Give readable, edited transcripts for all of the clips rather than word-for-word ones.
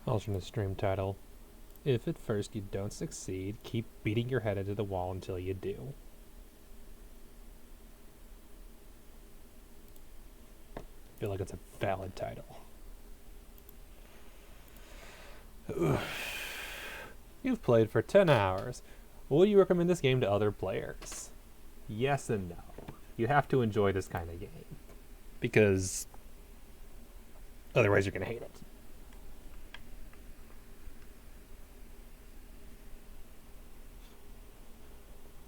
Alternate stream title. If at first you don't succeed, keep beating your head into the wall until you do. I feel like it's a valid title. You've played for 10 hours. Would you recommend this game to other players? Yes and no. You have to enjoy this kind of game. Because otherwise you're going to hate it.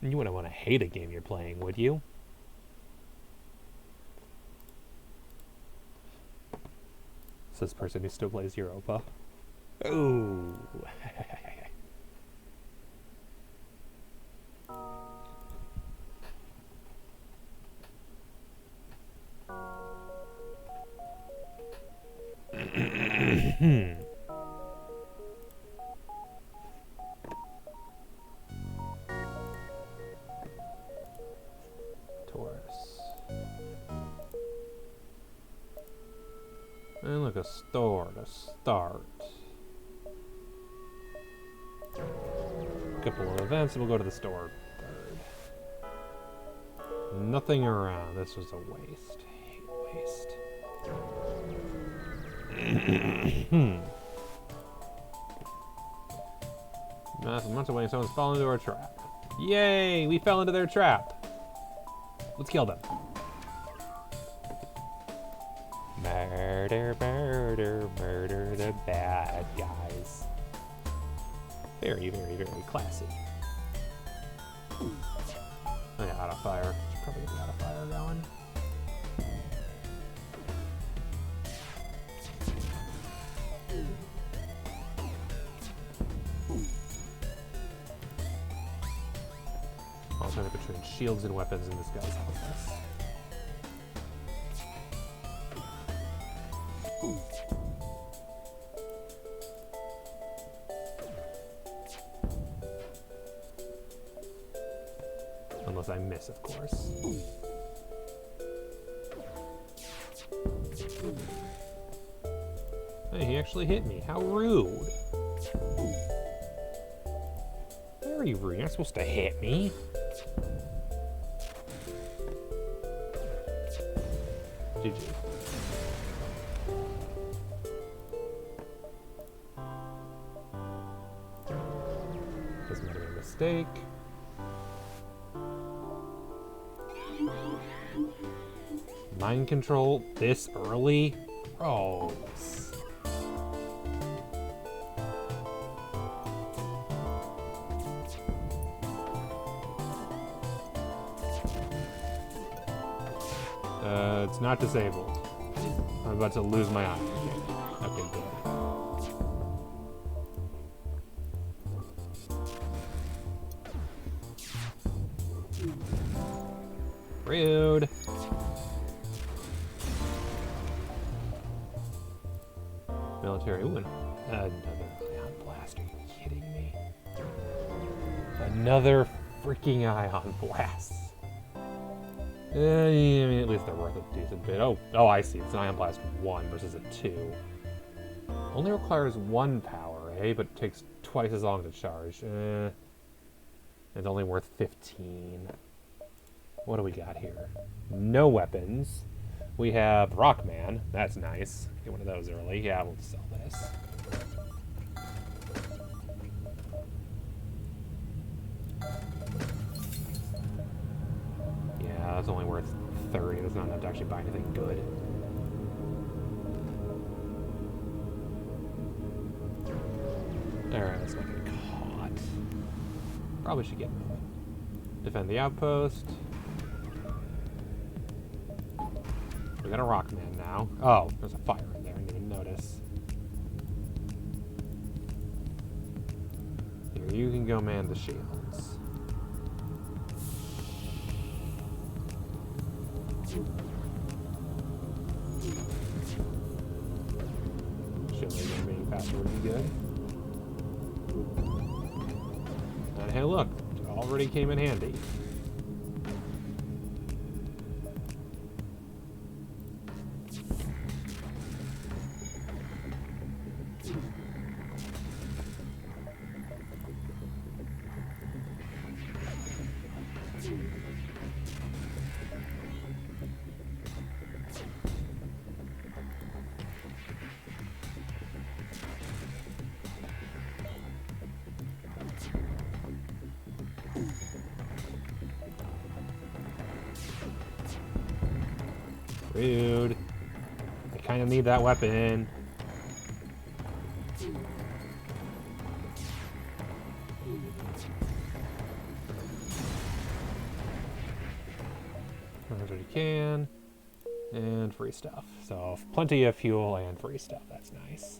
You wouldn't want to hate a game you're playing, would you? Says person who still plays Europa. Ooh. Taurus. And look, a store to start. Couple of events, and we'll go to the store third. Nothing around. This was a waste. Waste. Massive months away, someone's fallen into our trap. Yay! We fell into their trap. Let's kill them. Murder, murder, murder the bad guys. Very, very, very classy. Oh yeah, out of fire. Should probably get the out of fire going. Alternative between shields and weapons in this guy's house. Unless I miss, of course. Hey, he actually hit me. How rude. Very rude. You're not supposed to hit me. GG. This might have been a mistake. Mind control this early? Gross. It's not disabled. I'm about to lose my eye. Okay, good. Rude. Military. Ooh, another ion blast. Are you kidding me? Another freaking ion blast. I mean, at least they're worth a decent bit. Oh, I see. It's an Ion Blast 1 versus a 2. Only requires 1 power, eh? But takes twice as long to charge. It's only worth 15. What do we got here? No weapons. We have Rockman. That's nice. Get one of those early. Yeah, we'll sell this. That's only worth 30. That's not enough to actually buy anything good. Alright, let's not get caught. Probably should get defend the outpost. We got a Rockman now. Oh, there's a fire in there. I didn't even notice. Here, you can go man the shields. Shielding being faster would be good. And hey, look, it already came in handy. Rude. I kind of need that weapon. As what you can. And free stuff. So plenty of fuel and free stuff. That's nice.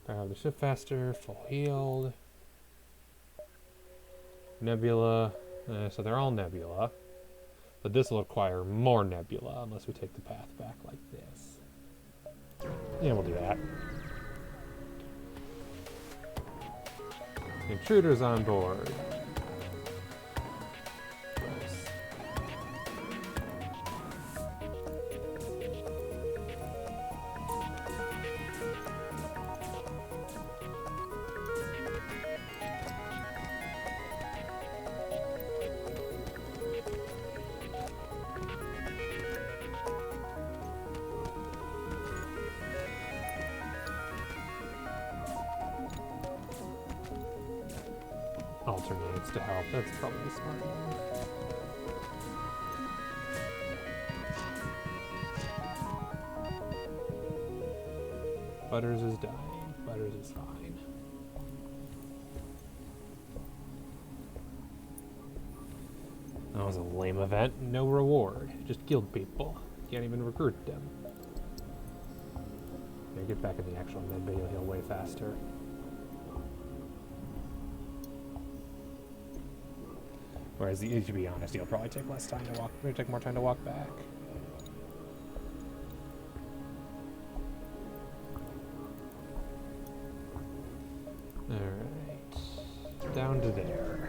Power the ship faster. Full healed. Nebula. So they're all nebula. But this will require more nebula unless we take the path back like this. Yeah, we'll do that. Intruders on board. Gross. Alternates to help. That's probably smart. Butters is dying. Butters is fine. That was a lame event. No reward. Just killed people. Can't even recruit them. Yeah, get back in the actual med bay, you'll heal way faster. Whereas, to be honest, you'll probably take less time to walk. It'll take more time to walk back. All right, down to there.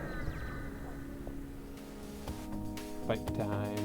Fight time.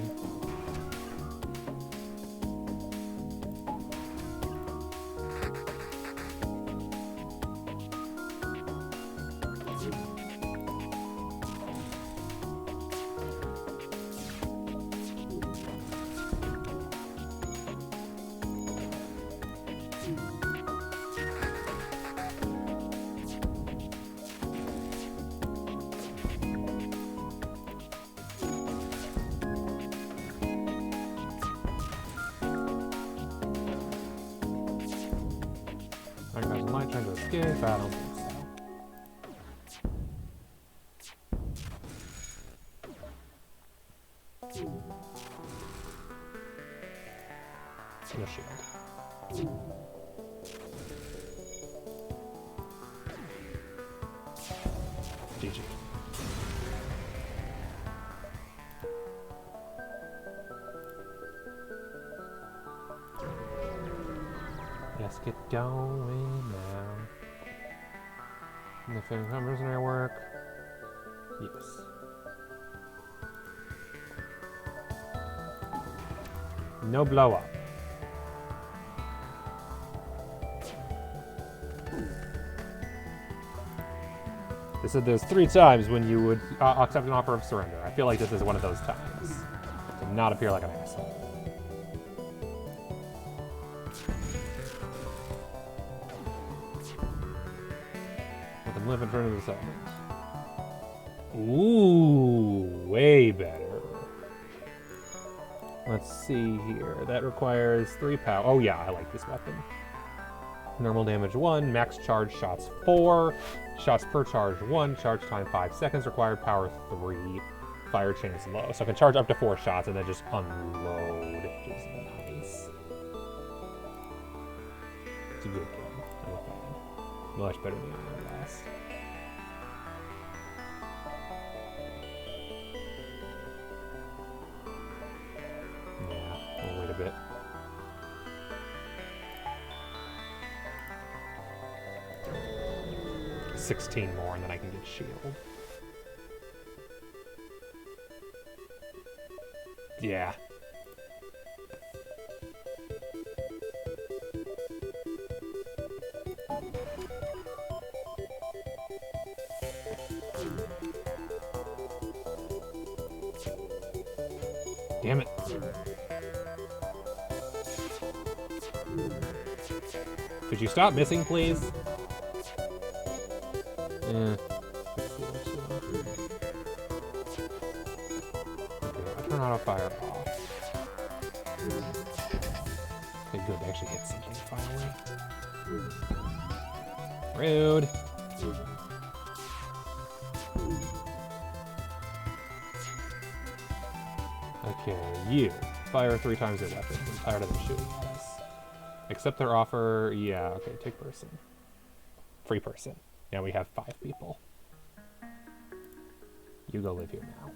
Am I trying to escape? I don't think so. No shield. GG. Let's get going now. Nothing mercenary work. Yes. No blow up. They said there's 3 times when you would accept an offer of surrender. I feel like this is one of those times. To not appear like an asshole. Let them live in front of the settlement. Ooh, way better. Let's see here. That requires 3 power. Oh yeah, I like this weapon. Normal damage 1, max charge shots 4, shots per charge 1, charge time 5 seconds, required power 3, fire chance low. So I can charge up to 4 shots and then just unload, which is nice. It's a good gun. I like that one. Much better than the last. Yeah, we'll wait a bit. $16 more and then I can get shield. Yeah. Damn it. Could you stop missing, please? Okay, I turn auto fire off. Okay, good. They actually hit something finally. Rude. Okay, you. Fire 3 times your weapon. I'm tired of them shooting at us. Accept their offer. Yeah, okay, take person. Free person. Now we have 5 people. You go live here now.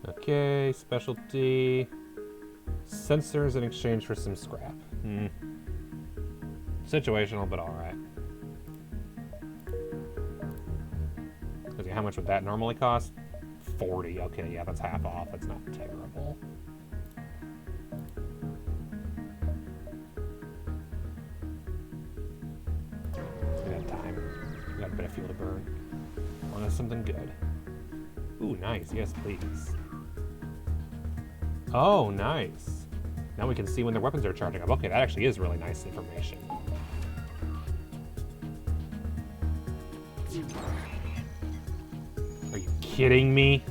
Okay, specialty. Sensors in exchange for some scrap. Situational, but alright. Okay, how much would that normally cost? 40. Okay, yeah, that's half off. That's not terrible. We got time. We got a bit of fuel to burn. Want us something good. Ooh, nice. Yes, please. Oh, nice. Now we can see when their weapons are charging up. Okay, that actually is really nice information. Are you kidding me?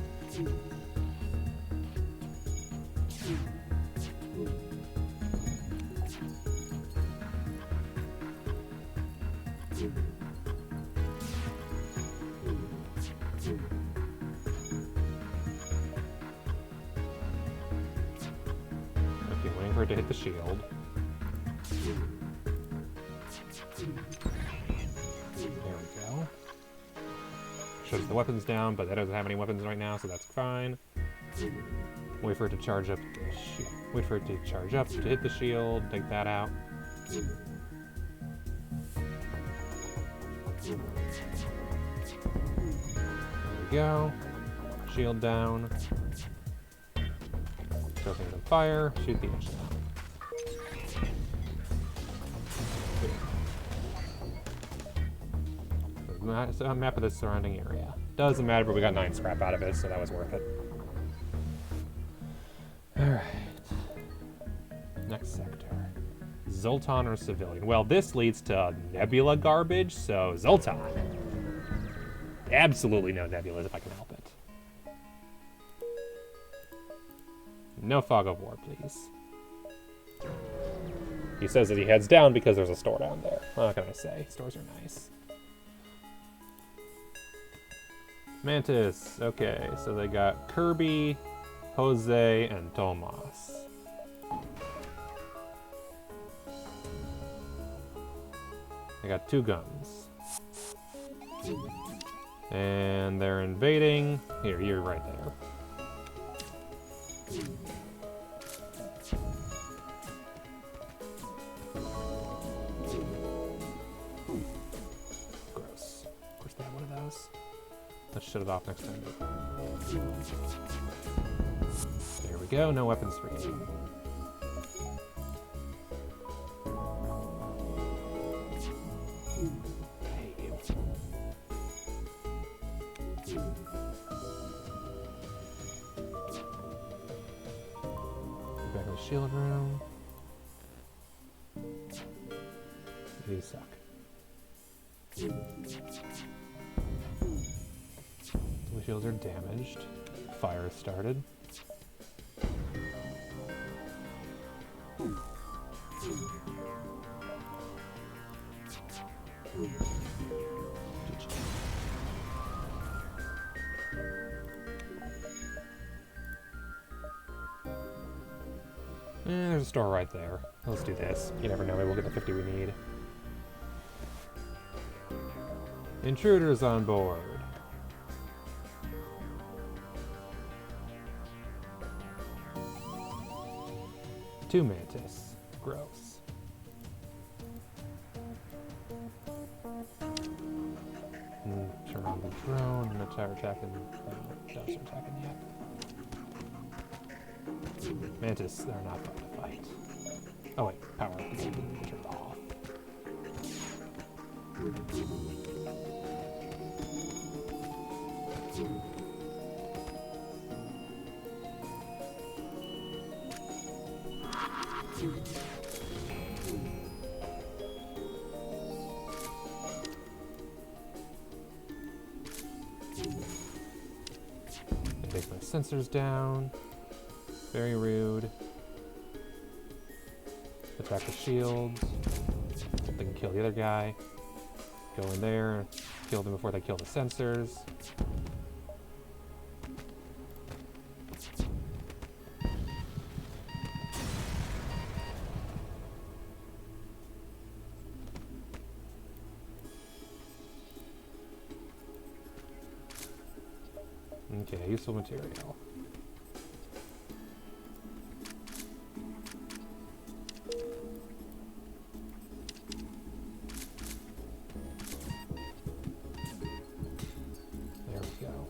Okay, waiting for it to hit the shield. There we go. Shows the weapons down, but that doesn't have any weapons right now, so that's fine. Wait for it to charge up. Wait for it to charge up to hit the shield. Take that out. There we go. Shield down. Throw things on fire. Shoot the engine out. So a map of the surrounding area. Doesn't matter, but we got 9 scrap out of it, so that was worth it. Alright. Next sector. Zoltan or civilian? Well, this leads to Nebula garbage, so Zoltan. Absolutely no Nebulas if I can help it. No fog of war, please. He says that he heads down because there's a store down there. What can I say? Stores are nice. Mantis. Okay, so they got Kirby, Jose, and Tomas. They got 2 guns. And they're invading. Here, you're right there. Gross. Of course they have one of those. Let's shut it off next time. There we go, no weapons for you. Back in the shield room. You suck. The shields are damaged. Fire started. There's a store right there. Let's do this. You never know, maybe we'll get the 50 we need. Intruders on board. Two Mantis. Gross. Turn on the drone, and attack attacking. Don't start attacking yet. Mantis, they're not going to fight. Oh wait, power turned off. It takes my sensors down. Very rude. Attack the shields. They can kill the other guy. Go in there, kill them before they kill the sensors. Okay, useful material. There we go.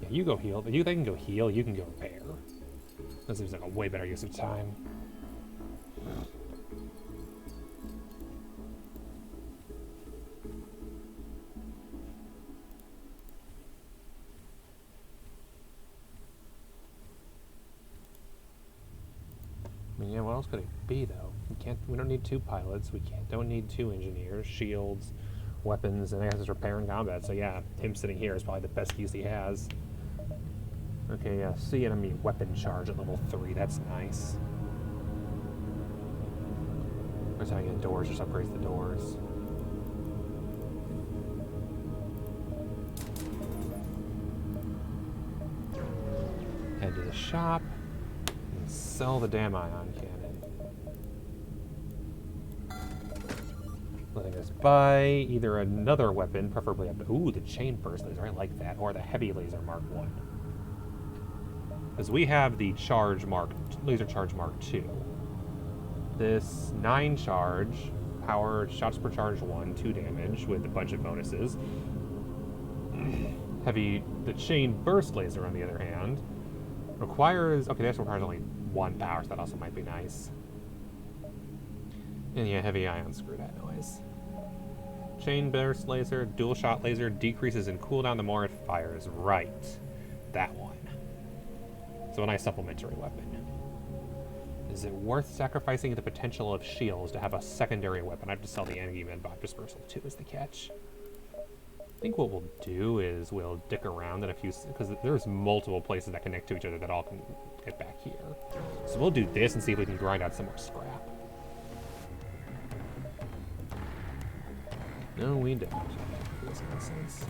Yeah, you go heal. They can go heal, you can go repair. That seems like a way better use of time. I mean, yeah, what else could it be, though? We don't need 2 pilots, don't need 2 engineers, shields, weapons, and I guess it's repair and combat, so yeah, him sitting here is probably the best use he has. Okay, yeah, see enemy weapon charge at level 3, that's nice. Where's having in doors, just upgrades the doors. Head to the shop, and sell the damn ion cannon. Letting us buy either another weapon, preferably ooh, the chain burst laser, I like that, or the heavy laser Mark 1. Because we have the laser charge Mark 2. This 9 charge, power, shots per charge 1, 2 damage with a bunch of bonuses. The chain burst laser, on the other hand, requires, okay, this requires only 1 power, so that also might be nice. And yeah, heavy ion, screw that noise. Chain burst laser, dual shot laser, decreases in cooldown the more it fires. Right. That one. So a nice supplementary weapon. Is it worth sacrificing the potential of shields to have a secondary weapon? I have to sell the enemy medbot dispersal too, is the catch. I think what we'll do is we'll dick around in a few, because there's multiple places that connect to each other that all can get back here. So we'll do this and see if we can grind out some more scrap. No, we don't. This makes sense.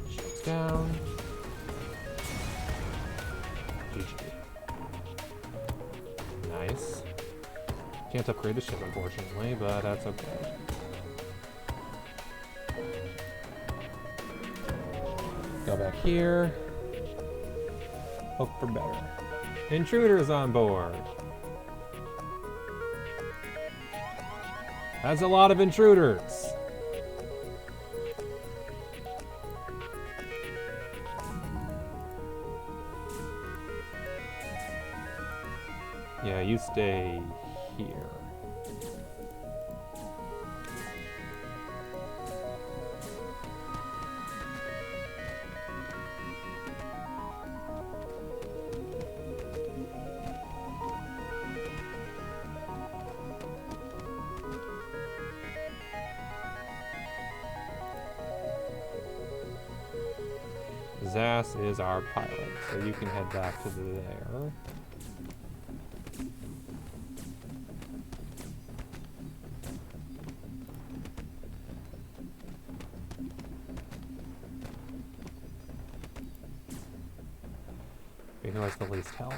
Shields down. GG. Nice. Can't upgrade the ship, unfortunately, but that's okay. Go back here. Hope for better. Intruders on board. That's a lot of intruders. Yeah, you stay here. Zas is our pilot, so you can head back to there. Who has the least health?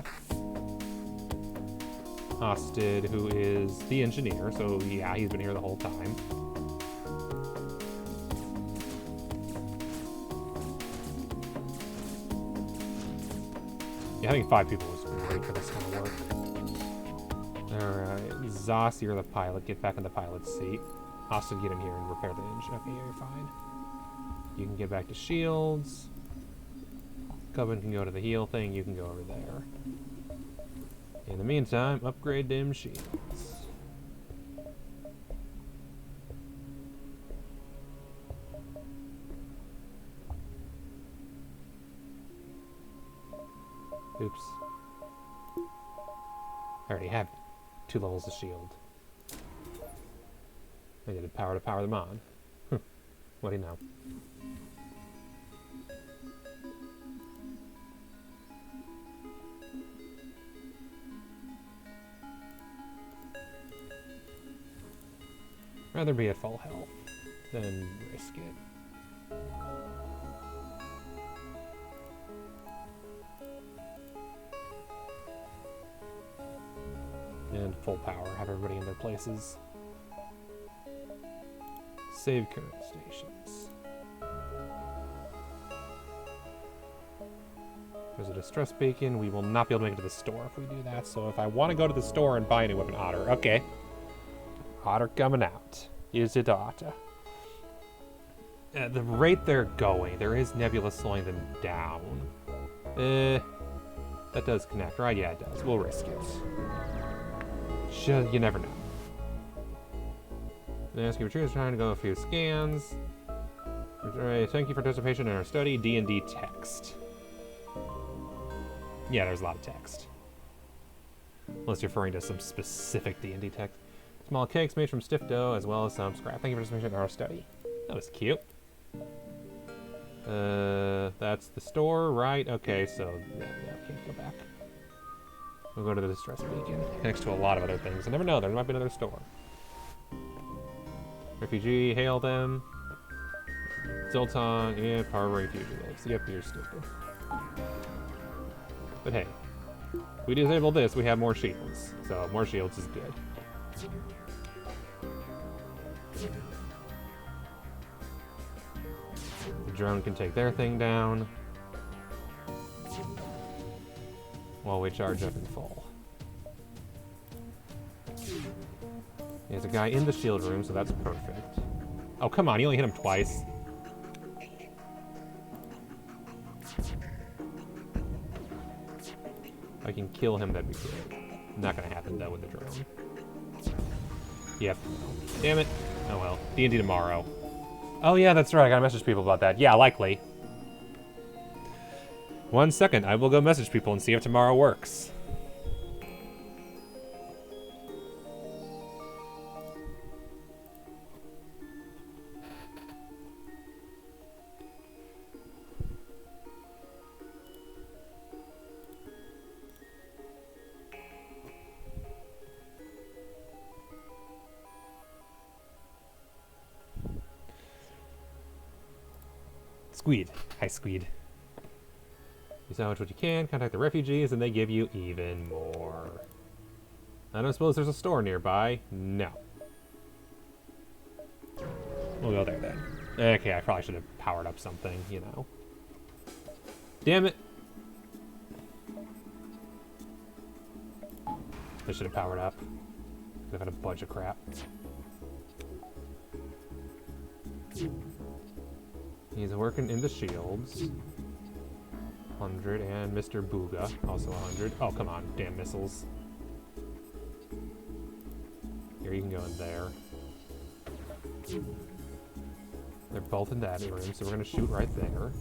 Hosted, who is the engineer, so yeah, he's been here the whole time. Yeah, I think 5 people was great for this kind of work. Alright, Zos, you're the pilot. Get back in the pilot's seat. Hosted, get in here and repair the engine. Okay, yeah, you're fine. You can get back to shields. Coven can go to the heal thing. You can go over there. In the meantime, upgrade them shields. Oops. I already have 2 levels of shield. I needed power to power them on. What do you know? Rather be at full health than risk it. And full power, have everybody in their places. Save current stations. There's a distress beacon. We will not be able to make it to the store if we do that, so if I want to go to the store and buy a new weapon, Otter. Okay. Otter coming out. Use it, Otter. At the rate they're going, there is Nebula slowing them down. That does connect, right? Yeah, it does. We'll risk it. You never know. Ask your choose trying to go a few scans. Alright, thank you for participation in our study. D&D text. Yeah, there's a lot of text. Unless you're referring to some specific D&D text. Small cakes made from stiff dough, as well as some scrap. Thank you for participation in our study. That was cute. That's the store, right? Okay, so yeah, can't go back. We'll go to the distress beacon. Next to a lot of other things. I never know, there might be another store. Refugee, hail them. Zoltan, yeah, harboring fugitives. Yep, you're stupid. But hey, if we disable this, we have more shields. So more shields is good. The drone can take their thing down while we charge up in full. There's a guy in the shield room, so that's perfect. Oh, come on, you only hit him twice. If I can kill him, that'd be good. Not gonna happen, though, with the drone. Yep. Damn it. Oh well. D&D tomorrow. Oh yeah, that's right, I gotta message people about that. Yeah, likely. 1 second, I will go message people and see if tomorrow works. Squeed. Hi, Squeed. You salvage what you can, contact the refugees, and they give you even more. I don't suppose there's a store nearby. No. We'll go there then. Okay, I probably should have powered up something, you know. Damn it! I should have powered up. Could have had a bunch of crap. He's working in the shields. 100, and Mr. Booga, also 100. Oh, come on, damn missiles. Here, you can go in there. They're both in that room, so we're gonna shoot right there.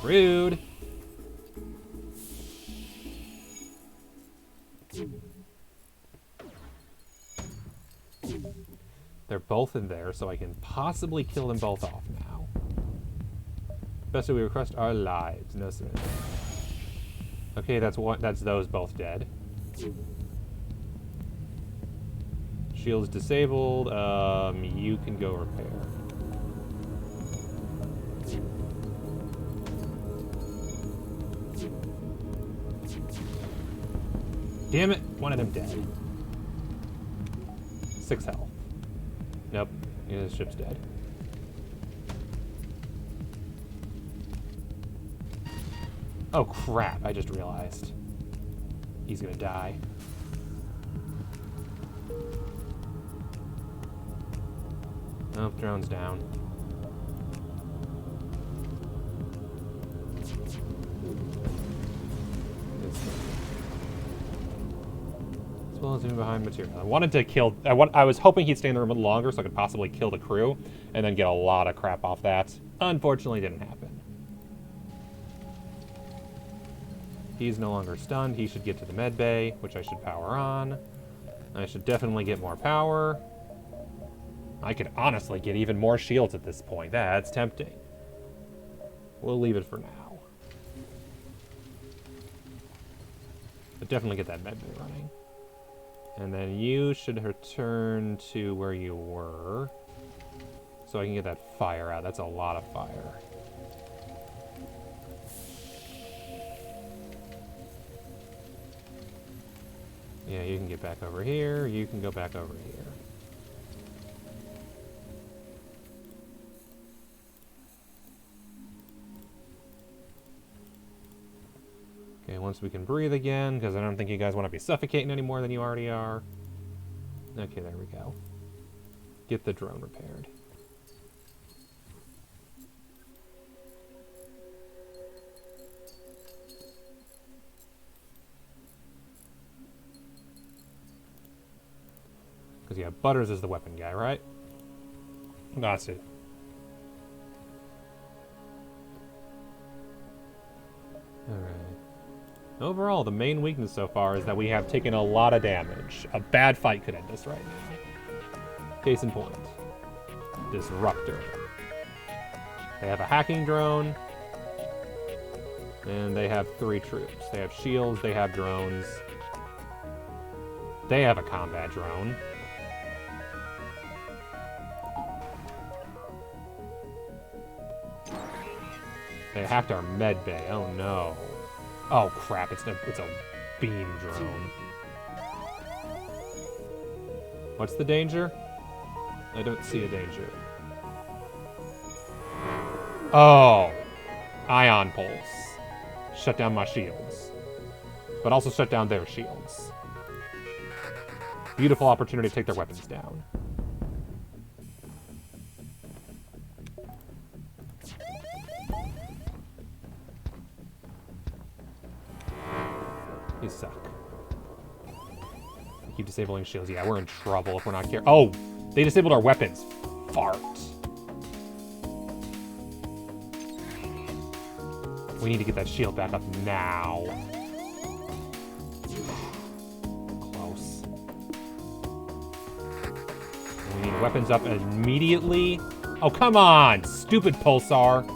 Rude! They're both in there, so I can possibly kill them both off now. Best we request our lives. No surrender. Okay, that's one. That's those both dead. Shield's disabled. You can go repair. Damn it! One of them dead. 6 health. Nope. Yeah, the ship's dead. Oh crap, I just realized. He's gonna die. Nope, drone's down. As well as even behind material. I wanted to kill... I was hoping he'd stay in the room a little longer so I could possibly kill the crew and then get a lot of crap off that. Unfortunately, didn't happen. He's no longer stunned. He should get to the med bay, which I should power on. I should definitely get more power. I could honestly get even more shields at this point. That's tempting. We'll leave it for now. But definitely get that med bay running. And then you should return to where you were. So I can get that fire out. That's a lot of fire. Yeah, you can get back over here. You can go back over here. Okay, once we can breathe again, because I don't think you guys want to be suffocating any more than you already are. Okay, there we go. Get the drone repaired. Because, yeah, Butters is the weapon guy, right? That's it. Alright. Overall, the main weakness so far is that we have taken a lot of damage. A bad fight could end us right now. Case in point. Disruptor. They have a hacking drone. And they have 3 troops. They have shields, they have drones. They have a combat drone. They hacked our med bay. Oh no. Oh crap, it's a beam drone. What's the danger? I don't see a danger. Oh. Ion pulse. Shut down my shields. But also shut down their shields. Beautiful opportunity to take their weapons down. You suck. Keep disabling shields. Yeah, we're in trouble if we're not careful. Oh! They disabled our weapons. Fart. We need to get that shield back up now. Close. We need weapons up immediately. Oh, come on! Stupid Pulsar.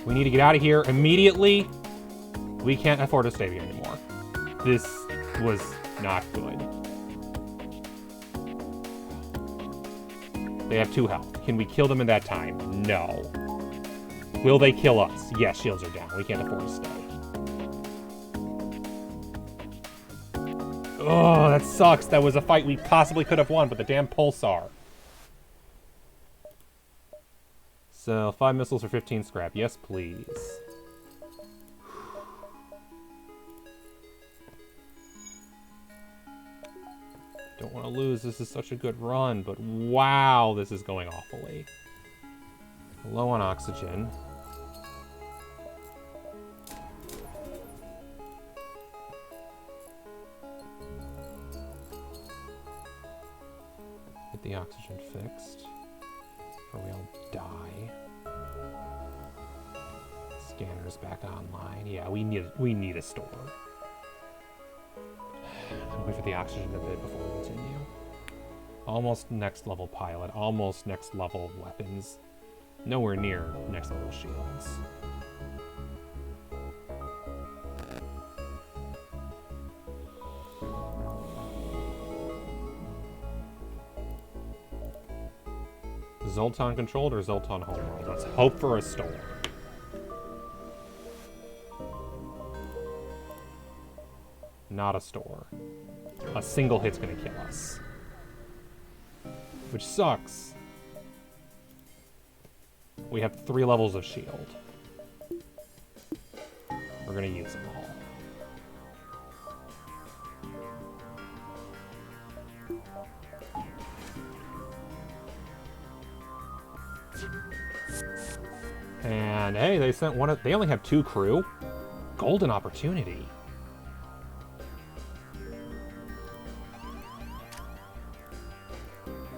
We need to get out of here immediately. We can't afford to stay here anymore. This was not good. They have 2 health. Can we kill them in that time? No. Will they kill us? Yes, shields are down. We can't afford to stay. Oh, that sucks. That was a fight we possibly could have won, but the damn Pulsar. So, 5 missiles for 15 scrap. Yes, please. Don't want to lose. This is such a good run, but wow, this is going awfully. Low on oxygen. Get the oxygen fixed, or we'll die. Scanner's back online. Yeah, we need a store. Wait for the oxygen to bid before we continue. Almost next level pilot. Almost next level weapons. Nowhere near next level shields. Zoltan controlled or Zoltan homeworld? Let's hope for a storm. not a store. A single hit's gonna kill us. Which sucks. We have 3 levels of shield. We're gonna use them all. And hey, they sent one of, they only have 2 crew. Golden opportunity.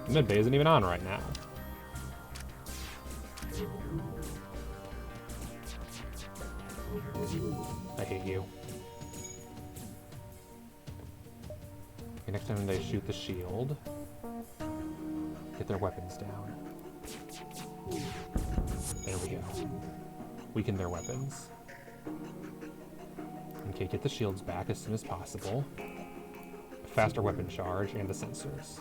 Mid-bay isn't even on right now. I hate you. Okay, next time they shoot the shield, get their weapons down. There we go. Weaken their weapons. Okay, get the shields back as soon as possible. Faster weapon charge and the sensors.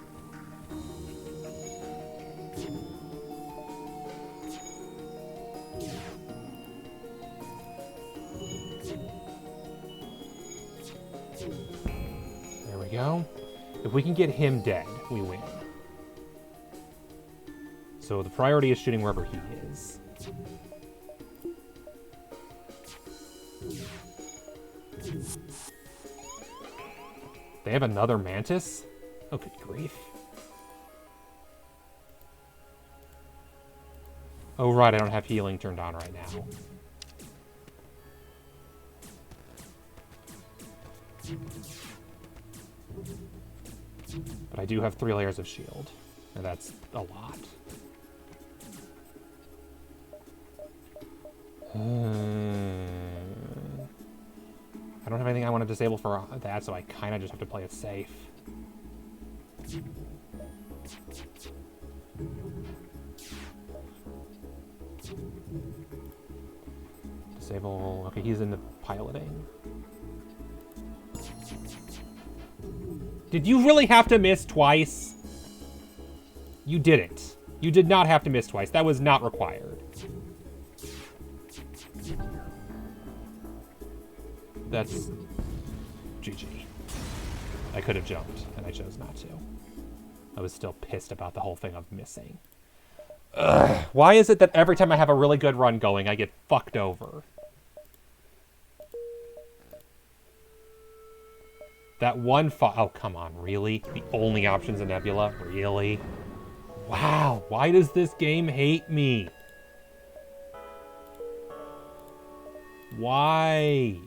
There we go. If we can get him dead, we win. So the priority is shooting wherever he is. They have another Mantis? Oh, good grief. Oh, right, I don't have healing turned on right now. But I do have 3 layers of shield, and that's a lot. I don't have anything I want to disable for that, so I kind of just have to play it safe. Disable... Okay, he's in the piloting. Did you really have to miss twice? You didn't. You did not have to miss twice. That was not required. That's GG. I could have jumped, and I chose not to. I was still pissed about the whole thing of missing. Ugh. Why is it that every time I have a really good run going, I get fucked over? That one oh, come on, really? The only option's a Nebula? Really? Wow, why does this game hate me? Why?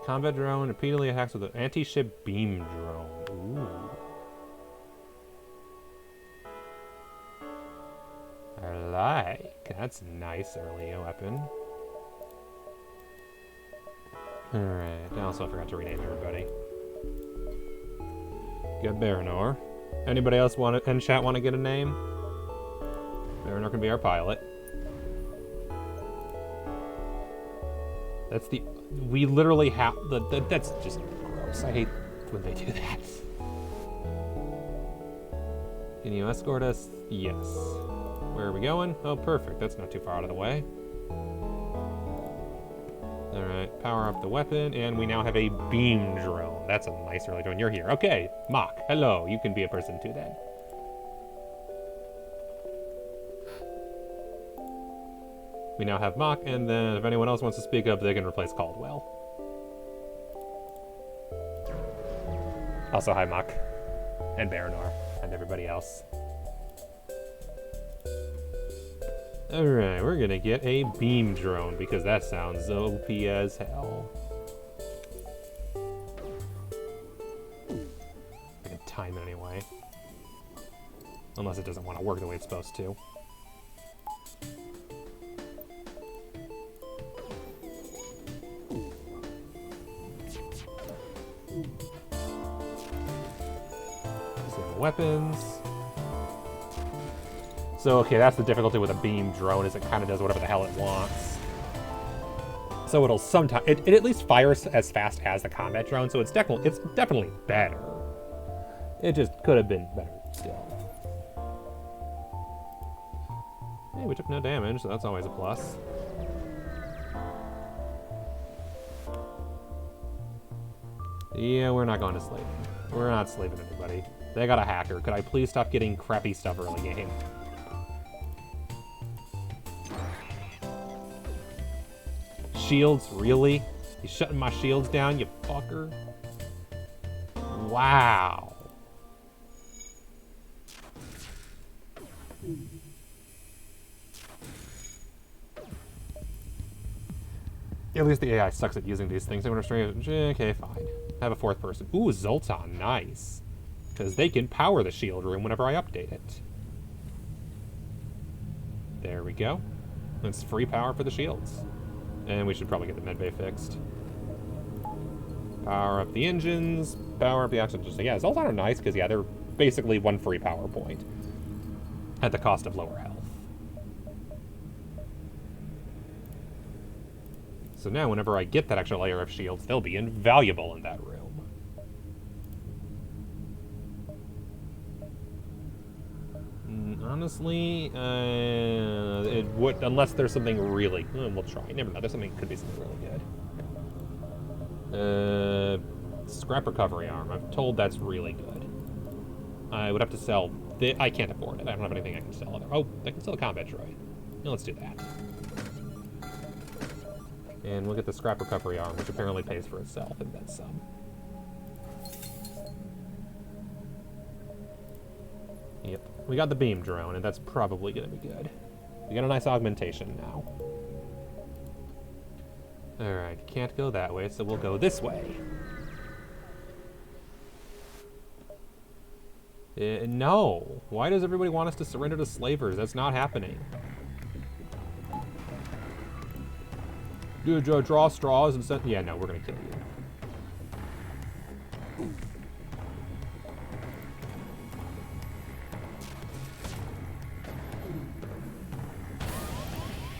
Combat drone repeatedly attacks with an anti-ship beam drone. Ooh. I like. That's a nice early weapon. Alright, I also forgot to rename everybody. Got Baranor. Anybody else in chat want to get a name? Baranor can be our pilot. That's the... We literally have... That's just gross. I hate when they do that. Can you escort us? Yes. Where are we going? Oh, perfect. That's not too far out of the way. Alright, power up the weapon, and we now have a beam drone. That's a nice early drone. You're here. Okay, Mach. Hello. You can be a person too then. We now have Mach, and then if anyone else wants to speak up, they can replace Caldwell. Also, hi Mach. And Baranor. And everybody else. Alright, we're gonna get a beam drone, because that sounds OP as hell. I can time it anyway. Unless it doesn't want to work the way it's supposed to. Weapons. So, okay, that's the difficulty with a beam drone, is it kind of does whatever the hell it wants. So it'll sometimes... It at least fires as fast as the combat drone, so it's definitely better. It just could have been better still. Hey, we took no damage, so that's always a plus. Yeah, we're not going to slave. We're not slaving anybody. They got a hacker. Could I please stop getting crappy stuff early game? Shields? Really? You shutting my shields down, you fucker? Wow. At least the AI sucks at using these things. Okay, fine. Have a fourth person. Ooh, Zoltan, nice. Because they can power the shield room whenever I update it. There we go. That's free power for the shields. And we should probably get the medbay fixed. Power up the engines, power up the oxygen. Yeah, Zoltan are nice because, yeah, they're basically one free power point at the cost of lower health. So now whenever I get that extra layer of shields, they'll be invaluable in that room. Honestly, it would, unless there's something really, we'll try. Never know, there's something, could be something really good. Scrap recovery arm. I'm told that's really good. I would have to sell, I can't afford it. I don't have anything I can sell. Oh, I can sell a combat droid. No, let's do that. And we'll get the scrap recovery arm, which apparently pays for itself, and then some. Yep. We got the beam drone, and that's probably going to be good. We got a nice augmentation now. Alright, can't go that way, so we'll go this way. No. Why does everybody want us to surrender to slavers? That's not happening. Draw straws and send... Yeah, no, we're gonna kill you.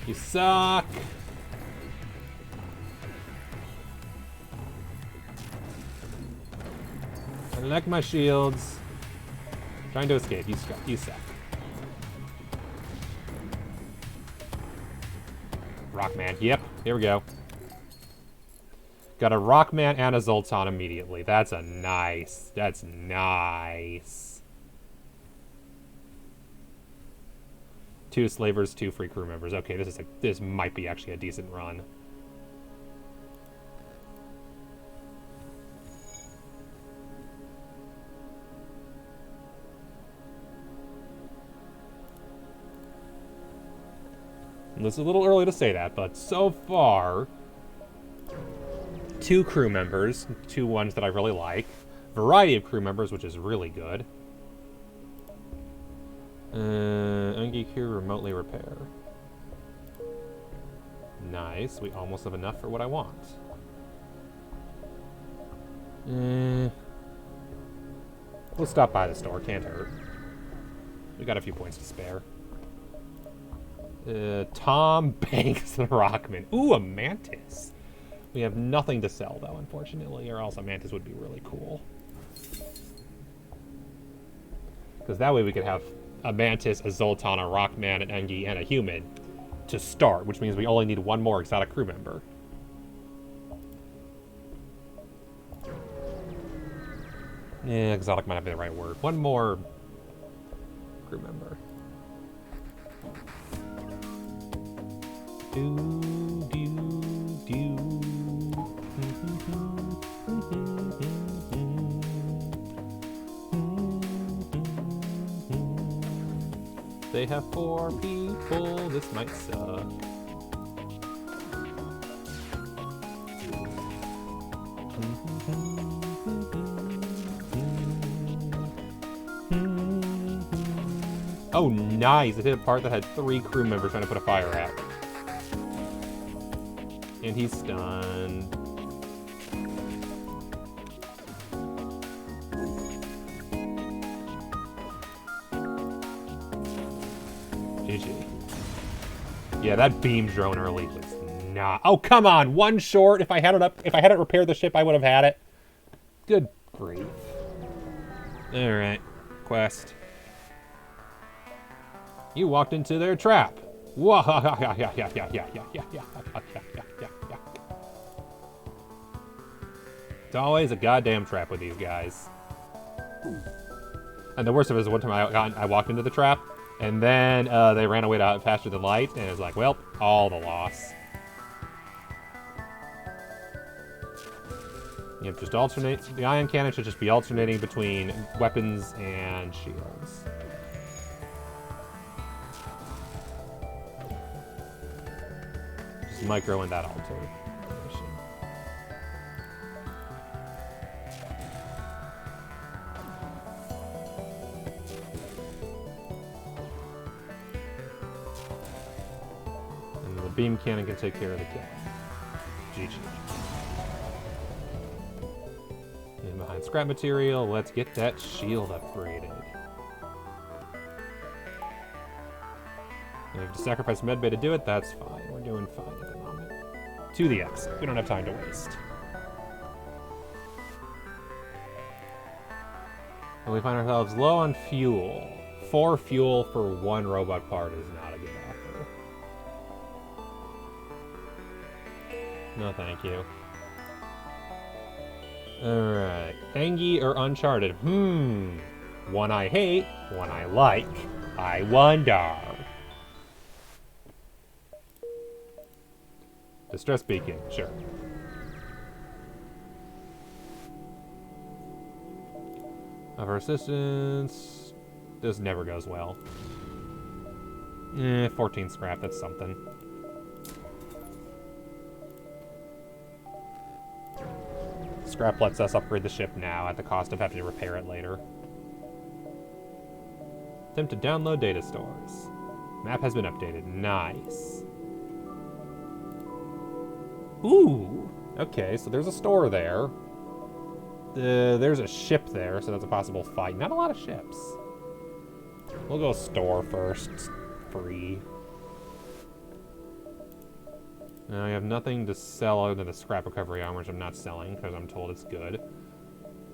You suck! Collect my shields. Trying to escape. You suck. Rockman. Yep. Here we go. Got a Rockman and a Zoltan immediately. That's a nice. That's nice. 2 slavers, 2 free crew members. Okay, this might be actually a decent run. It's a little early to say that, but so far, 2 crew members, 2 ones that I really like, variety of crew members, which is really good. Ungi crew remotely repair. Nice, we almost have enough for what I want. We'll stop by the store, can't hurt. We got a few points to spare. Tom Banks the Rockman. Ooh, a Mantis. We have nothing to sell, though, unfortunately, or else a Mantis would be really cool. Because that way we could have a Mantis, a Zoltan, a Rockman, an Engi, and a human to start, which means we only need 1 more exotic crew member. Yeah, exotic might not be the right word. 1 more crew member. Do, do, do. They have 4 people, this might suck. Oh, nice! It hit a part that had 3 crew members trying to put a fire out. And he's stunned. GG. Yeah, that beam drone early was not. Oh, come on! 1 short. If I had it repaired the ship, I would have had it. Good grief. Alright. Quest. You walked into their trap. Whoa, yeah. It's always a goddamn trap with these guys. And the worst of it is one time I walked into the trap, and then they ran away to faster than light, and it was like, well, all the loss. Yep, just alternate. The ion cannon should just be alternating between weapons and shields. Just micro in that alter. And the beam cannon can take care of the killing. GG. And behind scrap material, let's get that shield upgraded. And if you have to sacrifice medbay to do it, that's fine. We're doing fine at the moment. To the exit. We don't have time to waste. And we find ourselves low on fuel. 4 fuel for 1 robot part is not a good offer. No, thank you. Alright. Angie or Uncharted? One I hate, one I like. I wonder. Distress beacon, sure. Offer assistance. This never goes well. 14 scrap, that's something. Scrap lets us upgrade the ship now at the cost of having to repair it later. Attempt to download data stores. Map has been updated. Nice. Ooh! Okay, so there's a store there. There's a ship there, so that's a possible fight. Not a lot of ships. We'll go store first. It's free. Now I have nothing to sell other than the scrap recovery armor, which I'm not selling because I'm told it's good.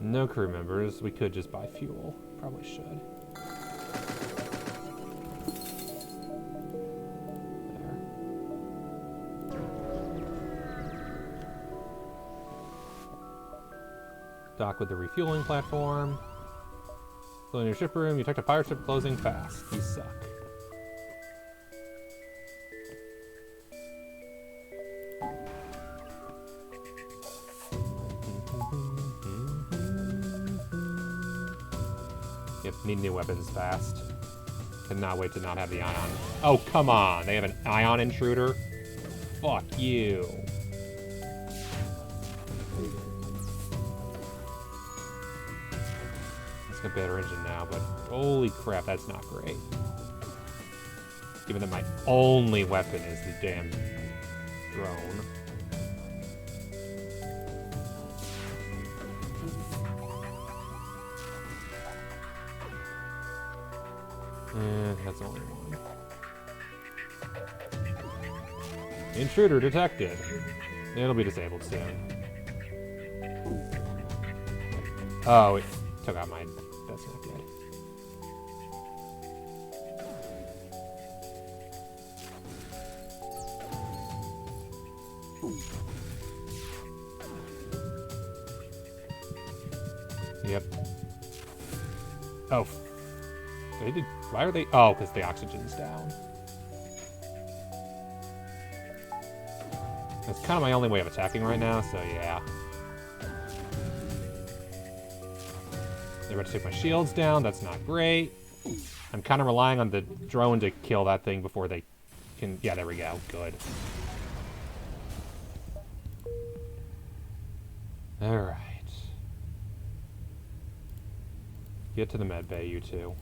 No crew members. We could just buy fuel. Probably should. There. Dock with the refueling platform. Go in your ship room. You detect a pirate ship closing fast. You suck. Yep, need new weapons fast. Cannot wait to not have the ion. Oh, come on! They have an ion intruder? Fuck you. It's got a better engine now, but holy crap, that's not great. Given that my only weapon is the damn drone. That's only one. Intruder detected. It'll be disabled soon. Oh, it took out my... That's not good. Yep. Oh. They did... Why are they... Oh, because the oxygen's down. That's kind of my only way of attacking right now, so yeah. They're about to take my shields down. That's not great. I'm kind of relying on the drone to kill that thing before they can... Yeah, there we go. Good. Alright. Get to the med bay, you two.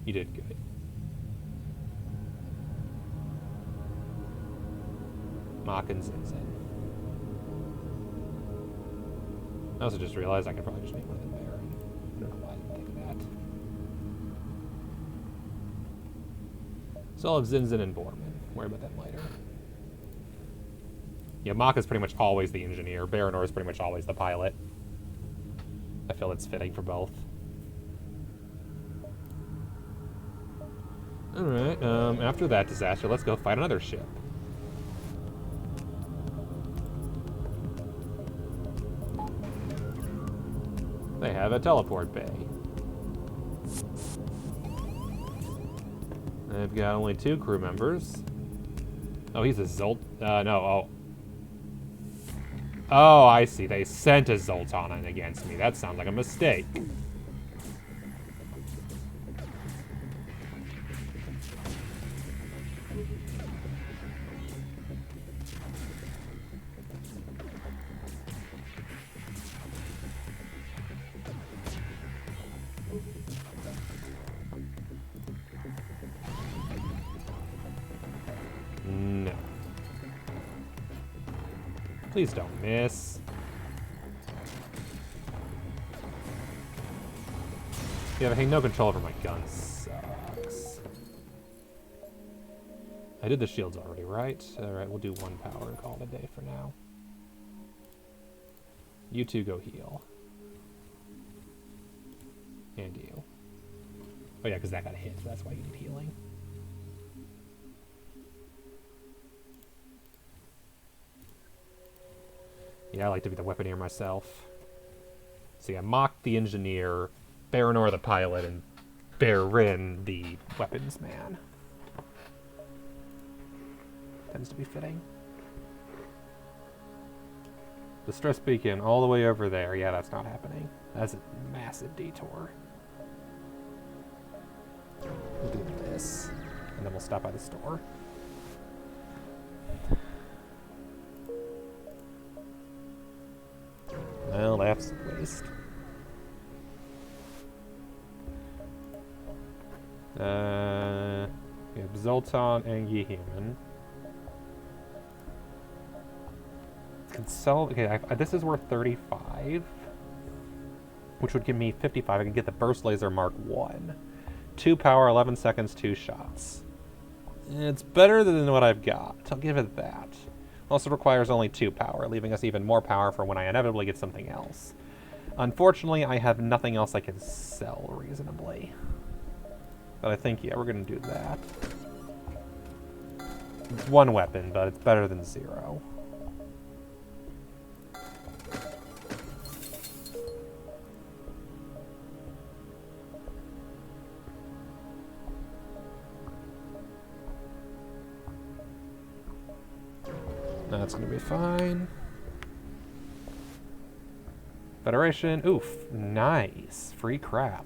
You did good. Mach and Zinzin. I also just realized I could probably just make one of them Baron. I don't know why I didn't think of that. So I'll have Zinzin and Borman. Worry about them later. Yeah, Mach is pretty much always the engineer. Baranor is pretty much always the pilot. I feel it's fitting for both. Alright, after that disaster, let's go fight another ship. They have a teleport bay. They've got only 2 crew members. Oh, he's a Zolt. No, oh. Oh, I see. They sent a Zoltan in against me. That sounds like a mistake. No. Please don't miss. Yeah, having no control over my gun sucks. I did the shields already, right? Alright, we'll do 1 power and call it a day for now. You 2 go heal. And you. Oh yeah, because that got hit, so that's why you need healing. Yeah, I like to be the weaponeer myself. So yeah, Mock the engineer, Baranor the pilot, and Barin the weapons man. Tends to be fitting. The stress beacon all the way over there. Yeah, that's not happening. That's a massive detour. We'll do this, and then we'll stop by the store. Well, that's a waste. We have Zoltan and Yehuman. Can sell. Okay, this is worth 35, which would give me 55. I can get the Burst Laser Mark 1. 2 power, 11 seconds, 2 shots. It's better than what I've got. I'll give it that. Also requires only 2 power, leaving us even more power for when I inevitably get something else. Unfortunately, I have nothing else I can sell reasonably. But I think, yeah, we're going to do that. It's 1 weapon, but it's better than 0. That's going to be fine. Federation. Oof. Nice. Free crap.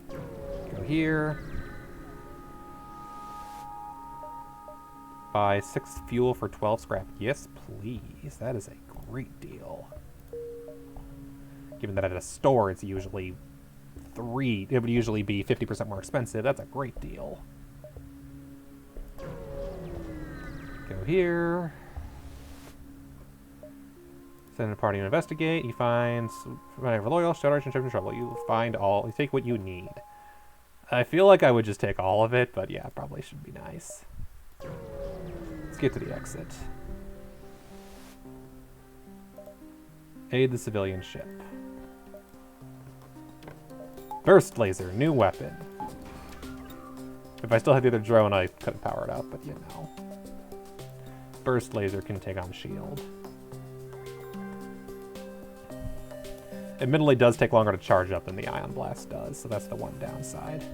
Go here. Buy 6 fuel for 12 scrap. Yes, please. That is a great deal. Given that at a store it's usually 3, it would usually be 50% more expensive. That's a great deal. Go here. Send a party to investigate. You find whatever loyal, shadow, and trouble. You find all. You take what you need. I feel like I would just take all of it, but yeah, probably should be nice. Let's get to the exit. Aid the civilian ship. Burst laser, new weapon. If I still had the other drone, I could have powered up, but you know. Burst laser can take on shield. Admittedly, does take longer to charge up than the Ion Blast does, so that's the one downside.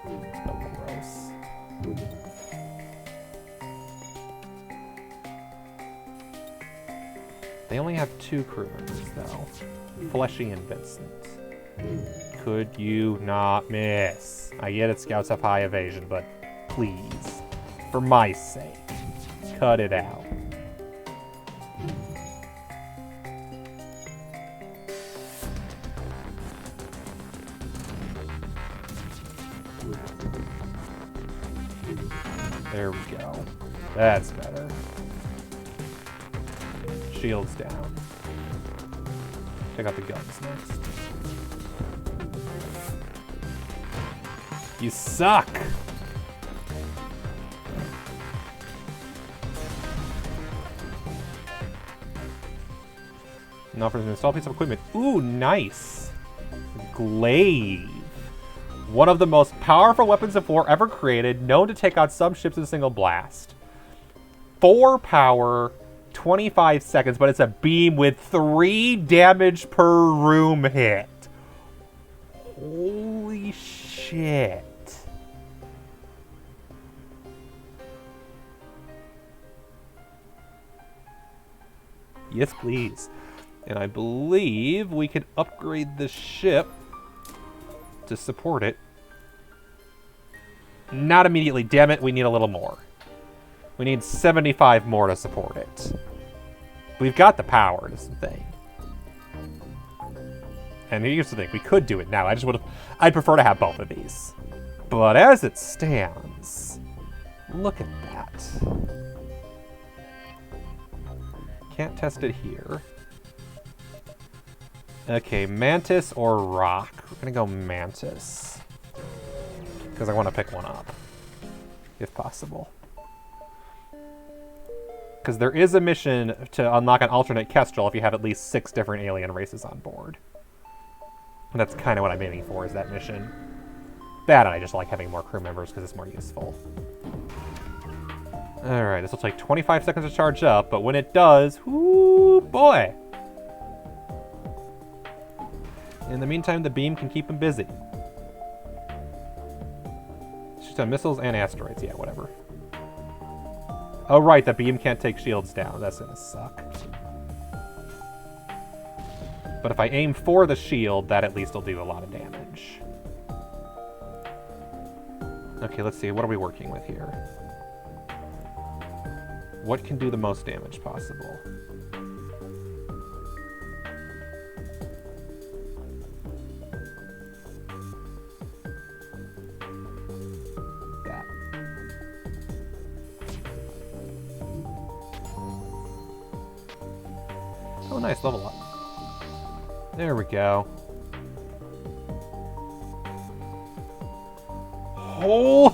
Oh, gross. They only have 2 crew members, though. Fleshy and Vincent. Could you not miss? I get it, scouts have high evasion, but please, for my sake, cut it out. There we go. That's better. Shields down. Check out the guns next. You suck! And offers an install piece of equipment. Ooh, nice! Glaive. One of the most powerful weapons of war ever created, known to take out some ships in a single blast. 4 power, 25 seconds, but it's a beam with 3 damage per room hit. Holy shit. Yes, please. And I believe we can upgrade the ship to support it. Not immediately, damn it, we need a little more. We need 75 more to support it. We've got the power, this is the thing. And here's the thing, we could do it now. I'd prefer to have both of these. But as it stands, look at that. Can't test it here. Okay, Mantis or Rock? We're gonna go Mantis. Because I want to pick one up, if possible. Because there is a mission to unlock an alternate Kestrel if you have at least 6 different alien races on board. And that's kind of what I'm aiming for, is that mission. That, and I just like having more crew members because it's more useful. Alright, this will take 25 seconds to charge up, but when it does, whoo boy! In the meantime, the beam can keep him busy. Shoots on missiles and asteroids, yeah, whatever. Oh right, the beam can't take shields down. That's gonna suck. But if I aim for the shield, that at least will do a lot of damage. Okay, let's see. What are we working with here? What can do the most damage possible? Oh, nice, level up. There we go. Holy!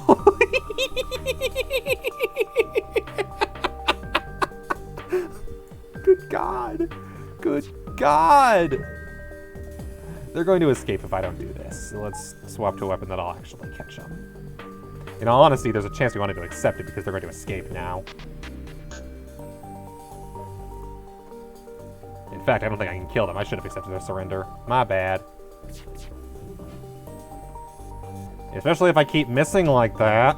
Good God. Good God. They're going to escape if I don't do this. So let's swap to a weapon that'll actually catch them. In all honesty, there's a chance we wanted to accept it because they're going to escape now. In fact, I don't think I can kill them. I should have accepted their surrender. My bad. Especially if I keep missing like that.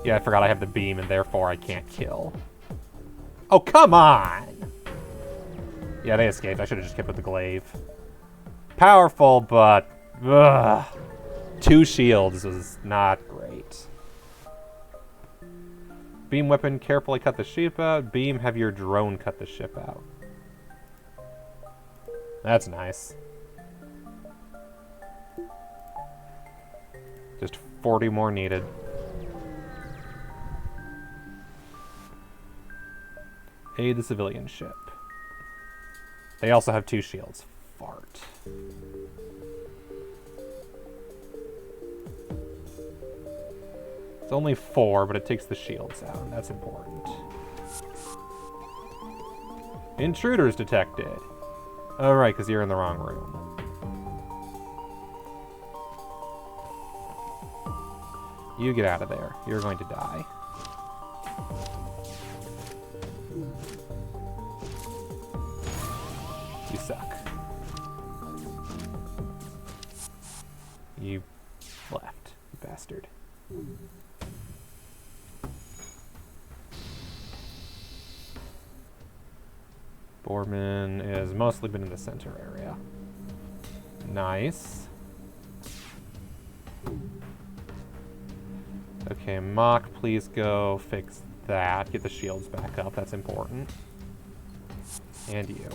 Yeah, I forgot I have the beam and therefore I can't kill. Oh, come on! Yeah, they escaped. I should have just kept with the glaive. Powerful, but... ugh. 2 shields is not great. Beam weapon, carefully cut the ship out. Beam, have your drone cut the ship out. That's nice. Just 40 more needed. Aid the civilian ship. They also have 2 shields. Fart. It's only 4, but it takes the shields out. That's important. Intruders detected. Oh, right, because you're in the wrong room. You get out of there. You're going to die. You suck. You left, you bastard. Boardman has mostly been in the center area. Nice. Okay, Mach, please go fix that. Get the shields back up, that's important. And you.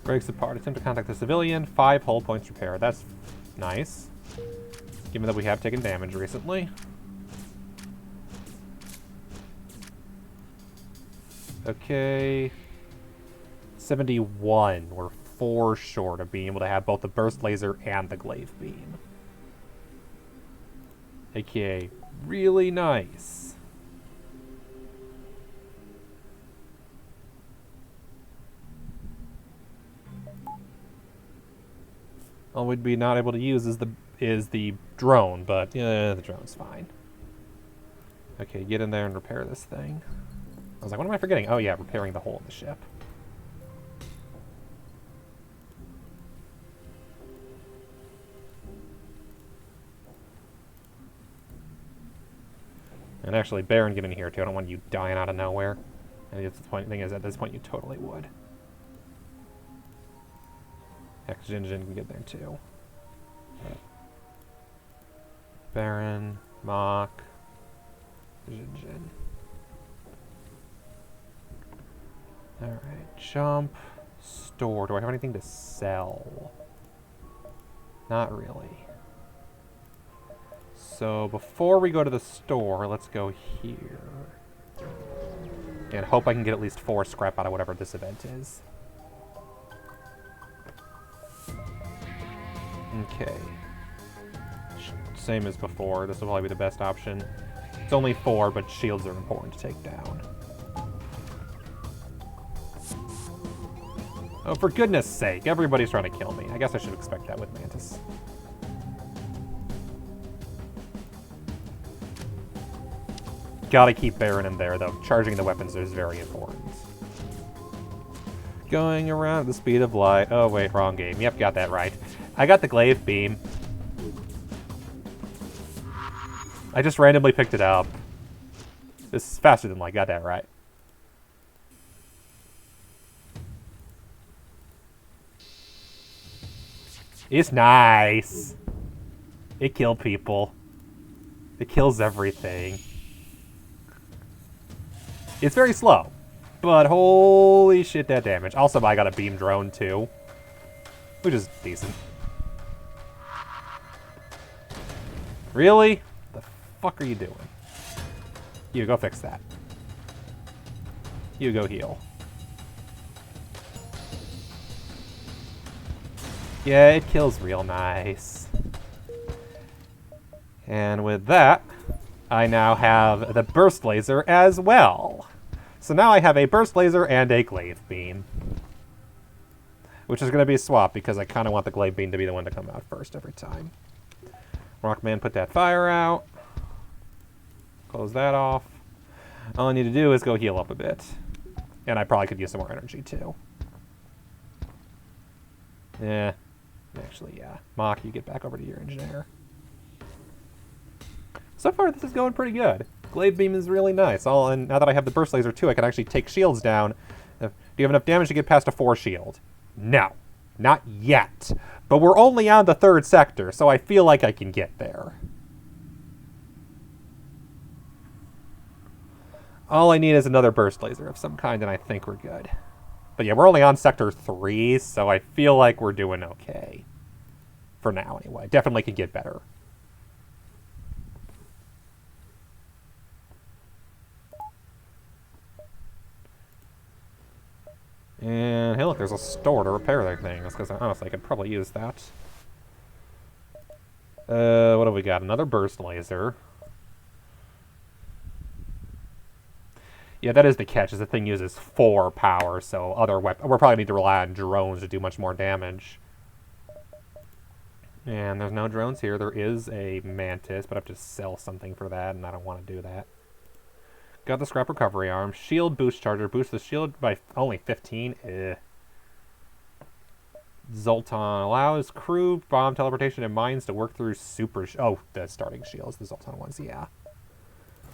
Breaks apart. Attempt to contact the civilian. 5 hull points repair. That's nice. Given that we have taken damage recently. Okay. 71. We're for short of being able to have both the burst laser and the glaive beam. AKA, really nice. All we'd be not able to use is the drone, but yeah, the drone's fine. Okay, get in there and repair this thing. I was like, what am I forgetting? Oh yeah, repairing the hole in the ship. And actually, Baron, get in here too. I don't want you dying out of nowhere. And the thing is, at this point, you totally would. Heck, Jin can get there too. But Baron, Mach, Jin. Alright, jump, store. Do I have anything to sell? Not really. So before we go to the store, let's go here. And hope I can get at least 4 scrap out of whatever this event is. Okay. Same as before. This will probably be the best option. It's only 4, but shields are important to take down. Oh, for goodness sake, everybody's trying to kill me. I guess I should expect that with Mantis. Gotta keep Baron in there, though. Charging the weapons is very important. Going around at the speed of light. Oh, wait, wrong game. Yep, got that right. I got the glaive beam. I just randomly picked it up. This is faster than light. Got that right. It's nice. It killed people. It kills everything. It's very slow, but holy shit, that damage. Also, I got a beam drone too, which is decent. Really? The fuck are you doing? You go fix that. You go heal. Yeah, it kills real nice. And with that, I now have the burst laser as well. So now I have a burst laser and a glaive beam. Which is going to be a swap because I kind of want the glaive beam to be the one to come out first every time. Rockman, put that fire out. Close that off. All I need to do is go heal up a bit. And I probably could use some more energy too. Yeah. Actually, yeah. Mach, you get back over to your engineer. So far, this is going pretty good. Glaive beam is really nice. And now that I have the burst laser too, I can actually take shields down. Do you have enough damage to get past a 4 shield? No. Not yet. But we're only on the 3rd sector, so I feel like I can get there. All I need is another burst laser of some kind, and I think we're good. But yeah, we're only on Sector 3, so I feel like we're doing okay. For now, anyway. Definitely could get better. And hey, look, there's a store to repair their things, because honestly, I could probably use that. What have we got? Another burst laser. Yeah, that is the catch, is the thing uses 4 power, so other weapons... We'll probably need to rely on drones to do much more damage. And there's no drones here. There is a Mantis, but I have to sell something for that, and I don't want to do that. Got the scrap recovery arm. Shield boost charger. Boost the shield by only 15. Zoltan allows crew, bomb, teleportation, and mines to work through super... Oh, the starting shields. The Zoltan ones, yeah.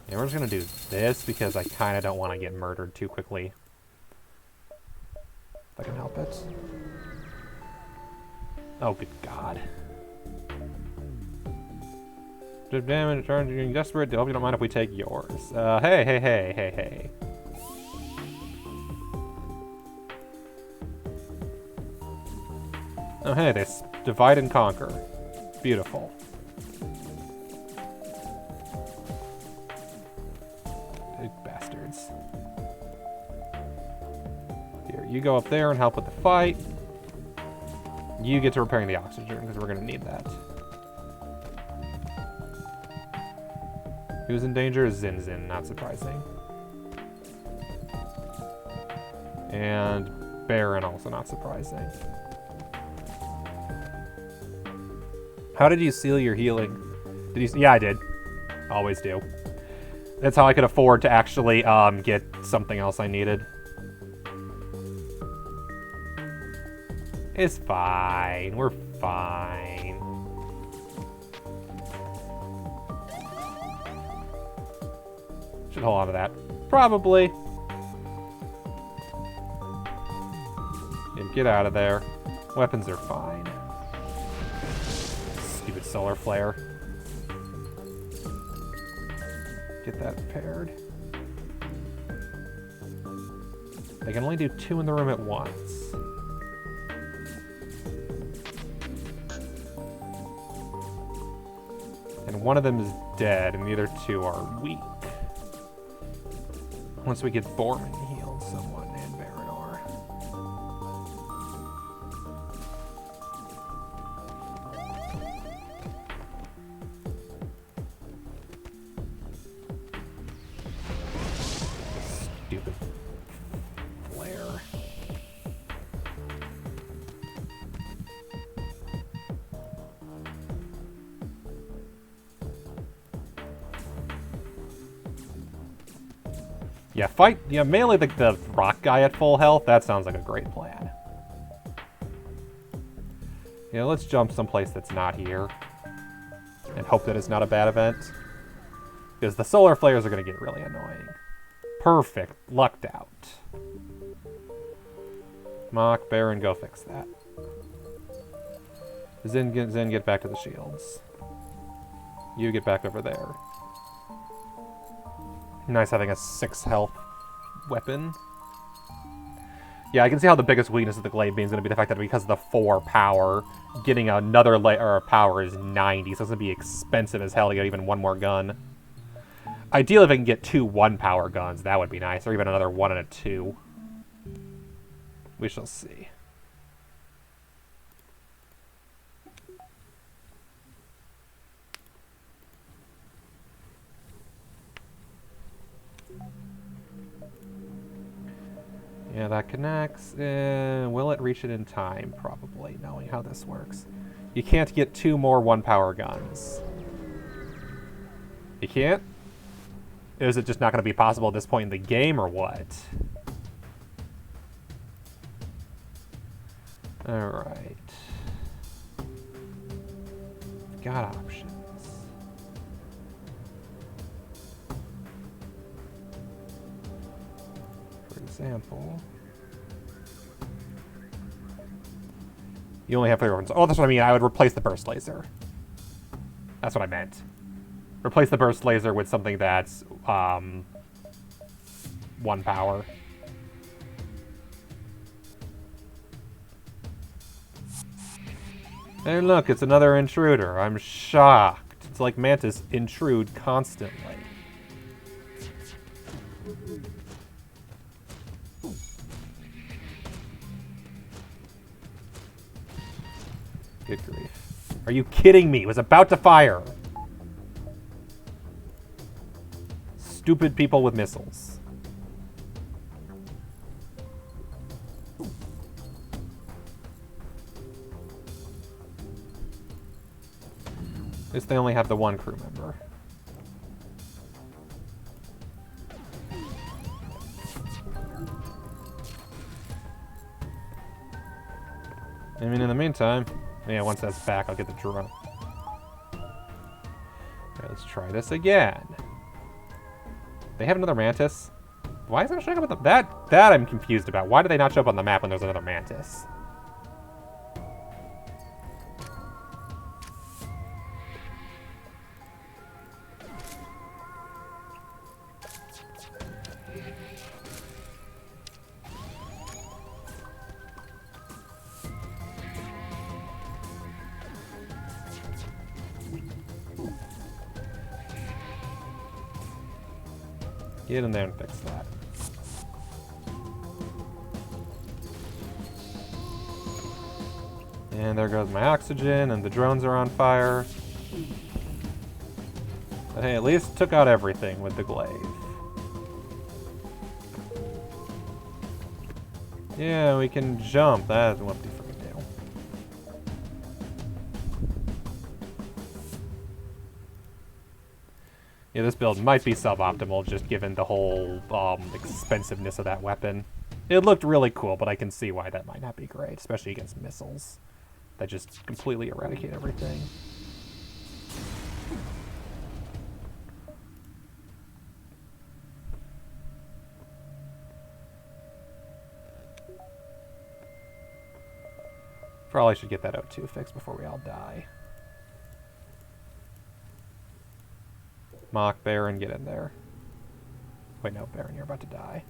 And we're just going to do this because I kind of don't want to get murdered too quickly. If I can help it. Oh, good God. Damage, turn, you're desperate. I hope you don't mind if we take yours. Hey. Oh, hey, they divide and conquer. Beautiful. Big bastards. Here, you go up there and help with the fight. You get to repairing the oxygen, because we're going to need that. Who's in danger? Zin Zin, not surprising. And Baron, also not surprising. How did you seal your healing? Did you? Yeah, I did. Always do. That's how I could afford to actually get something else I needed. It's fine. We're fine. Should hold on to that. Probably. And get out of there. Weapons are fine. Stupid solar flare. Get that repaired. I can only do 2 in the room at once. And one of them is dead, and the other 2 are weak. Once we get Borman healed somewhat, and Baranor. Stupid flare. Yeah, fight. Yeah, melee the rock guy at full health. That sounds like a great plan. Yeah, let's jump someplace that's not here. And hope that it's not a bad event. Because the solar flares are going to get really annoying. Perfect. Lucked out. Mach, Baron, go fix that. Zin, get back to the shields. You get back over there. Nice having a 6 health weapon. Yeah, I can see how the biggest weakness of the Glaive Beam is going to be the fact that because of the 4 power, getting another layer of power is 90, so it's going to be expensive as hell to get even one more gun. Ideally, if I can get 2 1-power guns, that would be nice, or even another 1 and a 2. We shall see. Yeah, that connects. Will it reach it in time? Probably, knowing how this works. You can't get 2 more 1-power guns. You can't? Is it just not going to be possible at this point in the game, or what? Alright. Got options. Example. You only have 3 weapons. Oh, that's what I mean. I would replace the burst laser. That's what I meant. Replace the burst laser with something that's 1 power. And look, it's another intruder. I'm shocked. It's like Mantis intrude constantly. Good grief. Are you kidding me? It was about to fire. Stupid people with missiles. At least they only have the 1 crew member. I mean, in the meantime, yeah, once that's back, I'll get the drone. Okay, let's try this again. They have another Mantis? Why is it not showing up on the... That I'm confused about. Why do they not show up on the map when there's another Mantis? Get in there and fix that. And there goes my oxygen, and the drones are on fire. But hey, at least took out everything with the glaive. Yeah, we can jump. That won't be freaking deal. Yeah, this build might be suboptimal just given the whole expensiveness of that weapon. It looked really cool, but I can see why that might not be great, especially against missiles that just completely eradicate everything. Probably should get that O2 fixed before we all die. Mock, Baron, get in there. Wait, no, Baron, you're about to die.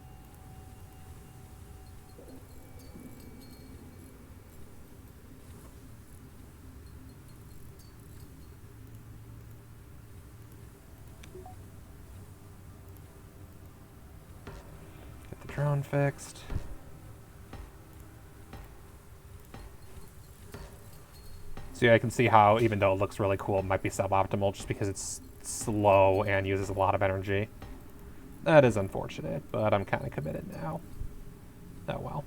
Get the drone fixed. So yeah, I can see how, even though it looks really cool, it might be suboptimal just because it's slow and uses a lot of energy. That is unfortunate, but I'm kind of committed now. Oh well.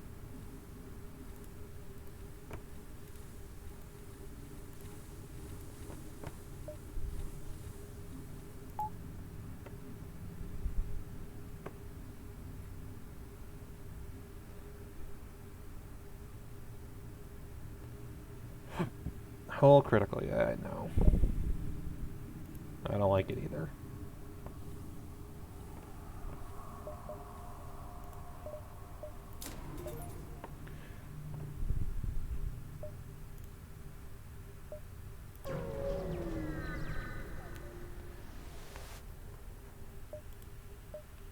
Hull critical, yeah, I know. I don't like it either.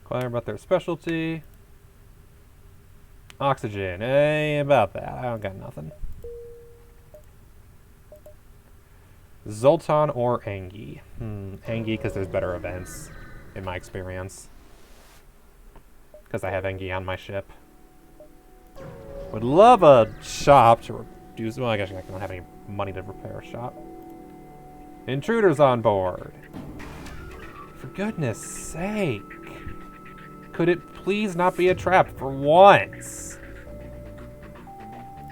Inquire about their specialty. Oxygen, hey, about that. I don't got nothing. Zoltan or Angie? Angie, because there's better events, in my experience. Because I have Angie on my ship. Would love a shop to reduce... Well, I guess I don't have any money to repair a shop. Intruders on board. For goodness sake. Could it please not be a trap for once?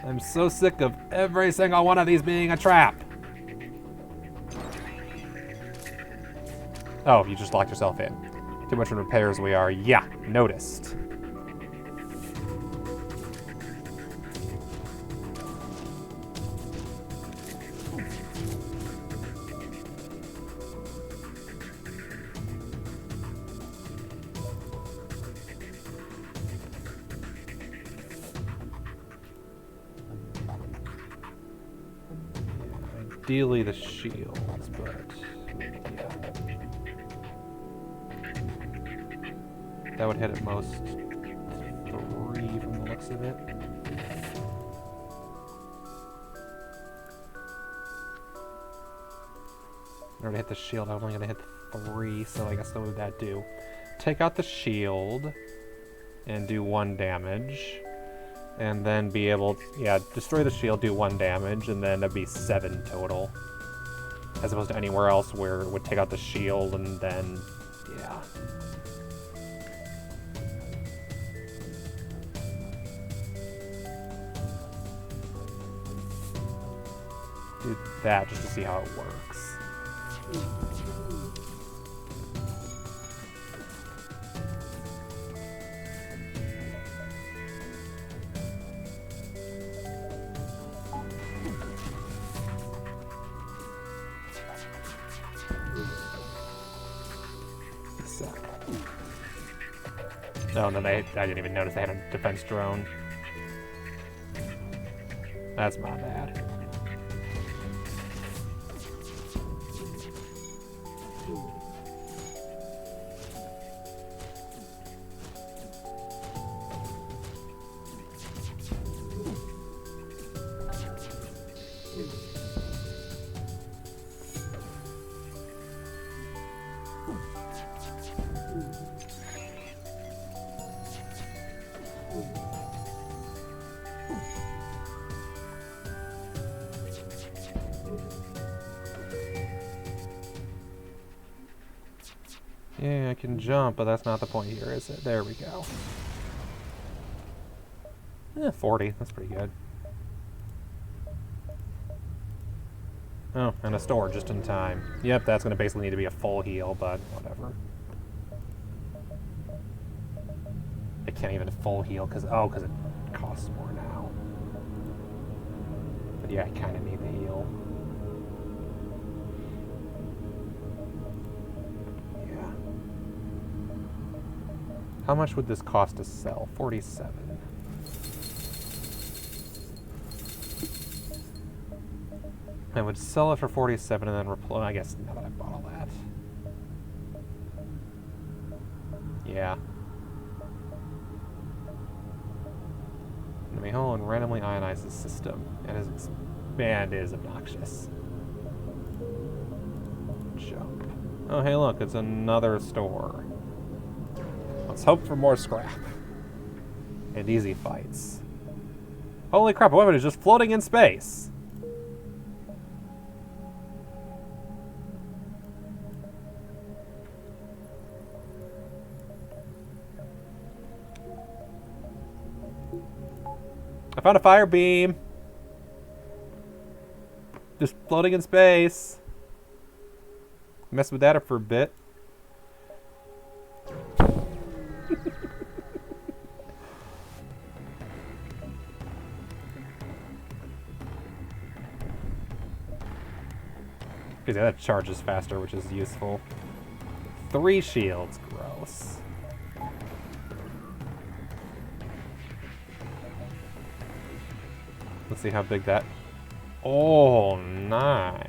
I'm so sick of every single one of these being a trap. Oh, you just locked yourself in. Too much in repairs we are. Yeah, noticed. Ideally the shields, but yeah. That would hit at most 3 from the looks of it. In order to hit the shield, I'm only going to hit 3, so I guess what would that do? Take out the shield and do 1 damage. And then be able to, yeah, destroy the shield, do 1 damage, and then that'd be 7 total. As opposed to anywhere else where it would take out the shield and then, yeah. Do that just to see how it works. Oh, and then I didn't even notice they had a defense drone. That's my bad. Yeah, I can jump, but that's not the point here, is it? There we go. 40. That's pretty good. Oh, and a store just in time. Yep, that's going to basically need to be a full heal, but whatever. I can't even full heal because it costs more now. But yeah, I kind of need the heal. Yeah. How much would this cost to sell? 47. I would sell it for 47 and then reply. I guess now that I bought all that. Yeah. Enemy hull and randomly ionize the system. And his expand is obnoxious. Jump. Oh, hey, look, it's another store. Let's hope for more scrap. And easy fights. Holy crap, a weapon is just floating in space! I found a fire beam. Just floating in space. Mess with that for a bit. Because yeah, that charges faster, which is useful. 3 shields, gross. Let's see how big that... Oh, nice.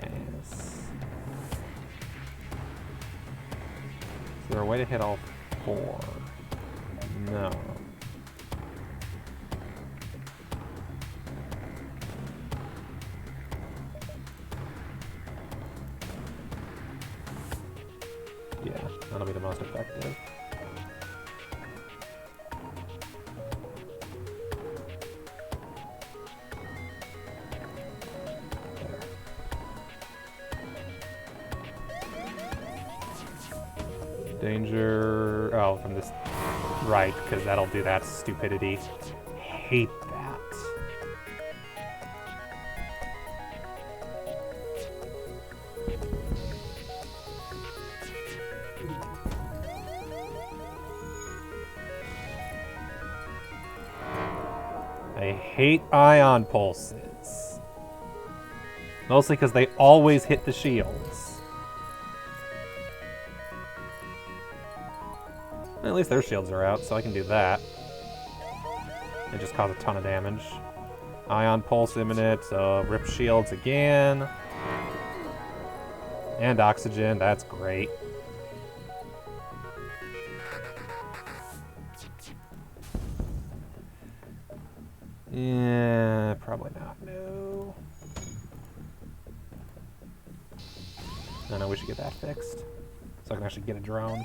Is there a way to hit all 4? No. Yeah, that'll be the most effective. Danger. Oh, from this. Right, because that'll do that stupidity. Hate that. I hate ion pulses. Mostly because they always hit the shields. At least their shields are out, so I can do that. It just caused a ton of damage. Ion pulse imminent, rip shields again. And oxygen, that's great. Yeah, probably not, no. No, we should get that fixed. So I can actually get a drone.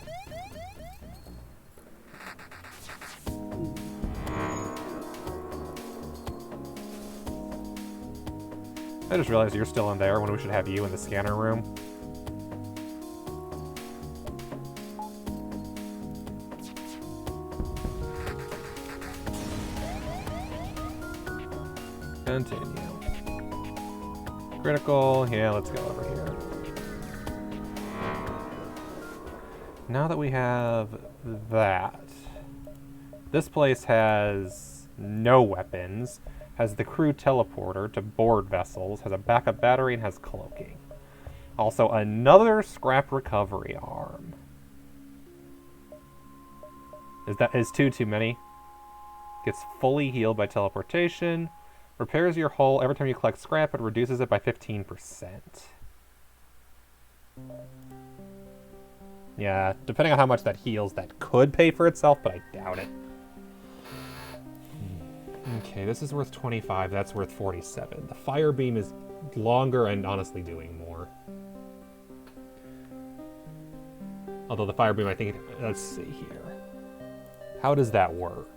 I just realized you're still in there when we should have you in the scanner room. Continue. Critical. Yeah, let's go over here. Now that we have that, this place has no weapons, has the crew teleporter to board vessels, has a backup battery, and has cloaking. Also, another scrap recovery arm. Is two too many? Gets fully healed by teleportation. Repairs your hull every time you collect scrap, and reduces it by 15%. Yeah, depending on how much that heals, that could pay for itself, but I doubt it. Okay, this is worth 25, that's worth 47. The fire beam is longer and honestly doing more. Although the fire beam, I think, let's see here. How does that work?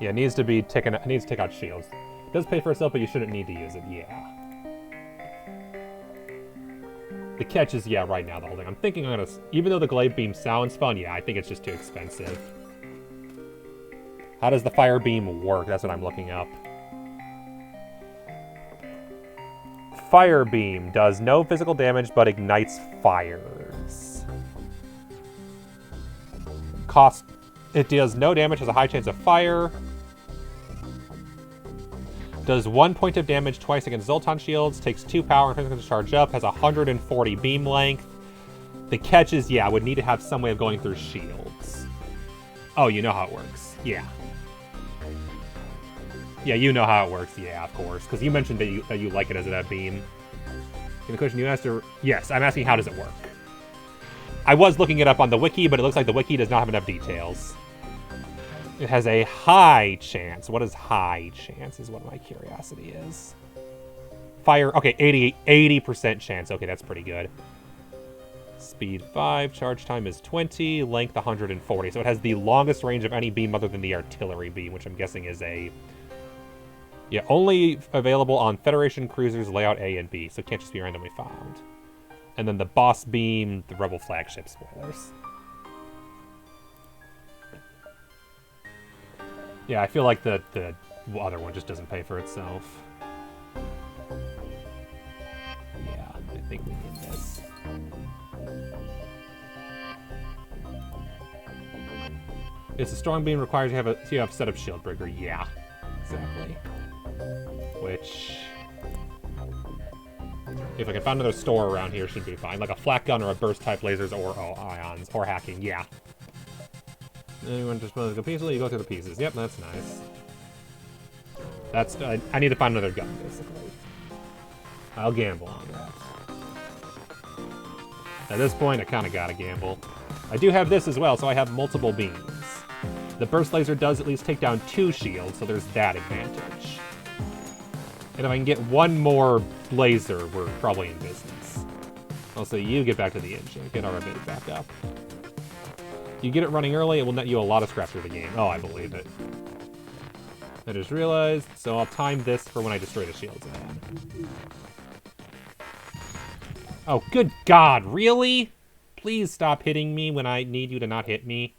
Yeah, it needs to be taken, it needs to take out shields. It does pay for itself, but you shouldn't need to use it, yeah. The catch is, yeah, right now the whole thing. I'm thinking I'm gonna... Even though the Glaive Beam sounds fun, yeah, I think it's just too expensive. How does the Fire Beam work? That's what I'm looking up. Fire Beam does no physical damage, but ignites fires. Cost... It deals no damage, has a high chance of fire. Does 1 point of damage twice against Zoltan shields, takes 2 power and to charge up, has 140 beam length. The catch is, yeah, would need to have some way of going through shields. Oh, you know how it works. Yeah. Yeah, you know how it works. Yeah, of course. Because you mentioned that you like it as a beam. And the question you asked her... Yes, I'm asking how does it work. I was looking it up on the wiki, but it looks like the wiki does not have enough details. It has a high chance. What is high chance is what my curiosity is. Fire, okay, 80% chance. Okay, that's pretty good. Speed 5, charge time is 20, length 140. So it has the longest range of any beam other than the artillery beam, which I'm guessing is a... Yeah, only available on Federation cruisers layout A and B, so it can't just be randomly found. And then the boss beam, the Rebel flagship spoilers. Yeah, I feel like the other one just doesn't pay for itself. Yeah, I think we need this. It's a strong beam requires you have set up Shieldbreaker. Yeah, exactly. Which, if I can find another store around here, should be fine. Like a flak gun or a burst type lasers or ions or hacking. Yeah. Anyone just want to go peacefully? You go through the pieces. Yep, that's nice. That's I need to find another gun, basically. I'll gamble on that. At this point, I kind of gotta gamble. I do have this as well, so I have multiple beams. The burst laser does at least take down 2 shields, so there's that advantage. And if I can get one more laser, we're probably in business. Also, you get back to the engine. Get our bit back up. You get it running early, it will net you a lot of scrap through the game. Oh, I believe it. I just realized, so I'll time this for when I destroy the shields again. Oh, good God, really? Please stop hitting me when I need you to not hit me.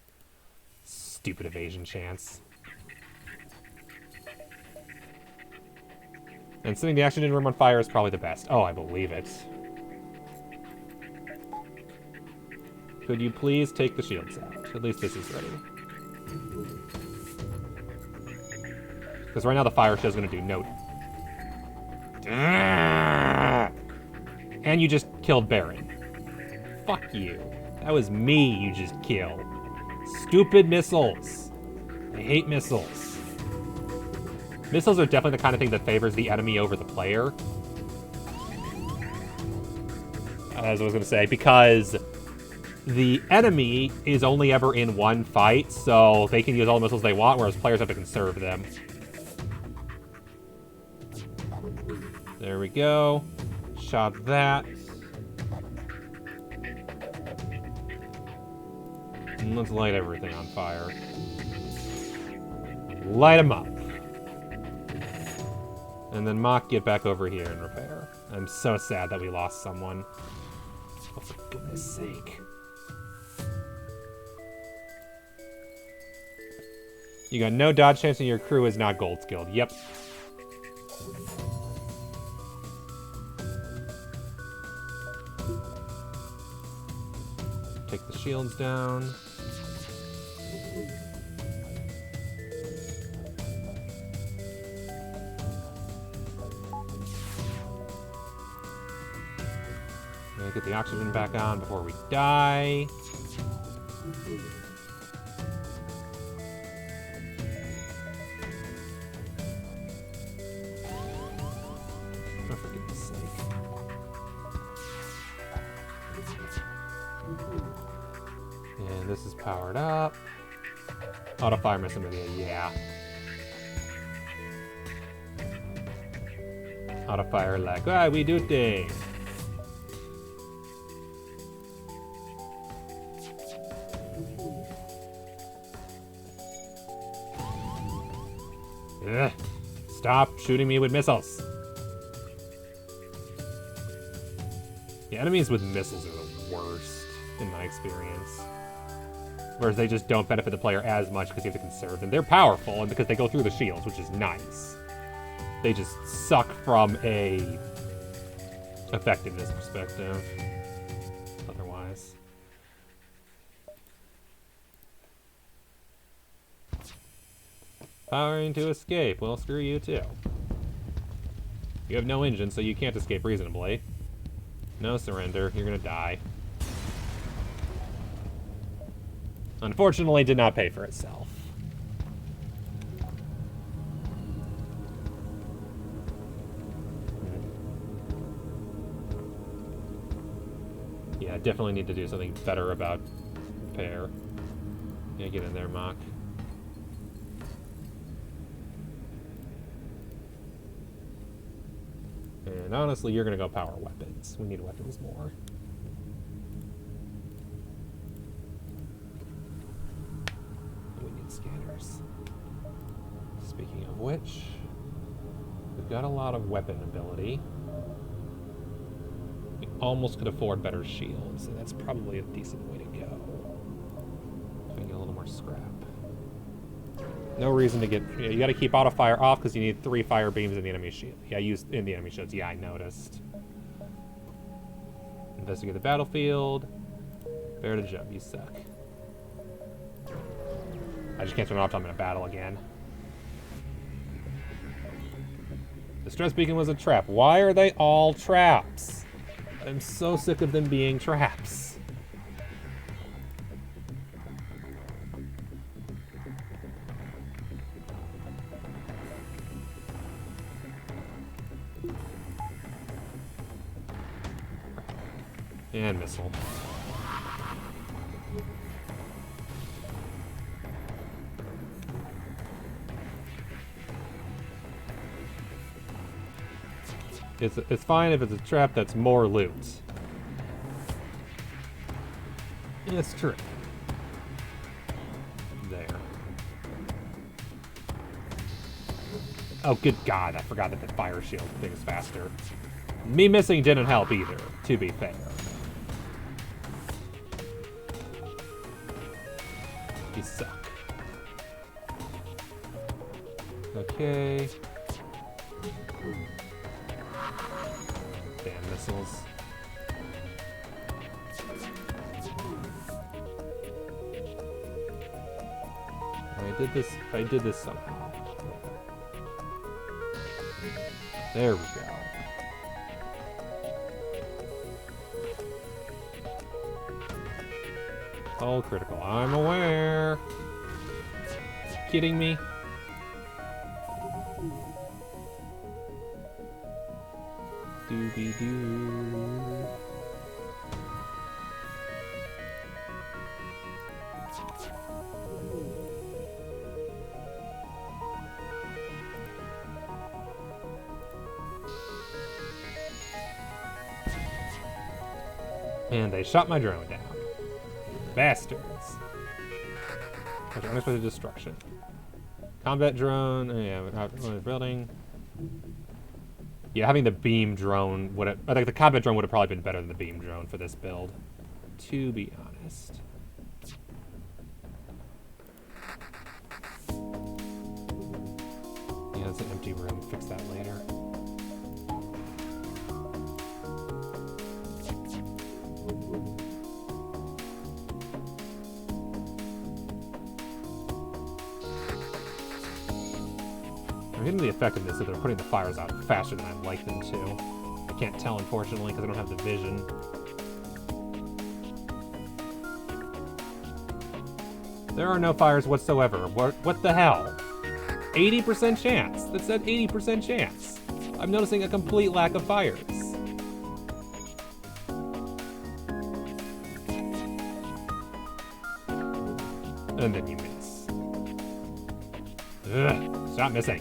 Stupid evasion chance. And setting the action room on fire is probably the best. Oh, I believe it. Could you please take the shields out? At least this is ready. Because right now the fire shell's going to do no... And you just killed Baron. Fuck you. That was me you just killed. Stupid missiles. I hate missiles. Missiles are definitely the kind of thing that favors the enemy over the player. As I was going to say, because... the enemy is only ever in one fight, so they can use all the missiles they want, whereas players have to conserve them. There we go. Shot that. And let's light everything on fire. Light them up. And then Mach, get back over here and repair. I'm so sad that we lost someone. Oh, for goodness sake. You got no dodge chance and your crew is not gold skilled. Yep. Take the shields down. Get the oxygen back on before we die. Oh, for goodness sake. And this is powered up. Auto fire mission video, yeah. Auto fire like, ah, we do things. Ugh, Stop shooting me with missiles. The enemies with missiles are the worst, in my experience. Whereas they just don't benefit the player as much because you have to conserve them. They're powerful, and because they go through the shields, which is nice. They just suck from a effectiveness perspective. Otherwise. Powering to escape. Well, screw you too. You have no engine, so you can't escape reasonably. No surrender. You're gonna die. Unfortunately, did not pay for itself. Yeah, definitely need to do something better about repair. Yeah, get in there, Mach. And honestly, you're gonna go power weapons. We need weapons more. We need scanners. Speaking of which, we've got a lot of weapon ability. We almost could afford better shields, so that's probably a decent way to go. If I get a little more scrap. No reason to get... You gotta keep auto fire off because you need 3 fire beams in the enemy shield. Yeah, used in the enemy shields. Yeah, I noticed. Investigate the battlefield. Bear to jump. You suck. I just can't turn it off till I'm in a battle again. The stress beacon was a trap. Why are they all traps? I'm so sick of them being traps. And missile. It's fine if it's a trap that's more loot. It's true. There. Oh, good God, I forgot that the fire shield thing is faster. Me missing didn't help either, to be fair. You suck. Okay. Damn missiles. I did this somehow. There we go. All critical. I'm aware. Kidding me? Doobie-doo. And they shot my drone down. Bastards. Unexpected destruction. Combat drone. Yeah, building. Yeah, having the beam drone would have... I think the combat drone would have probably been better than the beam drone for this build. To be honest. Yeah, it's an empty room. Fix that later. I'm getting the effectiveness that they're putting the fires out faster than I'd like them to. I can't tell, unfortunately, because I don't have the vision. There are no fires whatsoever. What the hell? 80% chance. That said 80% chance. I'm noticing a complete lack of fires. And then you miss. Ugh, stop missing.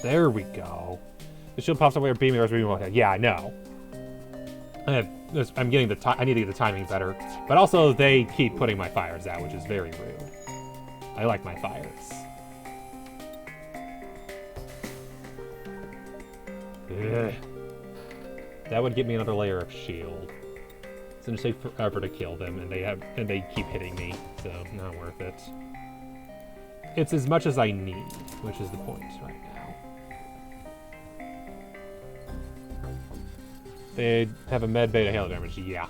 There we go. The shield pops up where beaming or beaming one hit. Yeah, I know. I'm getting I need to get the timing better. But also, they keep putting my fires out, which is very rude. I like my fires. Ugh. That would give me another layer of shield. It's gonna take forever to kill them, and they keep hitting me, so not worth it. It's as much as I need, which is the point right now. They have a med bay to hail damage, yeah.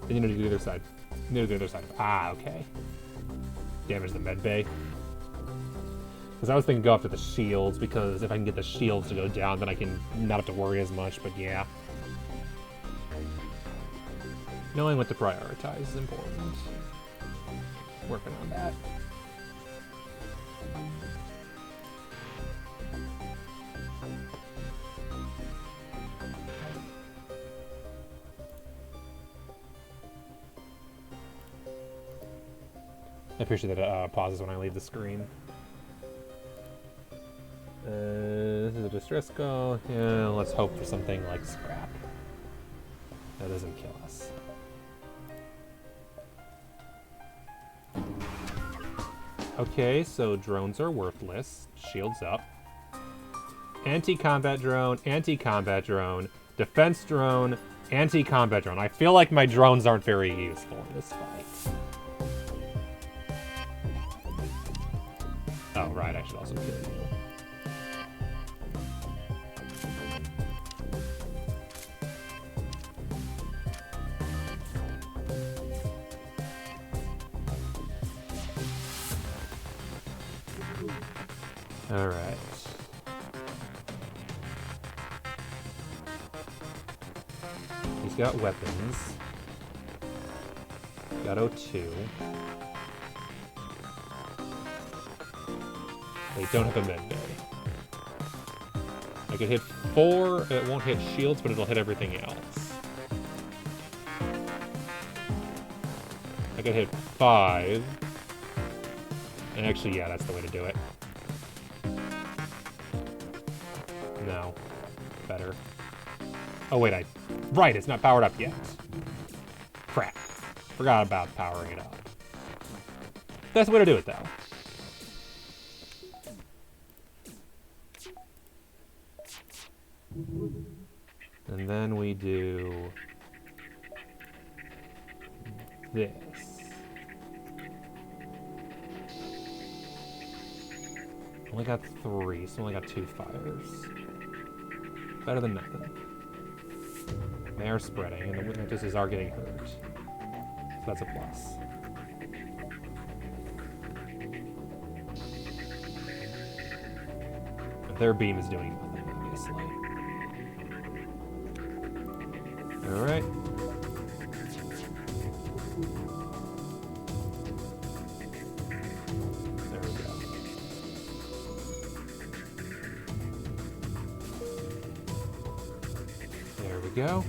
Then you need to do the other side. You need to do the other side. Ah, okay. Damage the med bay. Because I was thinking go after the shields, because if I can get the shields to go down, then I can not have to worry as much, but yeah. Knowing what to prioritize is important. Working on that. I appreciate that it pauses when I leave the screen. This is a distress call. Yeah, let's hope for something like scrap. That doesn't kill us. Okay, so drones are worthless. Shields up. Anti-combat drone, defense drone, anti-combat drone. I feel like my drones aren't very useful in this fight. Oh, right, I should also kill you. All right. He's got weapons. Got O2. They don't have a med bay. I could hit 4. It won't hit shields, but it'll hit everything else. I could hit 5. And actually, yeah, that's the way to do it. No. Better. Oh, wait, right, it's not powered up yet. Crap. Forgot about powering it up. That's the way to do it, though. And then we do this. Only got 3, so only got 2 fires. Better than nothing. They are spreading, and the witnesses are getting hurt. So that's a plus. But their beam is doing nothing, obviously. Alright. There we go. There we go.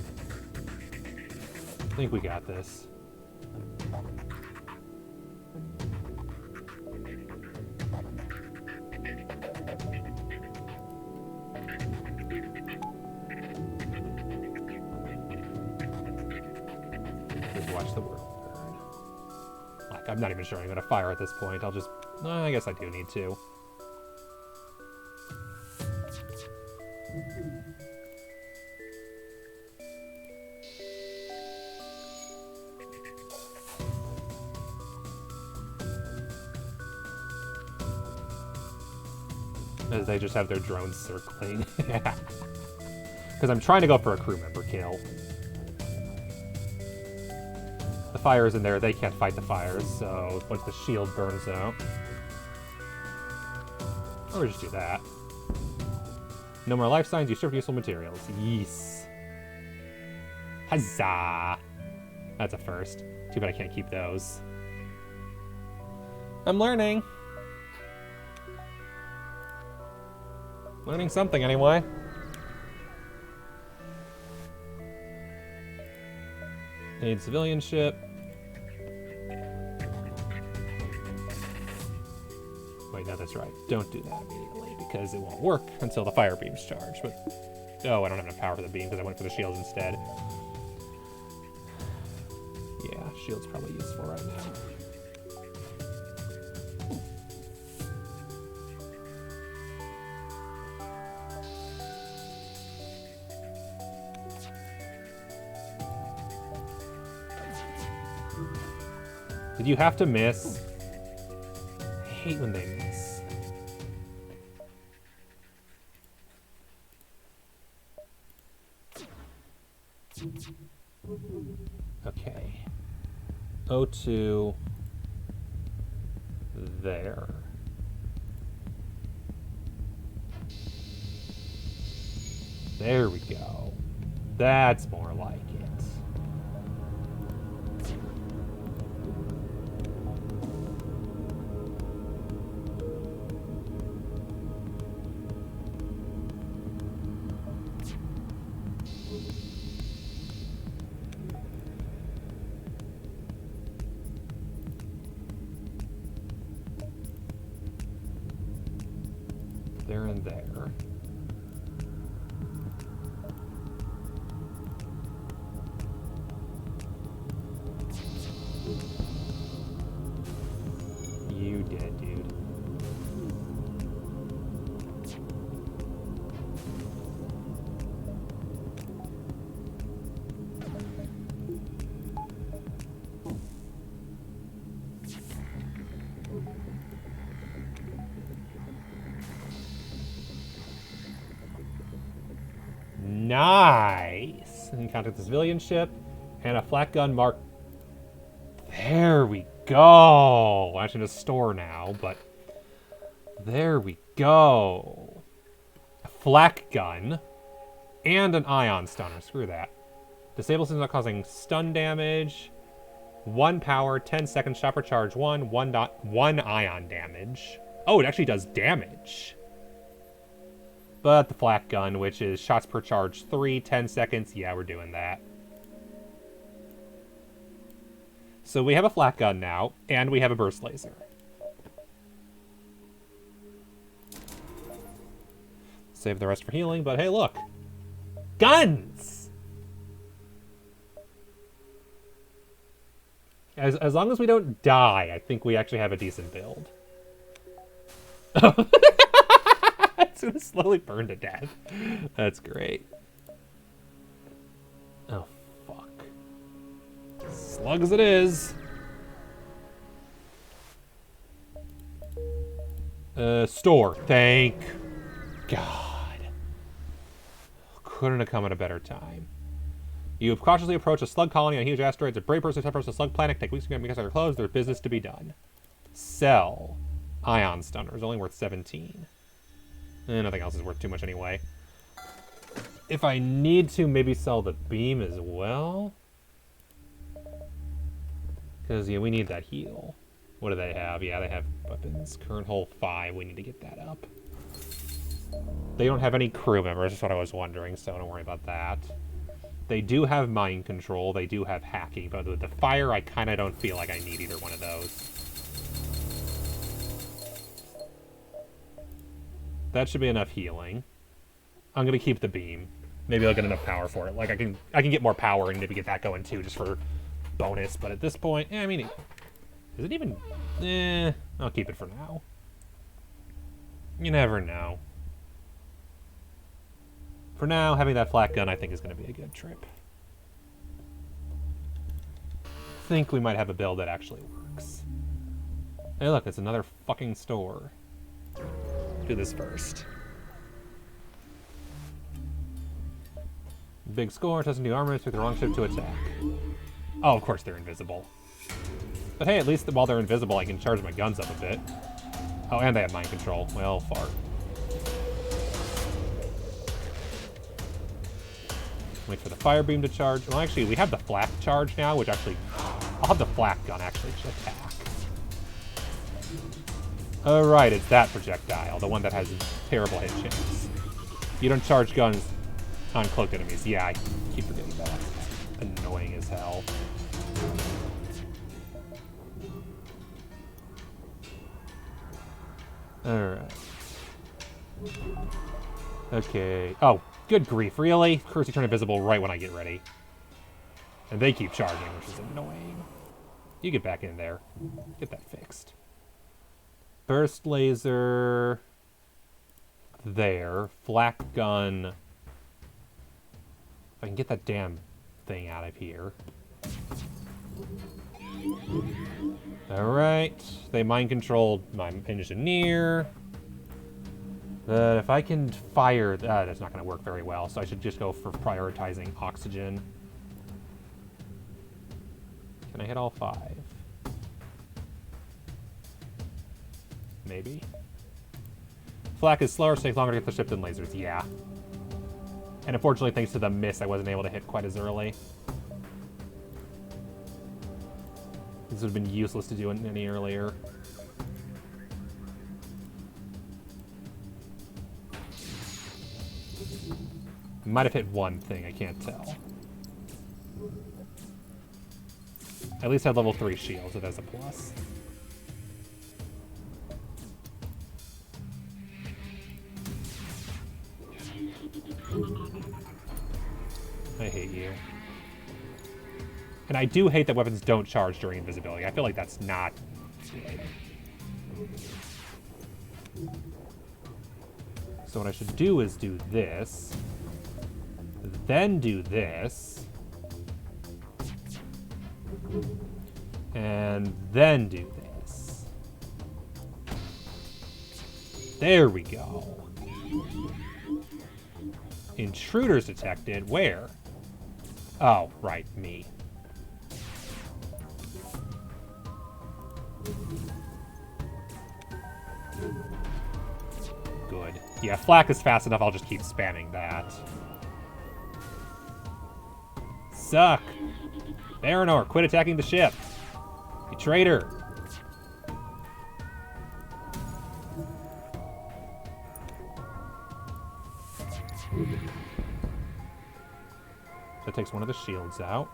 I think we got this. Just watch the world burn. Like, I'm not even sure I'm gonna fire at this point. I'll just... I guess I do need to. As they just have their drones circling. Because I'm trying to go for a crew member kill. The fire's in there, they can't fight the fires, so once the shield burns out. Or just do that. No more life signs, you stripped useful materials. Yes. Huzzah! That's a first. Too bad I can't keep those. I'm learning. Learning something, anyway. Need civilian ship. Wait, no, that's right. Don't do that immediately, because it won't work until the fire beam's charged. But oh, I don't have enough power for the beam because I went for the shields instead. Yeah, shield's probably useful right now. Did you have to miss? I hate when they miss. Okay. O2 there. There we go. That's more like it. There and there. You did, dude. Nice! Encountered the civilian ship and a flak gun mark. There we go! I'm actually in a store now, but there we go. A flak gun and an ion stunner. Screw that. Disable systems not causing stun damage. 1 power, 10 seconds, chopper charge 1 ion damage. Oh, it actually does damage. But the flak gun, which is shots per charge 3, 10 seconds, yeah, we're doing that. So we have a flak gun now, and we have a burst laser. Save the rest for healing, but hey, look. Guns! As long as we don't die, I think we actually have a decent build. It's gonna slowly burn to death. That's great. Oh, fuck. Slugs it is. Store. Thank God. Couldn't have come at a better time. You have cautiously approached a slug colony on a huge asteroid. It's a brave person approach a slug planet. Take weeks to get because they're closed. There's business to be done. Sell. Ion stunners. Only worth 17. Nothing else is worth too much anyway. If I need to, maybe sell the beam as well. Because, yeah, we need that heal. What do they have? Yeah, they have weapons. Current hull 5. We need to get that up. They don't have any crew members. That's what I was wondering, so don't worry about that. They do have mind control. They do have hacking. But with the fire, I kind of don't feel like I need either one of those. That should be enough healing. I'm gonna keep the beam. Maybe I'll get enough power for it. Like I can get more power and maybe get that going too, just for bonus. But at this point, yeah, I mean, is it even? I'll keep it for now. You never know. For now, having that flak gun I think is gonna be a good trip. I think we might have a build that actually works. Hey, look, it's another fucking store. Do this first. Big score, testing new armor, took the wrong ship to attack. Oh, of course they're invisible. But hey, at least while they're invisible, I can charge my guns up a bit. Oh, and they have mind control. Well, fart. Wait for the fire beam to charge. Well, actually, we have the flak charge now, which actually... I'll have the flak gun actually attack. Oh, right, it's that projectile, the one that has terrible hit chance. You don't charge guns on cloaked enemies. Yeah, I keep forgetting that. It's annoying as hell. Alright. Okay. Oh, good grief, really? Of course you turn invisible right when I get ready. And they keep charging, which is annoying. You get back in there. Get that fixed. Burst laser... there. Flak gun... if I can get that damn thing out of here. Alright. They mind-controlled my engineer. But if I can fire... that's not going to work very well, so I should just go for prioritizing oxygen. Can I hit all 5? Maybe. Flak is slower, so it takes longer to get the ship than lasers. Yeah. And unfortunately, thanks to the miss, I wasn't able to hit quite as early. This would have been useless to do any earlier. Might have hit one thing, I can't tell. At least I had level 3 shield, so that's a plus. I hate you. And I do hate that weapons don't charge during invisibility. I feel like that's not good. So what I should do is do this. Then do this. And then do this. There we go. Intruders detected. Where? Oh, right, me. Good. Yeah, flak is fast enough, I'll just keep spamming that. Suck! Baranor, quit attacking the ship! You traitor! That takes one of the shields out.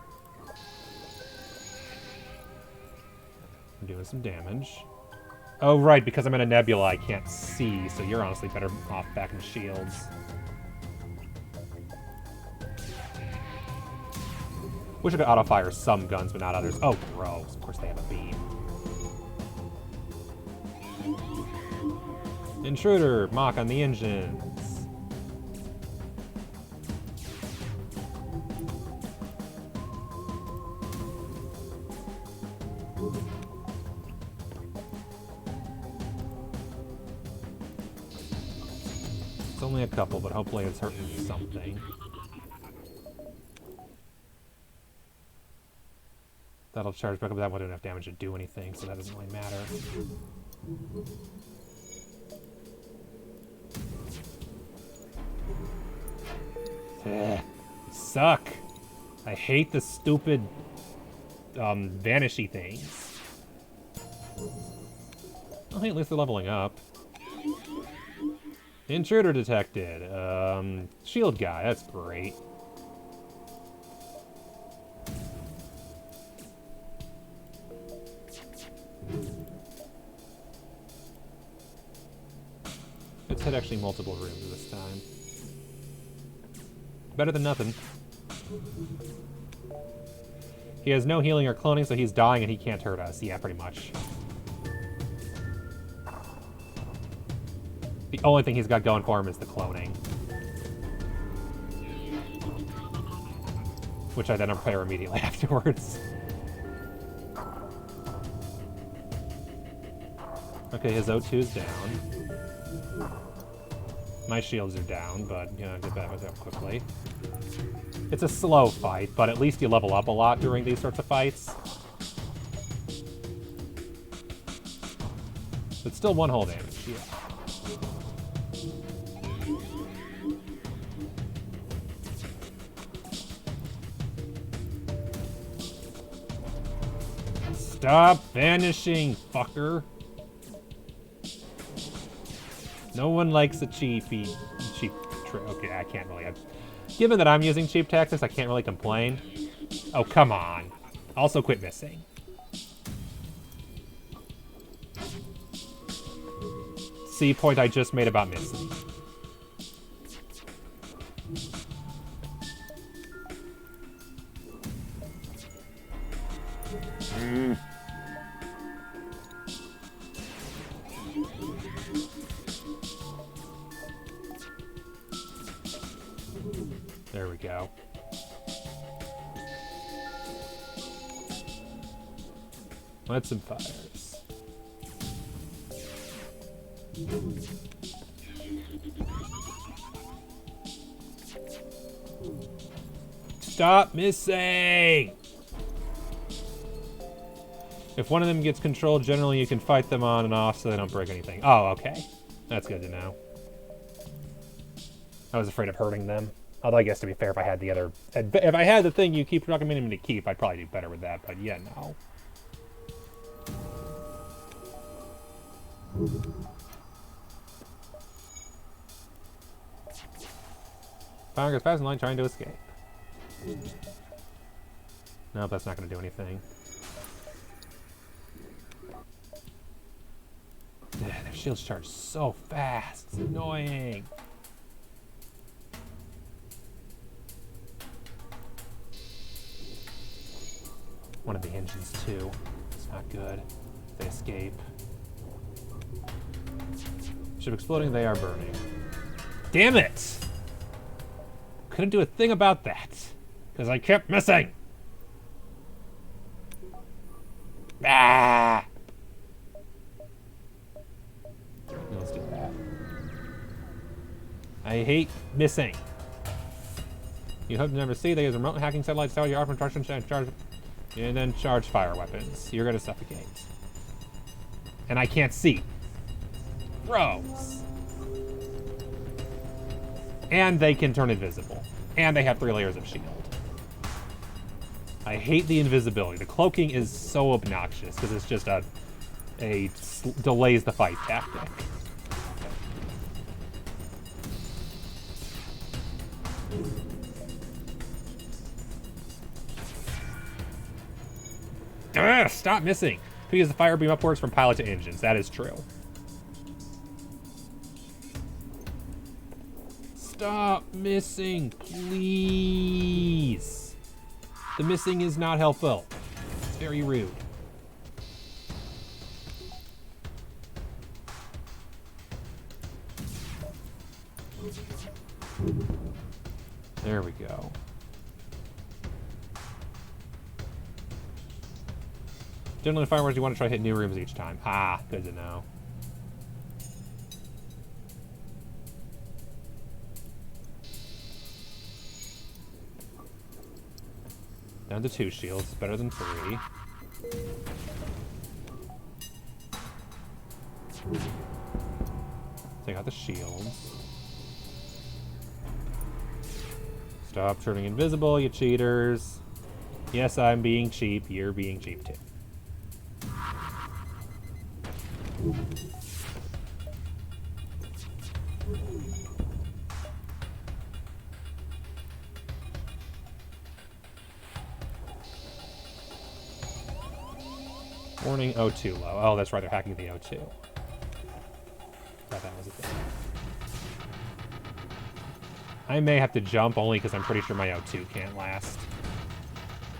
I'm doing some damage. Oh, right, because I'm in a nebula, I can't see, so you're honestly better off back in shields. Wish I could auto-fire some guns, but not others. Oh, gross. Of course they have a beam. Intruder! Mock on the engines. It's only a couple, but hopefully it's hurting something. That'll charge back up, but that won't do enough damage to do anything, so that doesn't really matter. Ugh, suck! I hate the stupid, vanishy things. Oh, hey, at least they're leveling up. Intruder detected. Shield guy, that's great. Let's hit actually multiple rooms this time. Better than nothing. He has no healing or cloning, so he's dying and he can't hurt us. Yeah, pretty much. The only thing he's got going for him is the cloning. Which I then repair immediately afterwards. Okay, his O2's down. My shields are down, but, you know, get back with that quickly. It's a slow fight, but at least you level up a lot during these sorts of fights. But still one hull damage, yeah. Stop vanishing, fucker. No one likes a cheap. Okay, I can't really. Given that I'm using cheap tactics, I can't really complain. Oh, come on. Also, quit missing. See, point I just made about missing. There we go. Let's some fires. Stop missing! If one of them gets controlled, generally you can fight them on and off so they don't break anything. Oh, okay. That's good to know. I was afraid of hurting them. Although I guess to be fair, if I had the other... If I had the thing you keep recommending me to keep, I'd probably do better with that, but yeah, no. Fire goes fast in line trying to escape. Nope, that's not going to do anything. Their shields charge so fast. It's annoying. One of the engines, too. It's not good. They escape. Ship exploding, they are burning. Damn it! Couldn't do a thing about that. Because I kept missing. Ah! Let's do that. I hate missing. You hope to never see. They use remote hacking satellites to tell you often charge and then charge fire weapons. You're gonna suffocate. And I can't see. Gross. And they can turn invisible. And they have 3 layers of shield. I hate the invisibility. The cloaking is so obnoxious because it's just delays the fight tactic. Ugh, stop missing. Because the fire beam upwards from pilot to engines. That is true. Stop missing, please. The missing is not helpful. It's very rude. There we go. Generally, in fireworks, you want to try to hit new rooms each time. Ah, good to know. Down to 2 shields, better than 3. Take out the shields. Stop turning invisible, you cheaters. Yes, I'm being cheap. You're being cheap too. Warning, O2 low. Oh, that's right, they're hacking the O2. Thought that was a thing. I may have to jump only because I'm pretty sure my O2 can't last.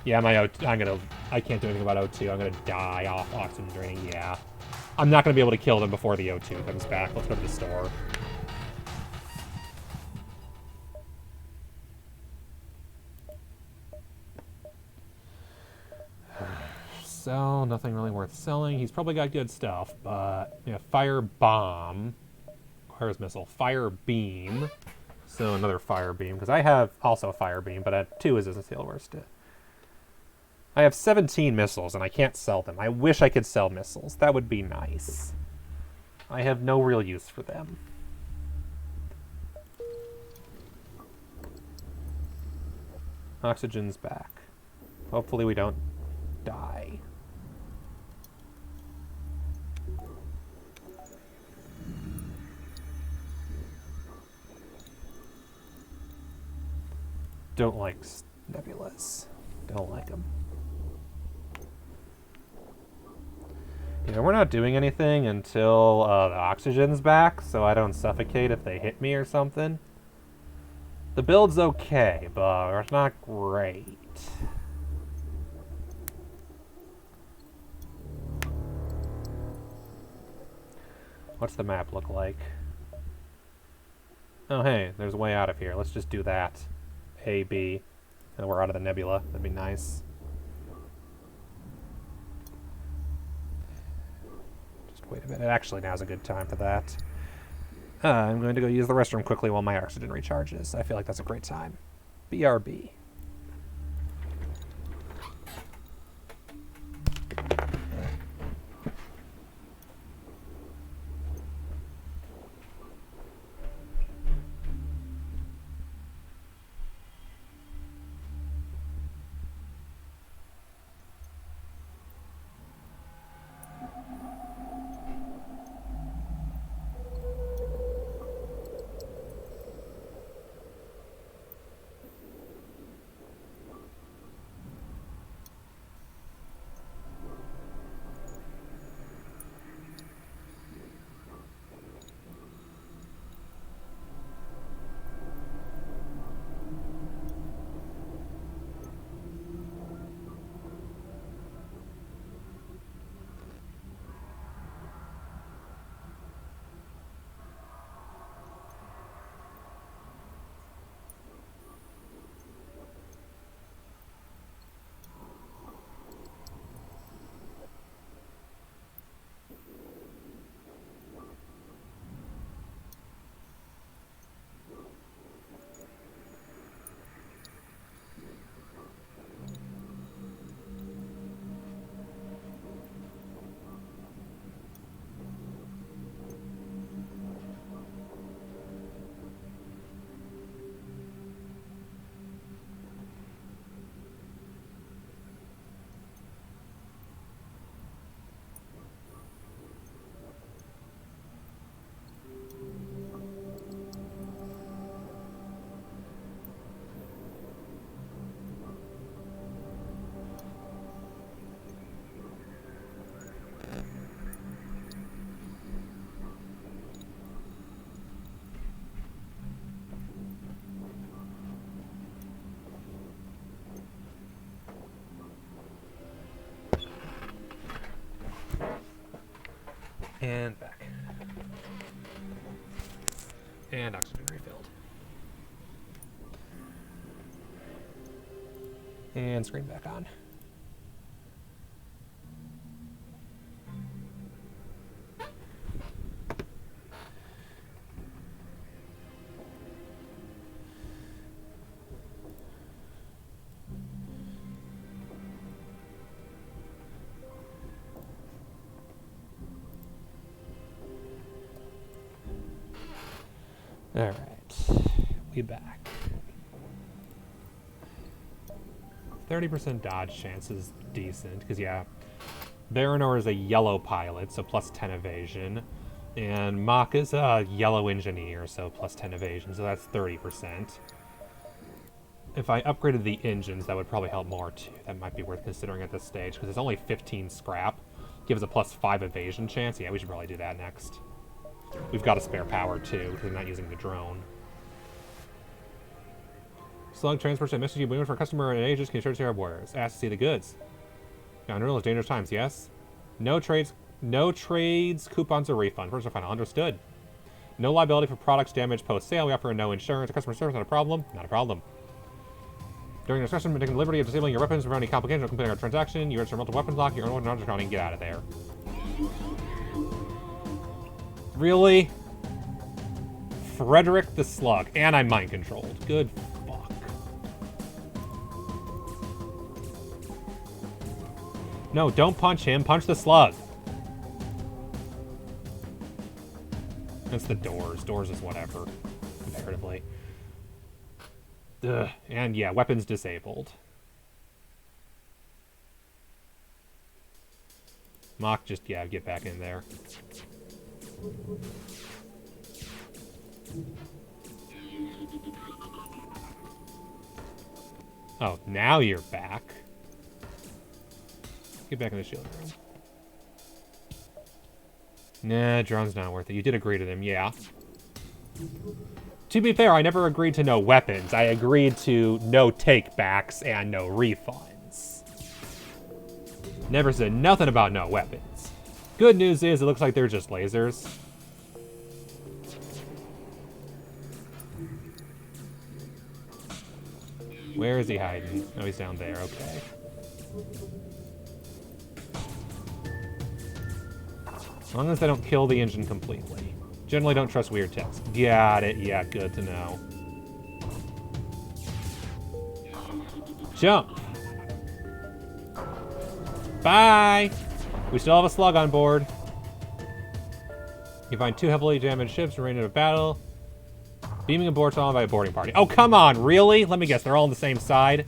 Yeah, my O2, I can't do anything about O2. I'm gonna die off oxygen draining, yeah. I'm not gonna be able to kill them before the O2 comes back. Let's go to the store. Sell, nothing really worth selling. He's probably got good stuff, but yeah, fire bomb. Where's missile? Fire beam. So another fire beam, because I have also a fire beam, but 2 isn't still worth it. I have 17 missiles, and I can't sell them. I wish I could sell missiles. That would be nice. I have no real use for them. Oxygen's back. Hopefully we don't die. Don't like nebulas. Don't like them. Yeah, we're not doing anything until the oxygen's back, so I don't suffocate if they hit me or something. The build's okay, but it's not great. What's the map look like? Oh, hey, there's a way out of here. Let's just do that. A, B. And we're out of the nebula. That'd be nice. Just wait a minute. Actually, now's a good time for that. I'm going to go use the restroom quickly while my oxygen recharges. I feel like that's a great time. BRB. And back. And oxygen refilled. And screen back on. All right, we back. 30% dodge chance is decent, because yeah, Baranor is a yellow pilot, so plus 10 evasion, and Mach is a yellow engineer, so plus 10 evasion, so that's 30%. If I upgraded the engines, that would probably help more too. That might be worth considering at this stage, because it's only 15 scrap, gives a plus 5 evasion chance. Yeah, we should probably do that next. We've got a spare power too, because we're not using the drone. Slug transports a message you waiting for a customer and agents can share warriors. Ask to see the goods. Now, Unreal is dangerous times, yes? No trades, coupons, or refund. First or final, understood. No liability for products damaged post-sale. We offer no insurance. Customer service, not a problem. Not a problem. During discussion, we're taking the liberty of disabling your weapons without any complications or completing our transaction. You register multiple weapons lock, you're on non-discounting, get out of there. Really? Frederick the Slug. And I'm mind controlled. Good fuck. No, don't punch him. Punch the slug. That's the doors. Doors is whatever, comparatively. Ugh. And yeah, weapons disabled. Mach, just, yeah, get back in there. Oh, now you're back. Get back in the shield room. Nah, drone's not worth it. You did agree to them, yeah. To be fair, I never agreed to no weapons. I agreed to no take-backs and no refunds. Never said nothing about no weapons. Good news is, it looks like they're just lasers. Where is he hiding? Oh, he's down there, okay. As long as they don't kill the engine completely. Generally don't trust weird text. Got it, yeah, good to know. Jump! Bye! We still have a slug on board. You find 2 heavily damaged ships remaining in a battle. Beaming aboard followed by a boarding party. Oh, come on, really? Let me guess, they're all on the same side?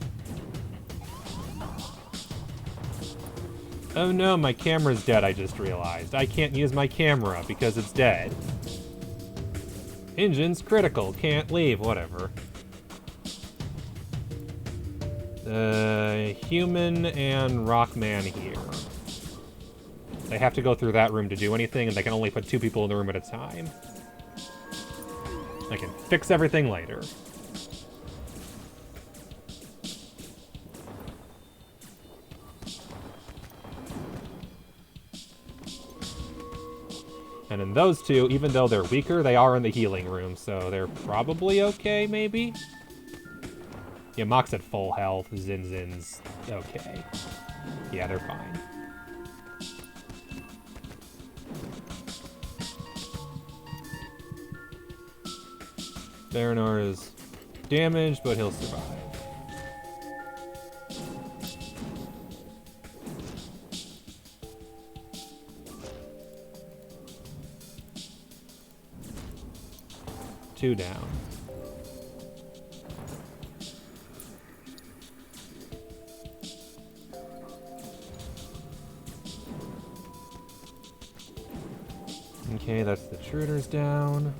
Oh no, my camera's dead, I just realized. I can't use my camera because it's dead. Engine's critical, can't leave, whatever. Human and Rockman here. They have to go through that room to do anything, and they can only put 2 people in the room at a time. I can fix everything later. And in those 2, even though they're weaker, they are in the healing room, so they're probably okay, maybe? Yeah, Mock's at full health. Zinzin's okay. Yeah, they're fine. Baranor is damaged, but he'll survive. Two down. Okay, that's the Intruders down.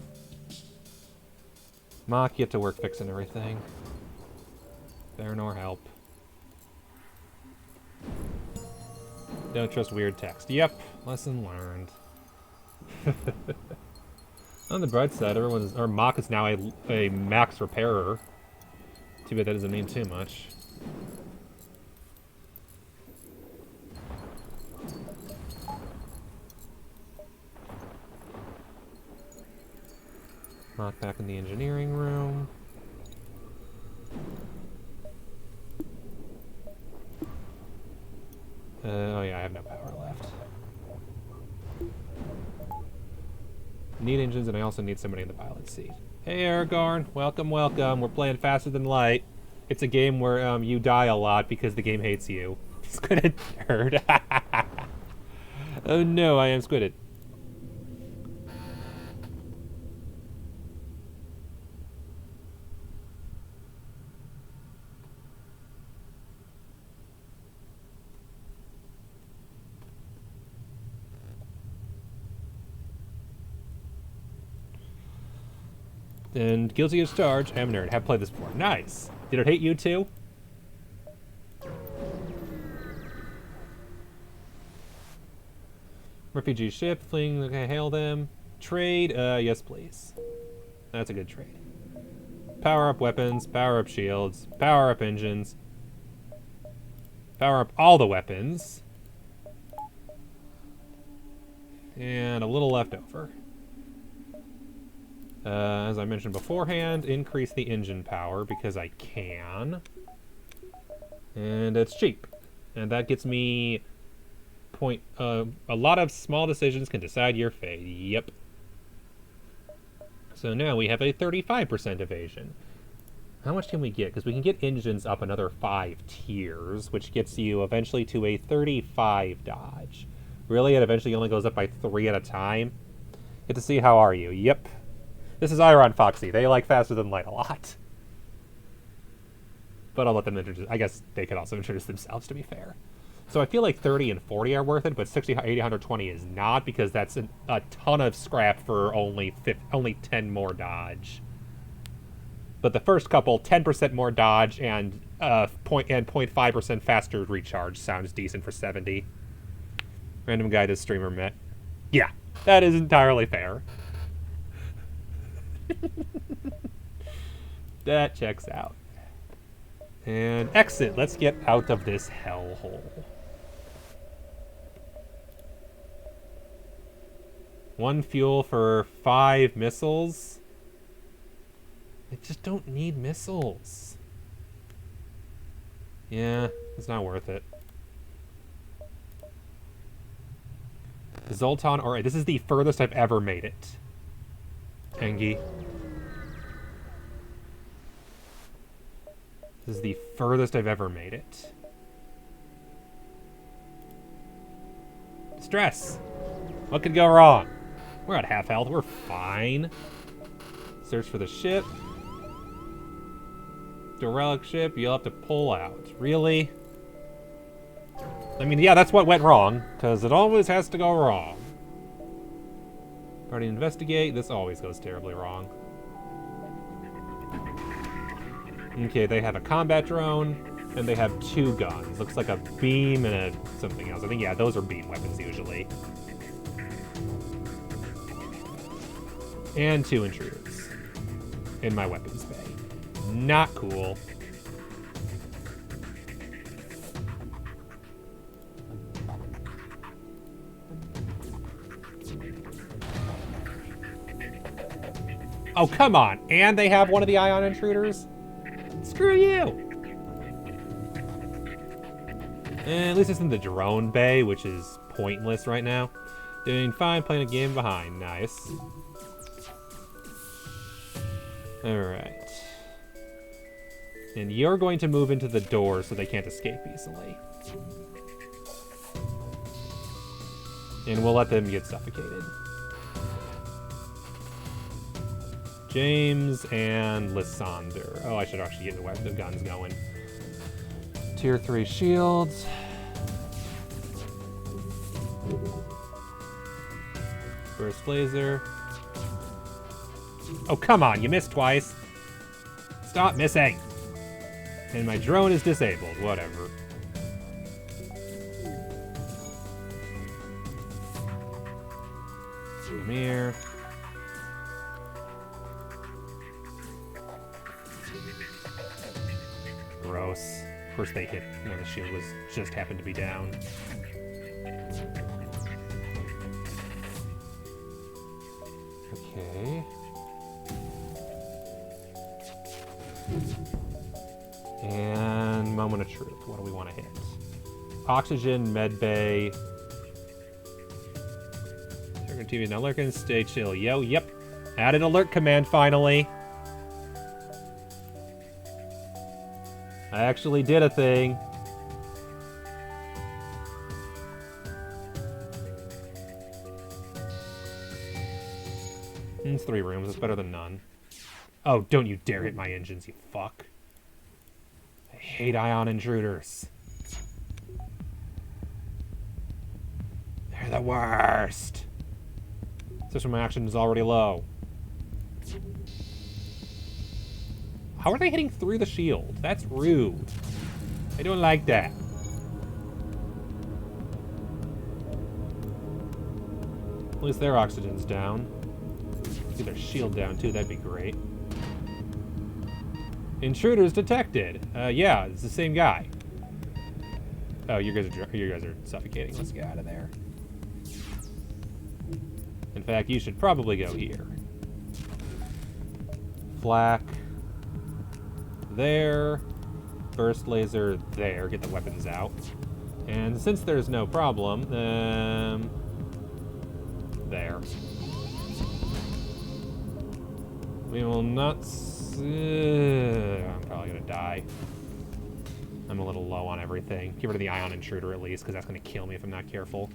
Mock, you have to work fixing everything. Baranor, help. Don't trust weird text. Yep, lesson learned. On the bright side, Mock is now a max repairer. Too bad that doesn't mean too much. Mock back in the engineering room. Oh yeah, I have no power left. Need engines, and I also need somebody in the pilot seat. Hey Aragorn, welcome, welcome. We're playing Faster Than Light. It's a game where you die a lot because the game hates you. Squided nerd. Oh no, I am Squided. And guilty as charged. I'm a nerd. Have played this before. Nice. Did it hate you too? Refugee ship. Fleeing. Okay, hail them. Trade. Yes, please. That's a good trade. Power up weapons. Power up shields. Power up engines. Power up all the weapons. And a little left over. As I mentioned beforehand, increase the engine power because I can. And it's cheap. And that gets me a lot of small decisions can decide your fate. Yep. So now we have a 35% evasion. How much can we get? Because we can get engines up another 5 tiers, which gets you eventually to a 35 dodge. Really, it eventually only goes up by 3 at a time. Get to see how are you. Yep. This is Iron Foxy. They like Faster Than Light a lot. But I'll let them introduce... I guess they could also introduce themselves, to be fair. So I feel like 30 and 40 are worth it, but 60, 80, 120 is not, because that's a ton of scrap for only 10 more dodge. But the first couple, 10% more dodge and 0.5% faster recharge sounds decent for 70. Random guy to streamer met. Yeah, That is entirely fair. That checks out. And exit. Let's get out of this hellhole. One fuel for 5 missiles. I just don't need missiles. Yeah, it's not worth it. Zoltan, alright, this is the furthest I've ever made it. Tengi. This is the furthest I've ever made it. Stress. What could go wrong? We're at half health. We're fine. Search for the ship. The relic ship. You'll have to pull out. Really? I mean, yeah, that's what went wrong. Because it always has to go wrong. Party investigate. This always goes terribly wrong. Okay, they have a combat drone. And they have 2 guns. Looks like a beam and something else. I think, yeah, those are beam weapons usually. And 2 intruders in my weapons bay. Not cool. Oh, come on. And they have one of the ion intruders? Screw you. And at least it's in the drone bay, which is pointless right now. Doing fine, playing a game behind. Nice. Alright. And you're going to move into the door so they can't escape easily. And we'll let them get suffocated. James and Lysander. Oh, I should actually get the guns going. Tier 3 shields. Burst laser. Oh, come on, you missed twice. Stop missing. And my drone is disabled, whatever. Come here. Gross. Of course they hit when the shield was just happened to be down. Okay. And moment of truth. What do we want to hit? Oxygen, medbay. Lurkin TV. Now Lurkin, stay chill. Yo, yep. Added alert command finally. I actually did a thing. It's 3 rooms. It's better than none. Oh, don't you dare hit my engines, you fuck. I hate ion intruders. They're the worst. Especially when my oxygen is already low. How are they hitting through the shield? That's rude. I don't like that. At least their oxygen's down. See their shield down too, that'd be great. Intruders detected. Yeah, it's the same guy. Oh, you guys are suffocating. Let's get out of there. In fact, you should probably go here. Flak. There. Burst laser there. Get the weapons out. And since there's no problem, there. We will not... I'm probably gonna die. I'm a little low on everything. Get rid of the ion intruder at least, because that's gonna kill me if I'm not careful.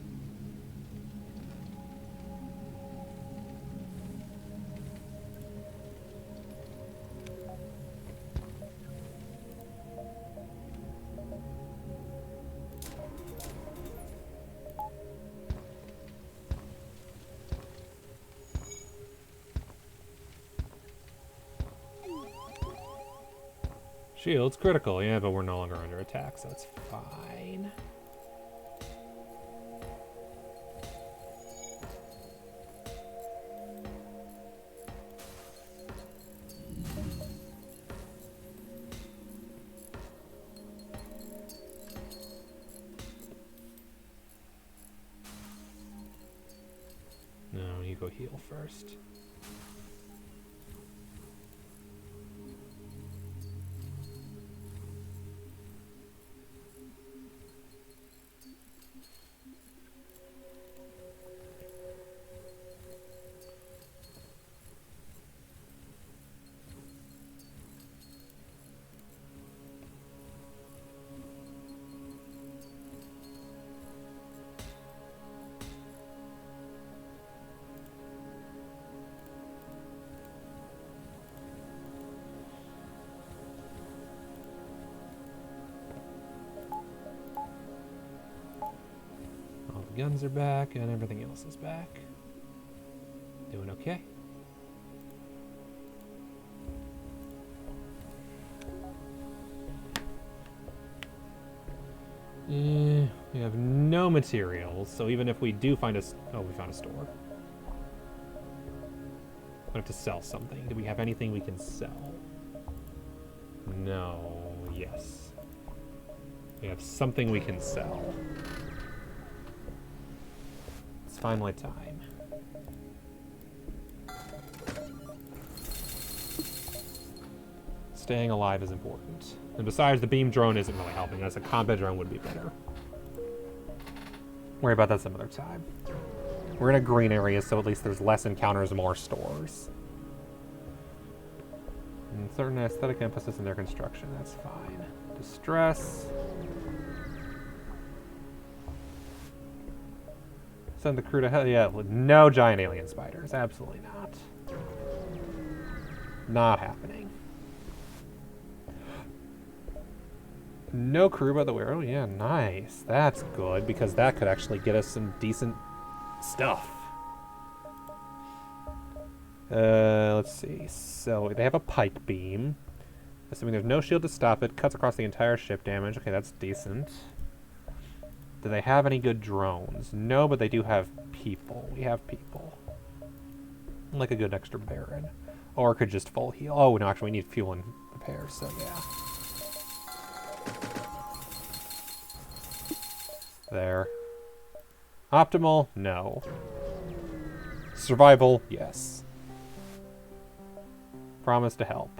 Shield's critical, yeah, but we're no longer under attack, so it's fine. you go heal first. Guns are back, and everything else is back. Doing okay. We have no materials, so even if we do find a... Oh, we found a store. We have to sell something. Do we have anything we can sell? No. Yes. We have something we can sell. Finally time. Staying alive is important. And besides, the beam drone isn't really helping us. A combat drone would be better. Worry about that some other time. We're in a green area, so at least there's less encounters and more stores. And certain aesthetic emphasis in their construction, that's fine. Distress. Send the crew to hell. Yeah, no giant alien spiders. Absolutely not. Not happening. No crew, by the way. Oh, yeah, nice. That's good, because that could actually get us some decent stuff. Let's see. So, they have a pike beam. Assuming there's no shield to stop it. Cuts across the entire ship damage. Okay, that's decent. Do they have any good drones? No, but they do have people. We have people. Like a good extra Baron. Or could just full heal. Oh, no, actually, we need fuel and repairs, so yeah. There. Optimal? No. Survival? Yes. Promise to help.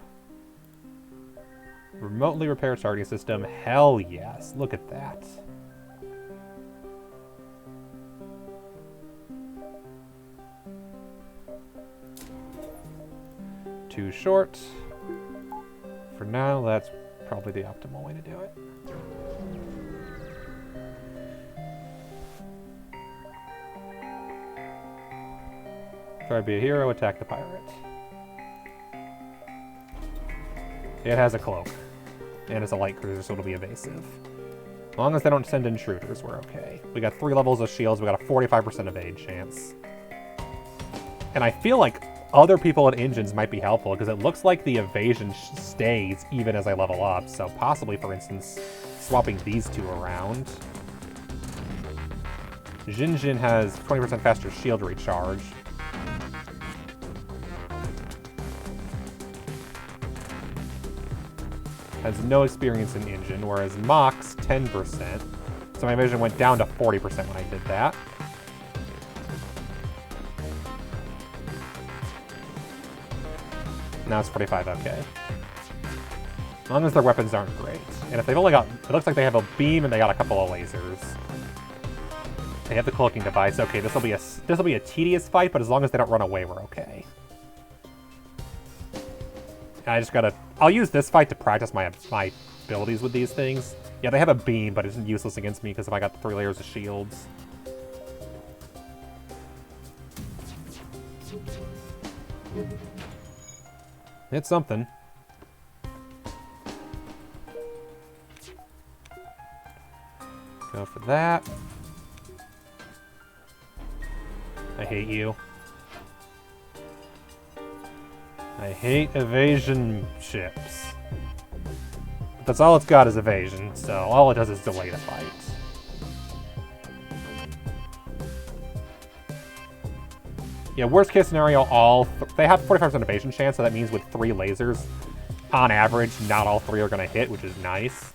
Remotely repair charging system? Hell yes. Look at that. Too short. For now, that's probably the optimal way to do it. Try to be a hero, attack the pirate. It has a cloak. And it's a light cruiser, so it'll be evasive. As long as they don't send intruders, we're okay. We got 3 levels of shields, we got a 45% evade chance. And I feel like other people at engines might be helpful, because it looks like the evasion stays even as I level up, so possibly, for instance, swapping these two around. Jinjin has 20% faster shield recharge. Has no experience in engine, whereas Mox, 10%. So my vision went down to 40% when I did that. Now it's 45, okay. As long as their weapons aren't great. And if they've only got... It looks like they have a beam and they got a couple of lasers. They have the cloaking device. Okay, this will be a tedious fight, but as long as they don't run away, we're okay. I just gotta... I'll use this fight to practice my abilities with these things. Yeah, they have a beam, but it's useless against me because if I got 3 layers of shields. It's something. Go for that. I hate you. I hate evasion ships. But that's all it's got is evasion, so all it does is delay the fight. Yeah, worst case scenario, they have 45% evasion chance, so that means with 3 lasers, on average, not all 3 are going to hit, which is nice.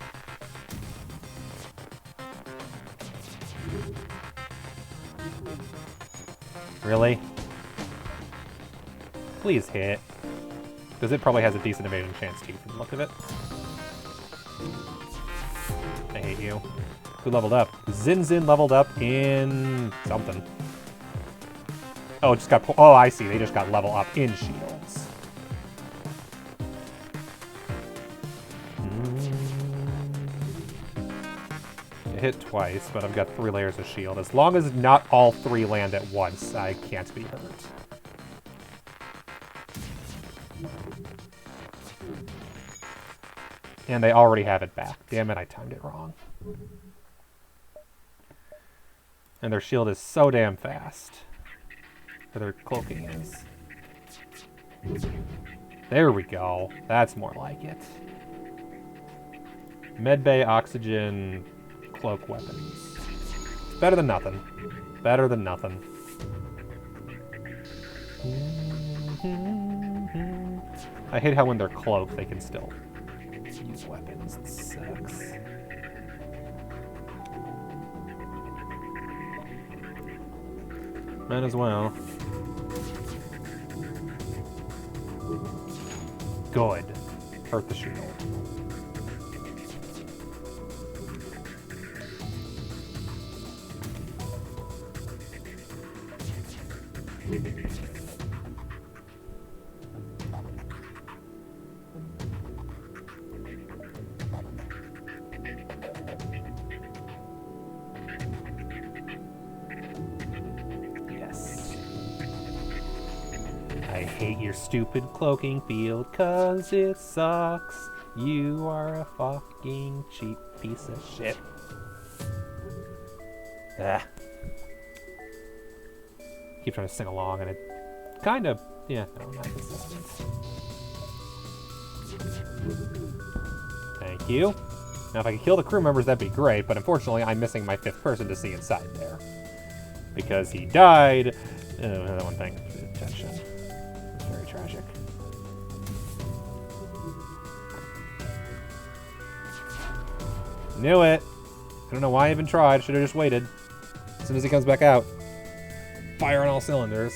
Really? Please hit. Because it probably has a decent evasion chance too, from the look of it. I hate you. Who leveled up? Zin leveled up in something. Oh, it just got... Oh, I see. They just got level up in shields. I hit twice, but I've got 3 layers of shield. As long as not all 3 land at once, I can't be hurt. And they already have it back. Damn it, I timed it wrong. And their shield is so damn fast. Or their cloaking is. There we go. That's more like it. Medbay, oxygen, cloak weapons. Better than nothing. Better than nothing. I hate how when they're cloaked, they can still use weapons. It sucks. Might as well. Good. Hurt the shield. Yes. I hate your stupid cloaking field 'cause it sucks. You are a fucking cheap piece of shit. Ah. Keep trying to sing along and it kind of, yeah, no, not consistent. Thank you. Now if I could kill the crew members, that'd be great, but unfortunately I'm missing my 5th person to see inside there. Because he died. That one thing. Attention. It's very tragic. Knew it. I don't know why I even tried. Should have just waited. As soon as he comes back out. Fire on all cylinders.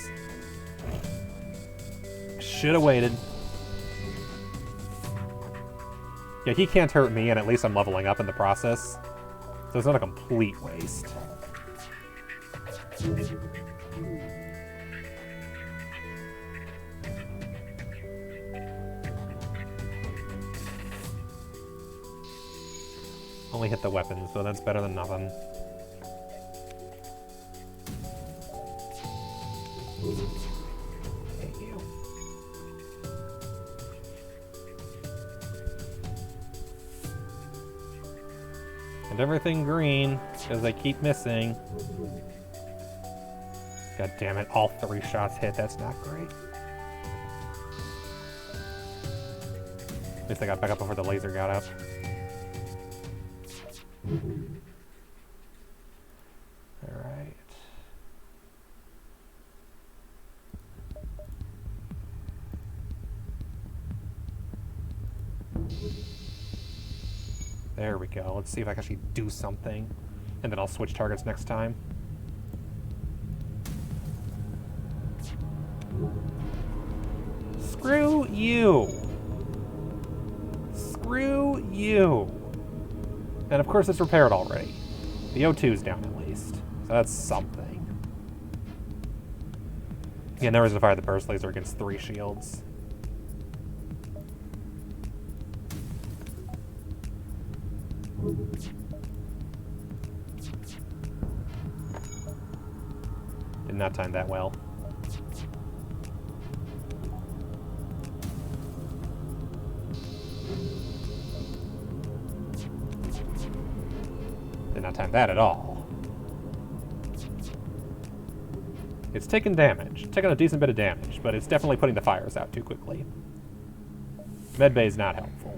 Should have waited. Yeah, he can't hurt me, and at least I'm leveling up in the process. So it's not a complete waste. Only hit the weapons, so that's better than nothing. Thank you. And everything green, because I keep missing. God damn it, all 3 shots hit, that's not great. At least I got back up before the laser got up. Alright. There we go. Let's see if I can actually do something. And then I'll switch targets next time. Screw you! Screw you! And of course it's repaired already. The O2's down at least. So that's something. Yeah, no reason to fire the burst laser against 3 shields. Did not time that well. Did not time that at all. It's taken damage. Taken a decent bit of damage, but it's definitely putting the fires out too quickly. Medbay is not helpful.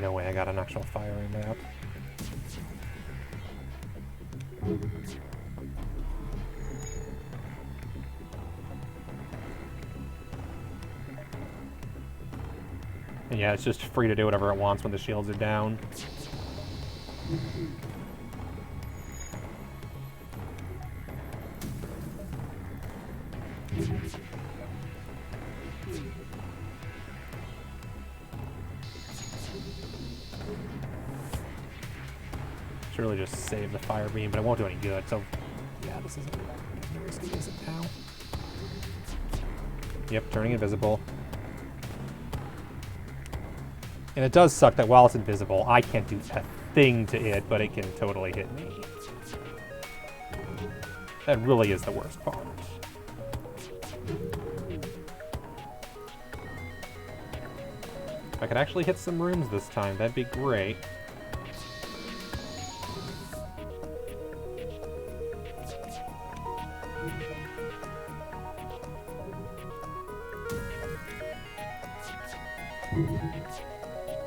No way I got an actual fire in that. And yeah, it's just free to do whatever it wants when the shields are down. Should really just save the fire beam, but it won't do any good, so yeah, this isn't risky, is it now? Yep, turning invisible. And it does suck that while it's invisible, I can't do a thing to it, but it can totally hit me. That really is the worst part. If I could actually hit some rooms this time, that'd be great.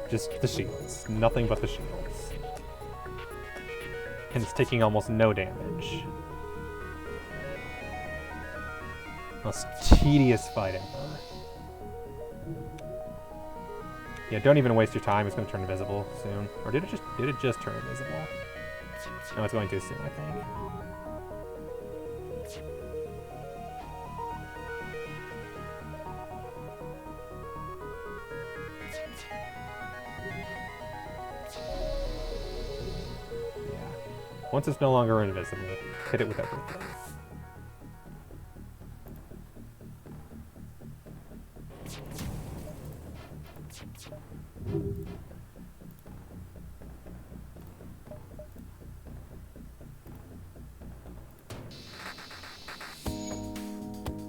Just the shields. Nothing but the shields. And it's taking almost no damage. Most tedious fight ever. Yeah, don't even waste your time. It's going to turn invisible soon. Or did it just turn invisible? No, it's going to soon, I think. Once it's no longer invisible, hit it with everything.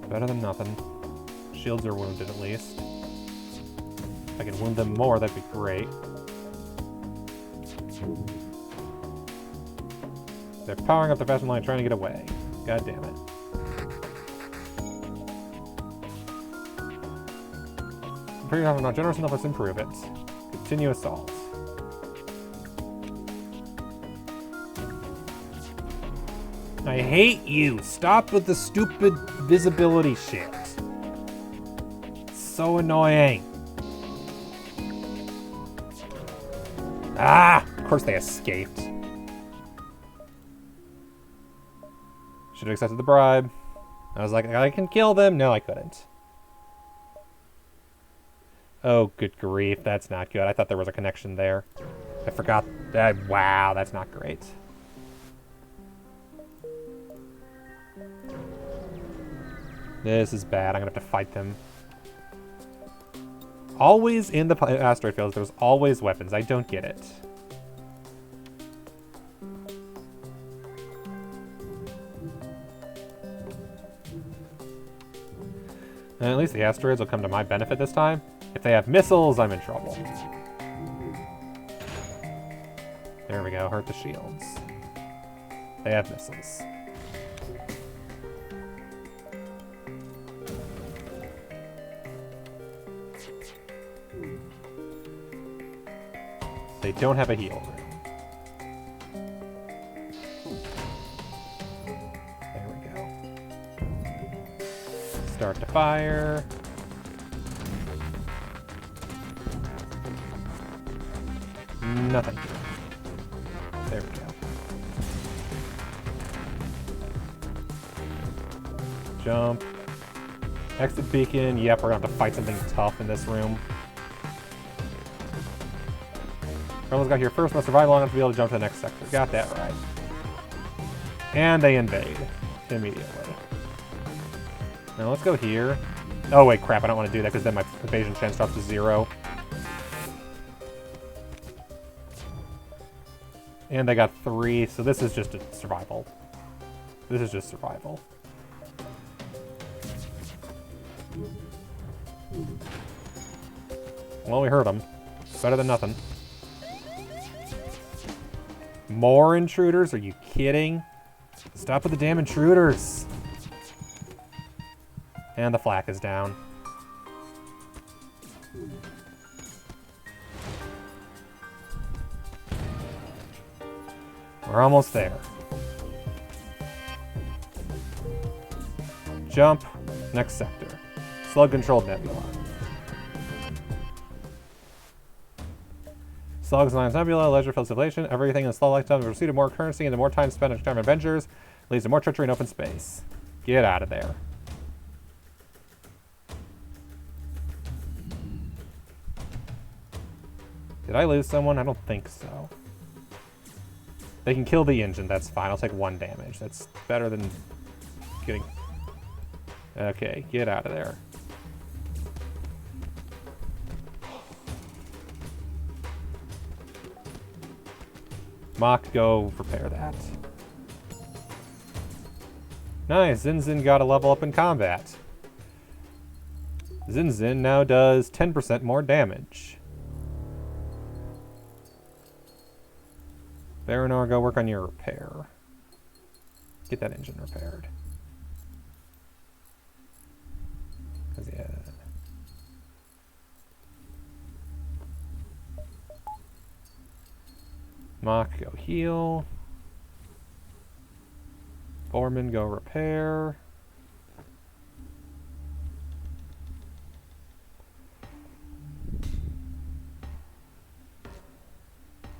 Better than nothing. Shields are wounded at least. If I can wound them more, that'd be great. They're powering up the fashion line trying to get away. God damn it. I'm pretty not generous enough, let's improve it. Continue assault. I hate you! Stop with the stupid visibility shit. It's so annoying. Ah! Of course they escaped. Should have accepted the bribe. I was like, I can kill them. No, I couldn't. Oh, good grief. That's not good. I thought there was a connection there. I forgot that. Wow, that's not great. This is bad. I'm going to have to fight them. Always in the asteroid fields, there's always weapons. I don't get it. And at least the asteroids will come to my benefit this time. If they have missiles, I'm in trouble. There we go, hurt the shields. They have missiles. They don't have a heal room. Start to fire. Nothing. There we go. Jump. Exit beacon. Yep, we're gonna have to fight something tough in this room. Rebels got here first, must survive long enough to be able to jump to the next sector. Got that right. And they invade immediately. Now let's go here. Oh wait, crap, I don't want to do that because then my evasion chance drops to 0. And they got 3, so this is just a survival. This is just survival. Well, we hurt them. Better than nothing. More intruders? Are you kidding? Stop with the damn intruders! And the flak is down. We're almost there. Jump. Next sector. Slug-controlled nebula. Slugs, Lines Nebula, leisure-filled civilization. Everything in the slow lifetime of the pursuit of more currency and the more time spent on extreme adventures leads to more treachery in open space. Get out of there. Did I lose someone? I don't think so. They can kill the engine. That's fine. I'll take 1 damage. That's better than getting... Okay, get out of there. Mach, go repair that. Nice, Zinzin got a level up in combat. Zinzin now does 10% more damage. Baranor, go work on your repair. Get that engine repaired. 'Cause, yeah. Mach, go heal. Borman, go repair.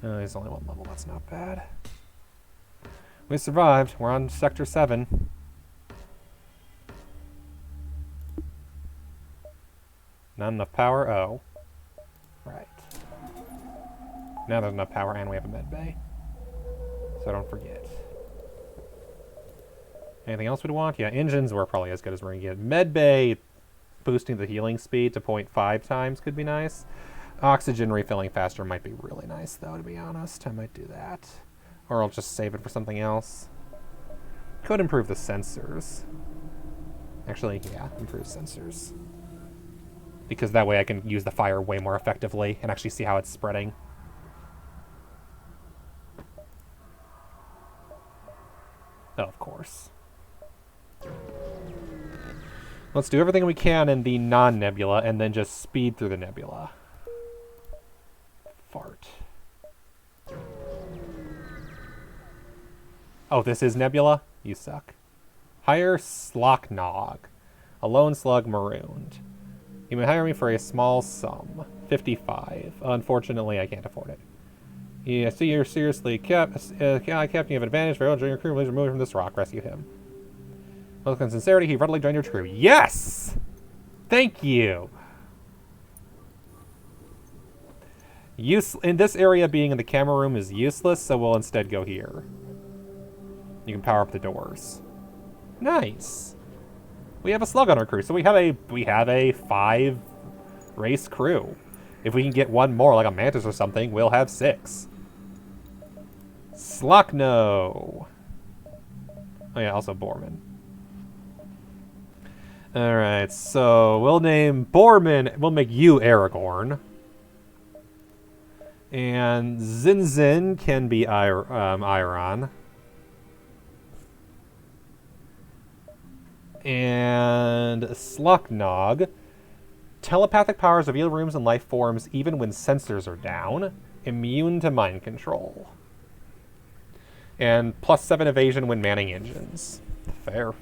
Oh, he's only 1 level. That's not bad. We survived. We're on Sector 7. Not enough power? Oh. Right. Now there's enough power and we have a med bay. So don't forget. Anything else we'd want? Yeah, engines were probably as good as we're going to get. Med bay boosting the healing speed to 0.5 times could be nice. Oxygen refilling faster might be really nice, though, to be honest. I might do that. Or I'll just save it for something else. Could improve the sensors. Actually, yeah, improve sensors. Because that way I can use the fire way more effectively and actually see how it's spreading. Oh, of course. Let's do everything we can in the non-nebula and then just speed through the nebula. Fart. Oh, this is nebula? You suck. Hire Slocknog. A lone slug marooned. You may hire me for a small sum. 55. Unfortunately, I can't afford it. Yeah, see, you're seriously captain. You have an advantage. Very well, join your crew. Please remove him from this rock. Rescue him. With sincerity, he readily joined your crew. Yes! Thank you! In this area, being in the camera room is useless, so we'll instead go here. You can power up the doors. Nice! We have a slug on our crew, so we have a 5 race crew. If we can get 1 more, like a mantis or something, we'll have 6. Slockno! Oh yeah, also Borman. Alright, so we'll name Borman, we'll make you Aragorn. And Zinzin can be Iron. And Slocknog. Telepathic powers reveal rooms and life forms even when sensors are down. Immune to mind control. And +7 evasion when manning engines. Fair.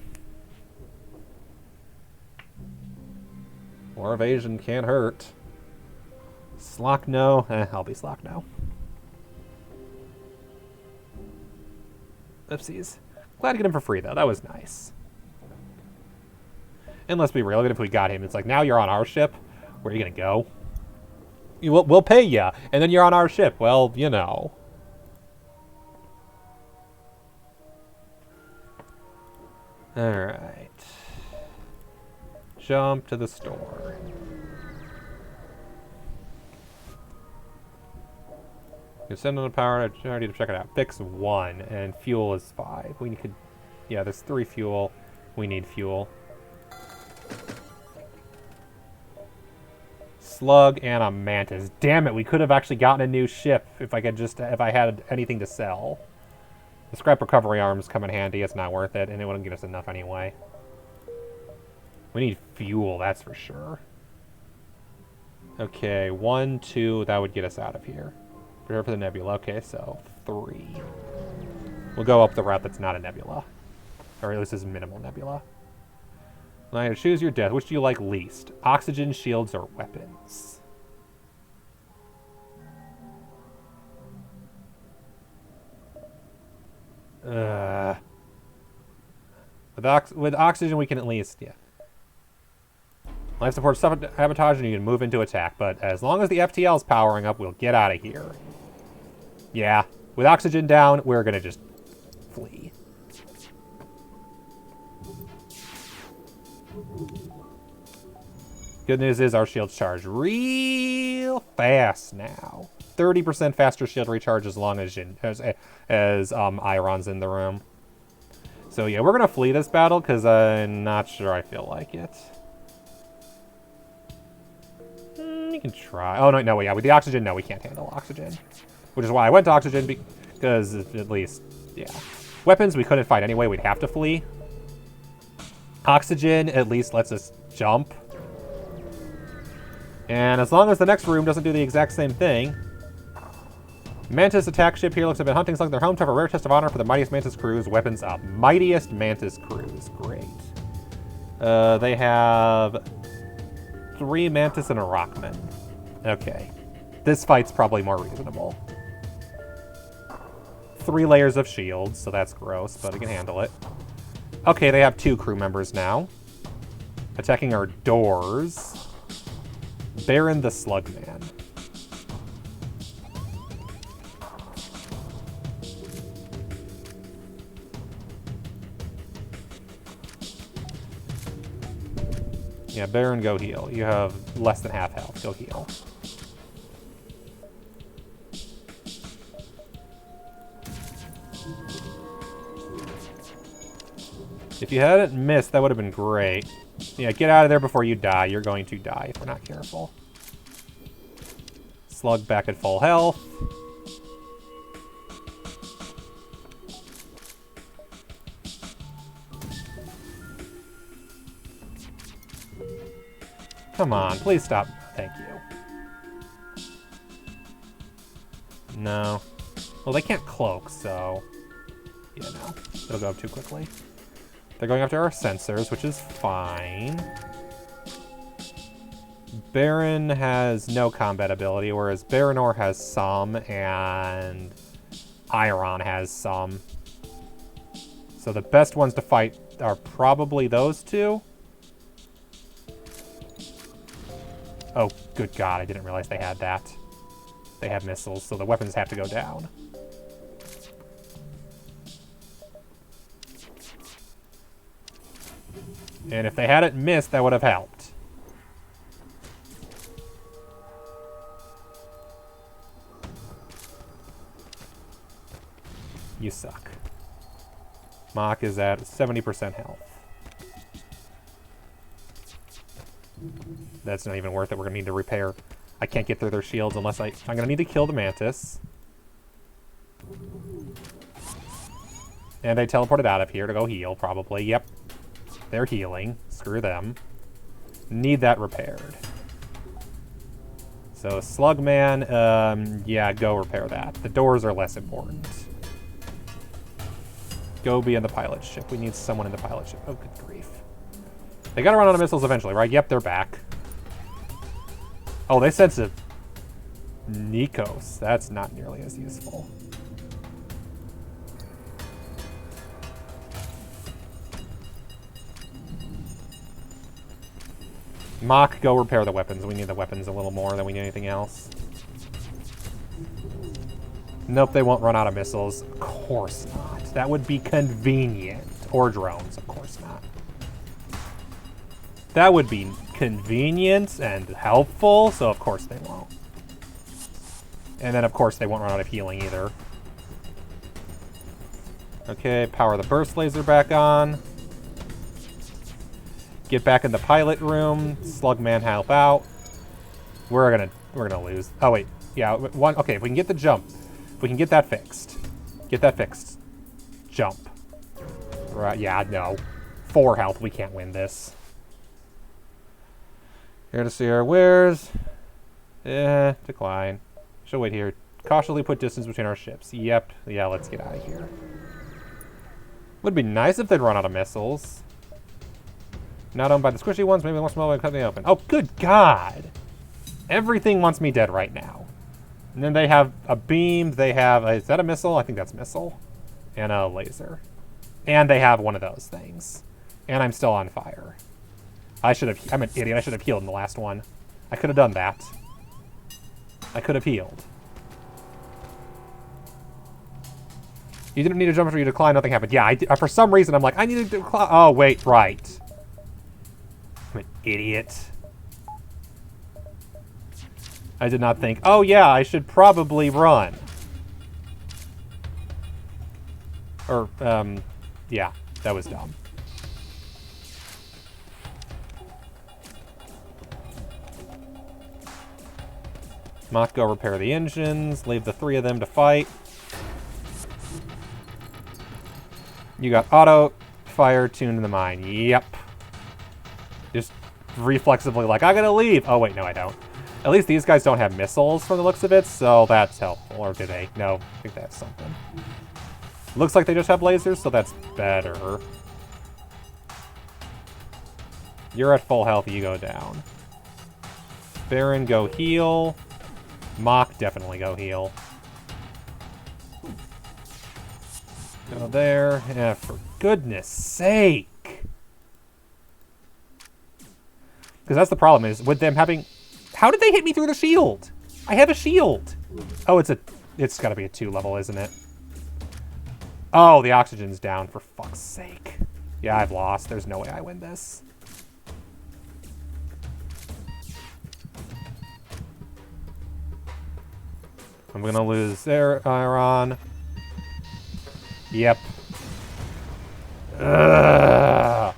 More evasion can't hurt. Slockno. I'll be Slockno. Oopsies. Glad to get him for free, though. That was nice. And let's be real, even if we got him, it's like, now you're on our ship. Where are you going to go? We'll pay ya, and then you're on our ship. Well, you know. Alright. Jump to the store. You send on the power, I need to check it out. Fix 1, and fuel is 5. We could, yeah, there's 3 fuel. We need fuel. Slug and a mantis. Damn it, we could have actually gotten a new ship if I had anything to sell. The scrap recovery arms come in handy. It's not worth it, and it wouldn't get us enough anyway. We need fuel, that's for sure. Okay, 1, 2, that would get us out of here. Prepare for the nebula. Okay, so 3. We'll go up the route that's not a nebula. Or at least is minimal nebula. Now, choose your death. Which do you like least? Oxygen, shields, or weapons? With oxygen, we can at least, yeah. Life support sabotage, and you can move into attack. But as long as the FTL is powering up, we'll get out of here. Yeah, with oxygen down, we're gonna just flee. Good news is our shields charge real fast now. 30% faster shield recharge as long as Iron's in the room. So yeah, we're gonna flee this battle because I'm not sure I feel like it. You can try. Oh no, yeah, with the oxygen, no, we can't handle oxygen, which is why I went to oxygen because at least, yeah, weapons we couldn't fight anyway. We'd have to flee. Oxygen at least lets us jump, and as long as the next room doesn't do the exact same thing. Mantis attack ship here looks like been hunting slug their home turf, a rare test of honor for the Mightiest Mantis crews. Weapons up. Mightiest Mantis crews. Great. They have 3 Mantis and a Rockman. Okay. This fight's probably more reasonable. 3 layers of shields, so that's gross, but we can handle it. Okay, they have 2 crew members now. Attacking our doors. Baron the Slugman. Yeah, Baron, go heal. You have less than half health. Go heal. If you hadn't missed, that would have been great. Yeah, get out of there before you die. You're going to die if we're not careful. Slug back at full health. Come on, please stop. Thank you. No. Well, they can't cloak, so... yeah, no. It'll go up too quickly. They're going after our sensors, which is fine. Baron has no combat ability, whereas Baranor has some, and Iron has some. So the best ones to fight are probably those 2. Oh, good God, I didn't realize they had that. They have missiles, so the weapons have to go down. And if they hadn't missed, that would have helped. You suck. Mach is at 70% health. That's not even worth it. We're going to need to repair. I can't get through their shields unless I'm going to need to kill the Mantis. And they teleported out of here to go heal, probably. Yep. They're healing. Screw them. Need that repaired. So, Slugman, yeah, go repair that. The doors are less important. Go be in the pilot ship. We need someone in the pilot ship. Oh, good grief. They gotta run out of missiles eventually, right? Yep, they're back. Oh, they sense a Nikos. That's not nearly as useful. Mach, go repair the weapons. We need the weapons a little more than we need anything else. Nope, they won't run out of missiles. Of course not. That would be convenient. Or drones, of course not. That would be convenient and helpful, so of course they won't. And then of course they won't run out of healing either. Okay, power the burst laser back on. Get back in the pilot room. Slugman help out. We're gonna lose. Oh wait, yeah, one. Okay, if we can get the jump, if we can get that fixed, Jump. Right? Yeah, no. 4 health. We can't win this. Here to see our wares. Decline. She'll wait here. Cautiously put distance between our ships. Yep. Yeah, let's get out of here. Would be nice if they'd run out of missiles. Not owned by the squishy ones. Maybe they want some mobile cut me open. Oh, good God. Everything wants me dead right now. And then they have a beam. They have... is that a missile? I think that's a missile. and a laser. And they have one of those things. And I'm still on fire. I'm an idiot. I should have healed in the last one. I could have done that. I could have healed. You didn't need to jump after you decline. Nothing happened. Yeah, for some reason, I'm like, I need to decline. Oh, wait, right. I'm an idiot. I did not think, oh, yeah, I should probably run. Or, yeah, that was dumb. Mach, go repair the engines. Leave the 3 of them to fight. You got auto fire tuned in the mine. Yep. Just reflexively like, I gotta leave. Oh, wait, no, I don't. At least these guys don't have missiles from the looks of it, so that's helpful. Or do they? No, I think that's something. Looks like they just have lasers, so that's better. You're at full health, you go down. Baron, go heal. Mach, definitely go heal. Go there. Yeah, for goodness sake. Because that's the problem, is with them having... How did they hit me through the shield? I have a shield. Oh, it's gotta be a 2 level, isn't it? Oh, the oxygen's down, for fuck's sake. Yeah, I've lost. There's no way I win this. I'm gonna lose Iron. Yep. Ugh.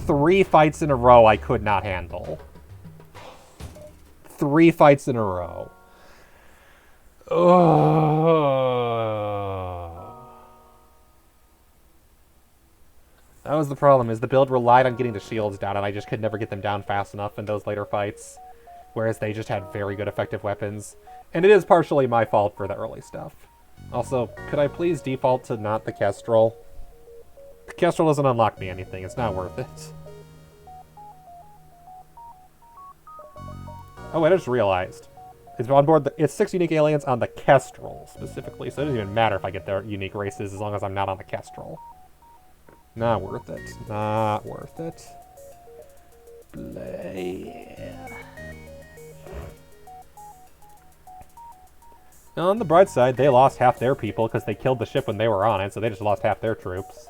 3 fights in a row I could not handle. 3 fights in a row. That was the problem, is the build relied on getting the shields down, and I just could never get them down fast enough in those later fights. Whereas they just had very good effective weapons. And it is partially my fault for the early stuff. Also, could I please default to not the Kestrel? The Kestrel doesn't unlock me anything, it's not worth it. Oh, I just realized. It's on board it's 6 unique aliens on the Kestrel, specifically, so it doesn't even matter if I get their unique races as long as I'm not on the Kestrel. Not worth it. Not worth it. Blah. On the bright side, they lost half their people because they killed the ship when they were on it, so they just lost half their troops.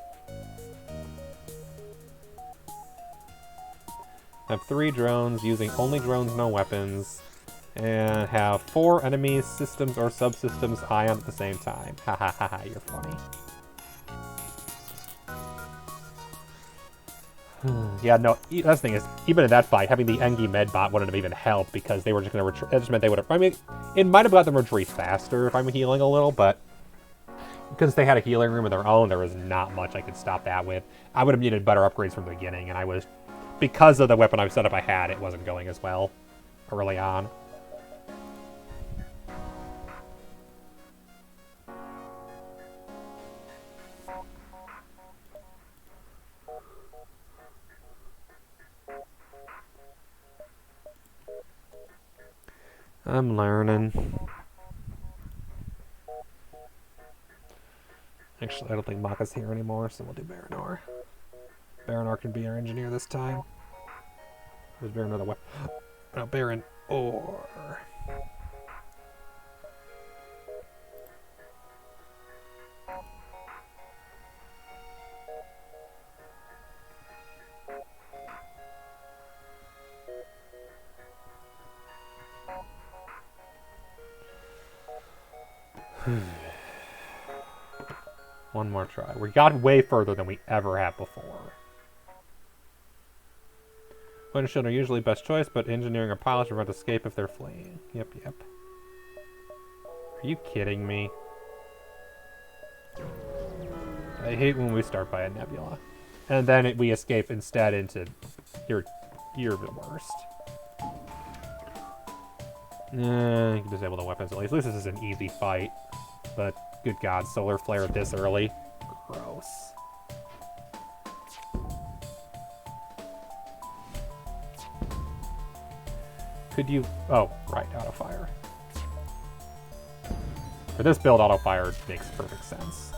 Have 3 drones, using only drones, no weapons. And have 4 enemies, systems, or subsystems eye on at the same time. Ha ha ha ha, you're funny. Yeah, no, that's the thing is, even in that fight, having the Engi medbot wouldn't have even helped because they were just going to retreat. It just meant they would have... I mean, it might have got them retreat faster if I'm healing a little, but because they had a healing room of their own, there was not much I could stop that with. I would have needed better upgrades from the beginning, and I was... Because of the weapon I set up I had, it wasn't going as well early on. I'm learning. Actually, I don't think Maka's here anymore, so we'll do Baranor. Baranor can be our engineer this time. There's Baranor the weapon. No, Baron or. One more try. We got way further than we ever have before. Weapon shield are usually best choice, but engineering or pilots prevent escape if they're fleeing. Yep, yep. Are you kidding me? I hate when we start by a nebula. And then we escape instead into... You're the worst. You can disable the weapons at least. At least this is an easy fight. But, good god, solar flare this early. Gross. Could you... Oh, right, auto fire. For this build, auto fire makes perfect sense.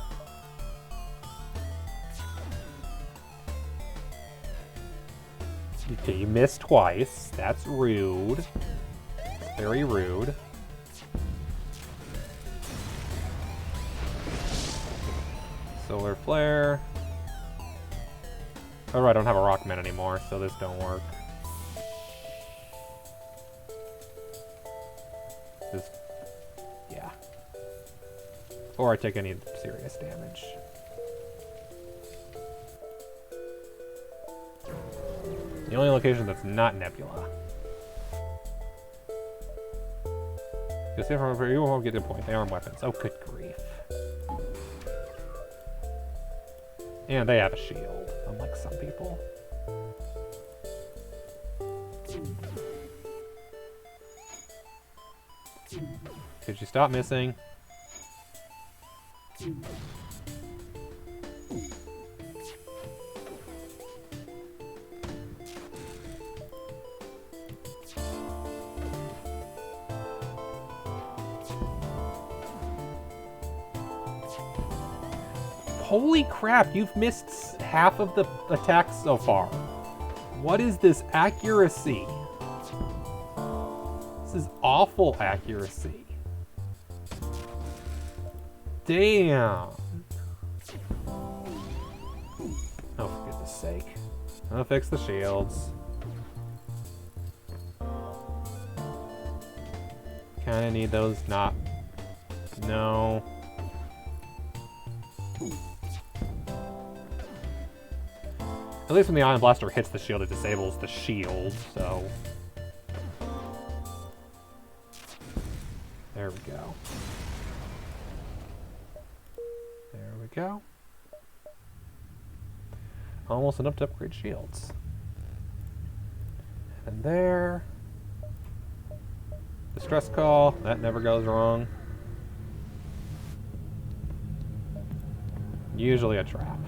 Okay, you missed twice. That's rude. Very rude. Solar Flare. Oh, right, I don't have a Rockman anymore, so this don't work. This, yeah. Or I take any serious damage. The only location that's not Nebula. You'll see from over here, you won't get the point. They arm weapons. Oh, good grief. And they have a shield, unlike some people. Could you stop missing? Holy crap, you've missed half of the attacks so far. What is this accuracy? This is awful accuracy. Damn. Oh, for goodness sake. I'll fix the shields. Kinda need those not... No. At least when the Ion Blaster hits the shield, it disables the shield, so... There we go. There we go. Almost enough to upgrade shields. And there. Distress Call, that never goes wrong. Usually a trap.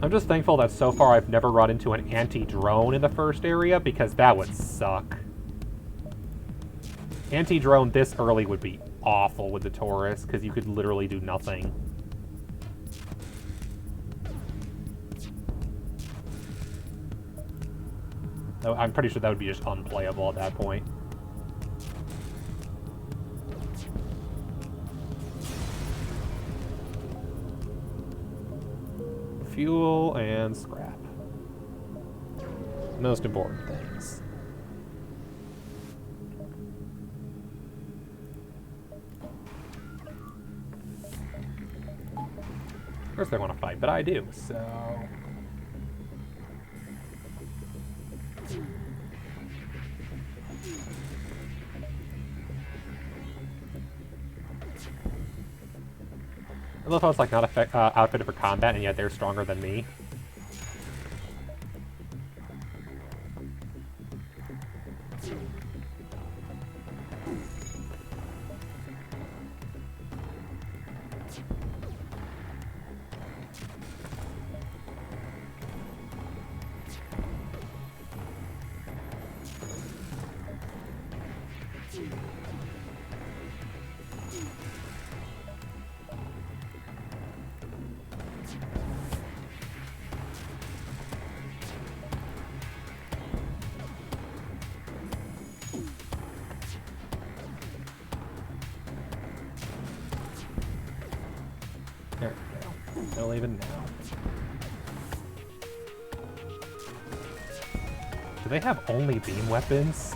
I'm just thankful that so far I've never run into an anti-drone in the first area, because that would suck. Anti-drone this early would be awful with the Taurus, because you could literally do nothing. I'm pretty sure that would be just unplayable at that point. Fuel and scrap. Most important things. Of course they want to fight, but I do, so... I love how it's like not outfitted for combat, and yet they're stronger than me. There we go. They'll even now. Do they have only beam weapons?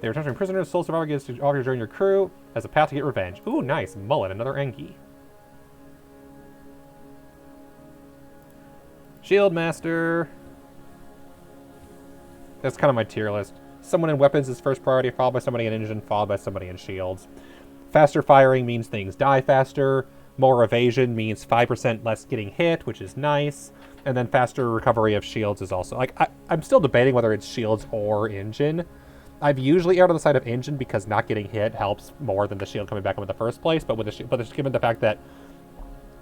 They return to prisoners. Soul Survivor gives to offer to join your crew as a path to get revenge. Ooh, nice. Mullet, another Enki. Shield Master. That's kind of my tier list. Someone in weapons is first priority, followed by somebody in engine, followed by somebody in shields. Faster firing means things die faster. More evasion means 5% less getting hit, which is nice. And then faster recovery of shields is also... Like, I'm still debating whether it's shields or engine. I've usually erred on the side of engine because not getting hit helps more than the shield coming back up in the first place. But given the fact that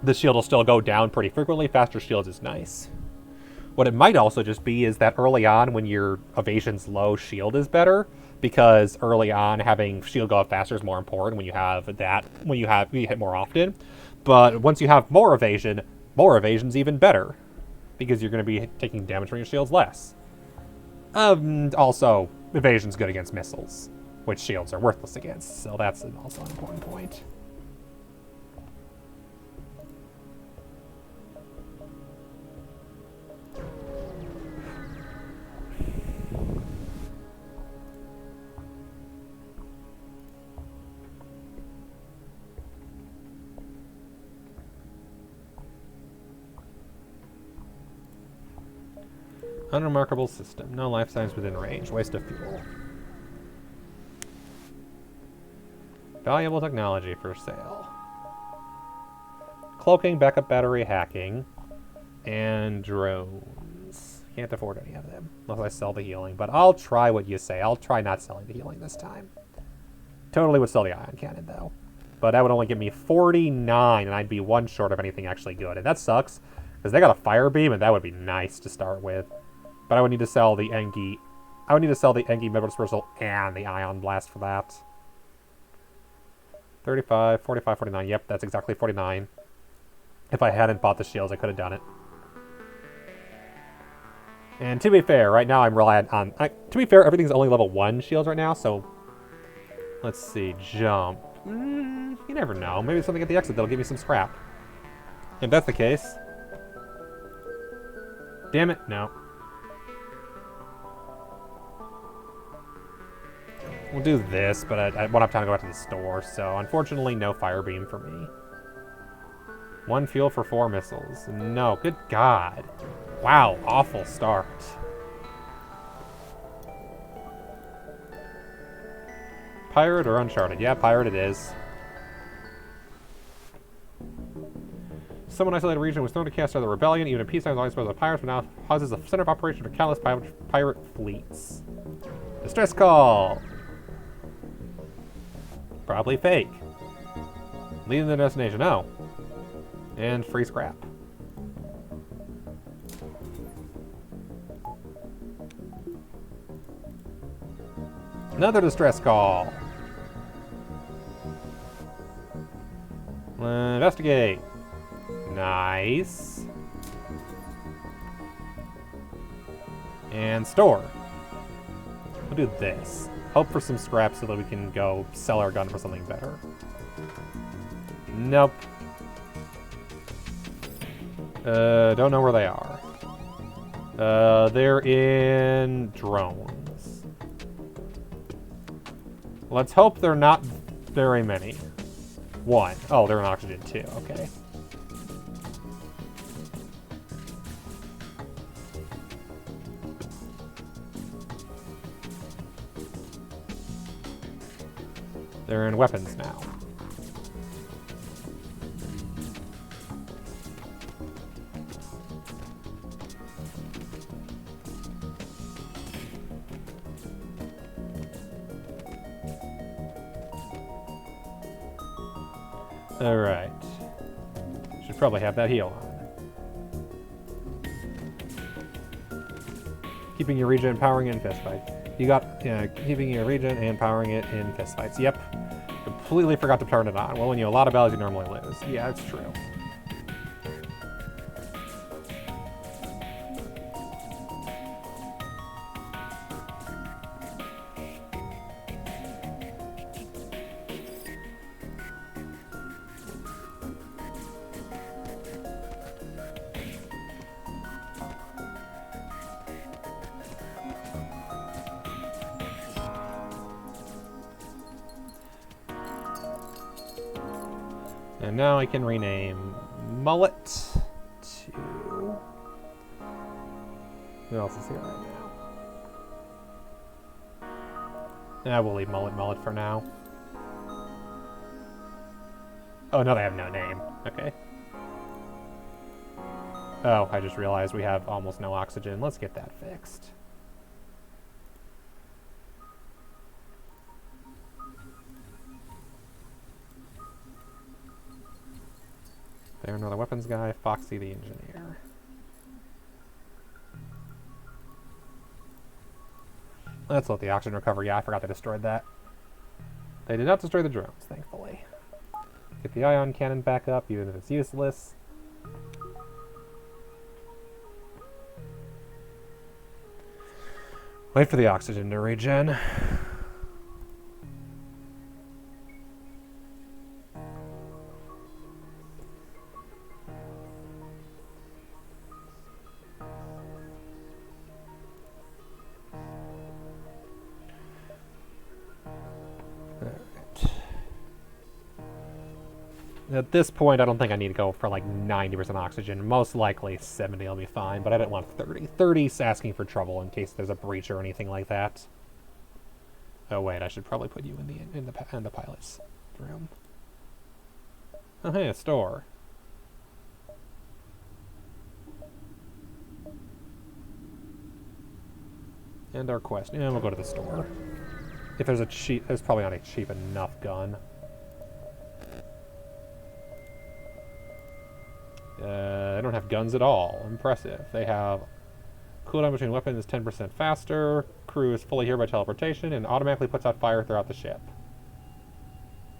the shield will still go down pretty frequently, faster shields is nice. What it might also just be is that early on, when your evasion's low, shield is better, because early on having shield go up faster is more important when you have that, when you hit more often. But once you have more evasion's even better, because you're going to be taking damage from your shields less. Also, evasion's good against missiles, which shields are worthless against, so that's also an important point. Unremarkable system. No life signs within range. Waste of fuel. Valuable technology for sale. Cloaking, backup battery, hacking, and drones. Can't afford any of them unless I sell the healing, but I'll try what you say. I'll try not selling the healing this time. Totally would sell the ion cannon, though. But that would only give me 49, and I'd be one short of anything actually good. And that sucks, because they got a fire beam, and that would be nice to start with. But I would need to sell the Engi. I would need to sell the Engi Mid Dispersal and the Ion Blast for that. 35, 45, 49. Yep, that's exactly 49. If I hadn't bought the shields, I could have done it. And to be fair, right now I'm relying on... to be fair, everything's only level 1 shields right now, so... Let's see, jump. You never know. Maybe something at the exit that'll give me some scrap. If that's the case... Damn it, no. We'll do this, but I won't have time to go back to the store, so unfortunately no fire beam for me. 1 fuel for 4 missiles. No, good God. Wow, awful start. Pirate or Uncharted? Yeah, Pirate it is. Some isolated region was thrown to cast out of the rebellion, even in peacetime, always was the pirates, but now houses a center of operation for countless pirate fleets. Distress call! Probably fake. Leading the destination, oh. And free scrap. Another distress call. Investigate. Nice. And store. We'll do this. Hope for some scrap so that we can go sell our gun for something better. Nope. Don't know where they are. They're in drones. Let's hope they're not very many. 1. Oh, they're in oxygen too. Okay. They're in weapons now. Alright. Should probably have that heal on. Keeping your regen and powering it in fistfights. You got keeping your regen and powering it in fistfights. Yep. Completely forgot to turn it on. Well, when you have a lot of battles, you normally lose. Yeah, it's true. And now I can rename Mullet to... Who else is here right now? We'll leave Mullet for now. Oh, no, they have no name. Okay. Oh, I just realized we have almost no oxygen. Let's get that fixed. There, another weapons guy, Foxy the engineer. Let's let the oxygen recover. Yeah, I forgot they destroyed that. They did not destroy the drones, thankfully. Get the ion cannon back up, even if it's useless. Wait for the oxygen to regen. At this point, I don't think I need to go for like 90% oxygen. Most likely 70 will be fine, but I didn't want 30. 30's asking for trouble in case there's a breach or anything like that. Oh wait, I should probably put you in the pilot's room. Oh hey, a store. And our quest. Yeah, we'll go to the store. If there's a cheap, there's probably not a cheap enough gun. They don't have guns at all. Impressive. They have cooldown between weapons is 10% faster. Crew is fully here by teleportation and automatically puts out fire throughout the ship.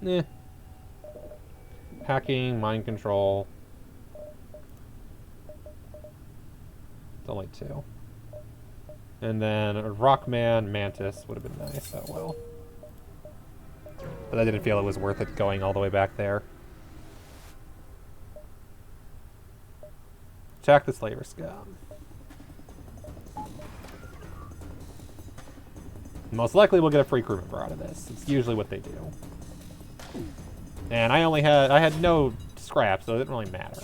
Eh. Hacking, mind control. It's only 2. And then Rockman, Mantis would have been nice. Oh well. But I didn't feel it was worth it going all the way back there. Attack the Slaver Scum. Most likely we'll get a free crew member out of this. It's usually what they do. And I had no scraps, so it didn't really matter.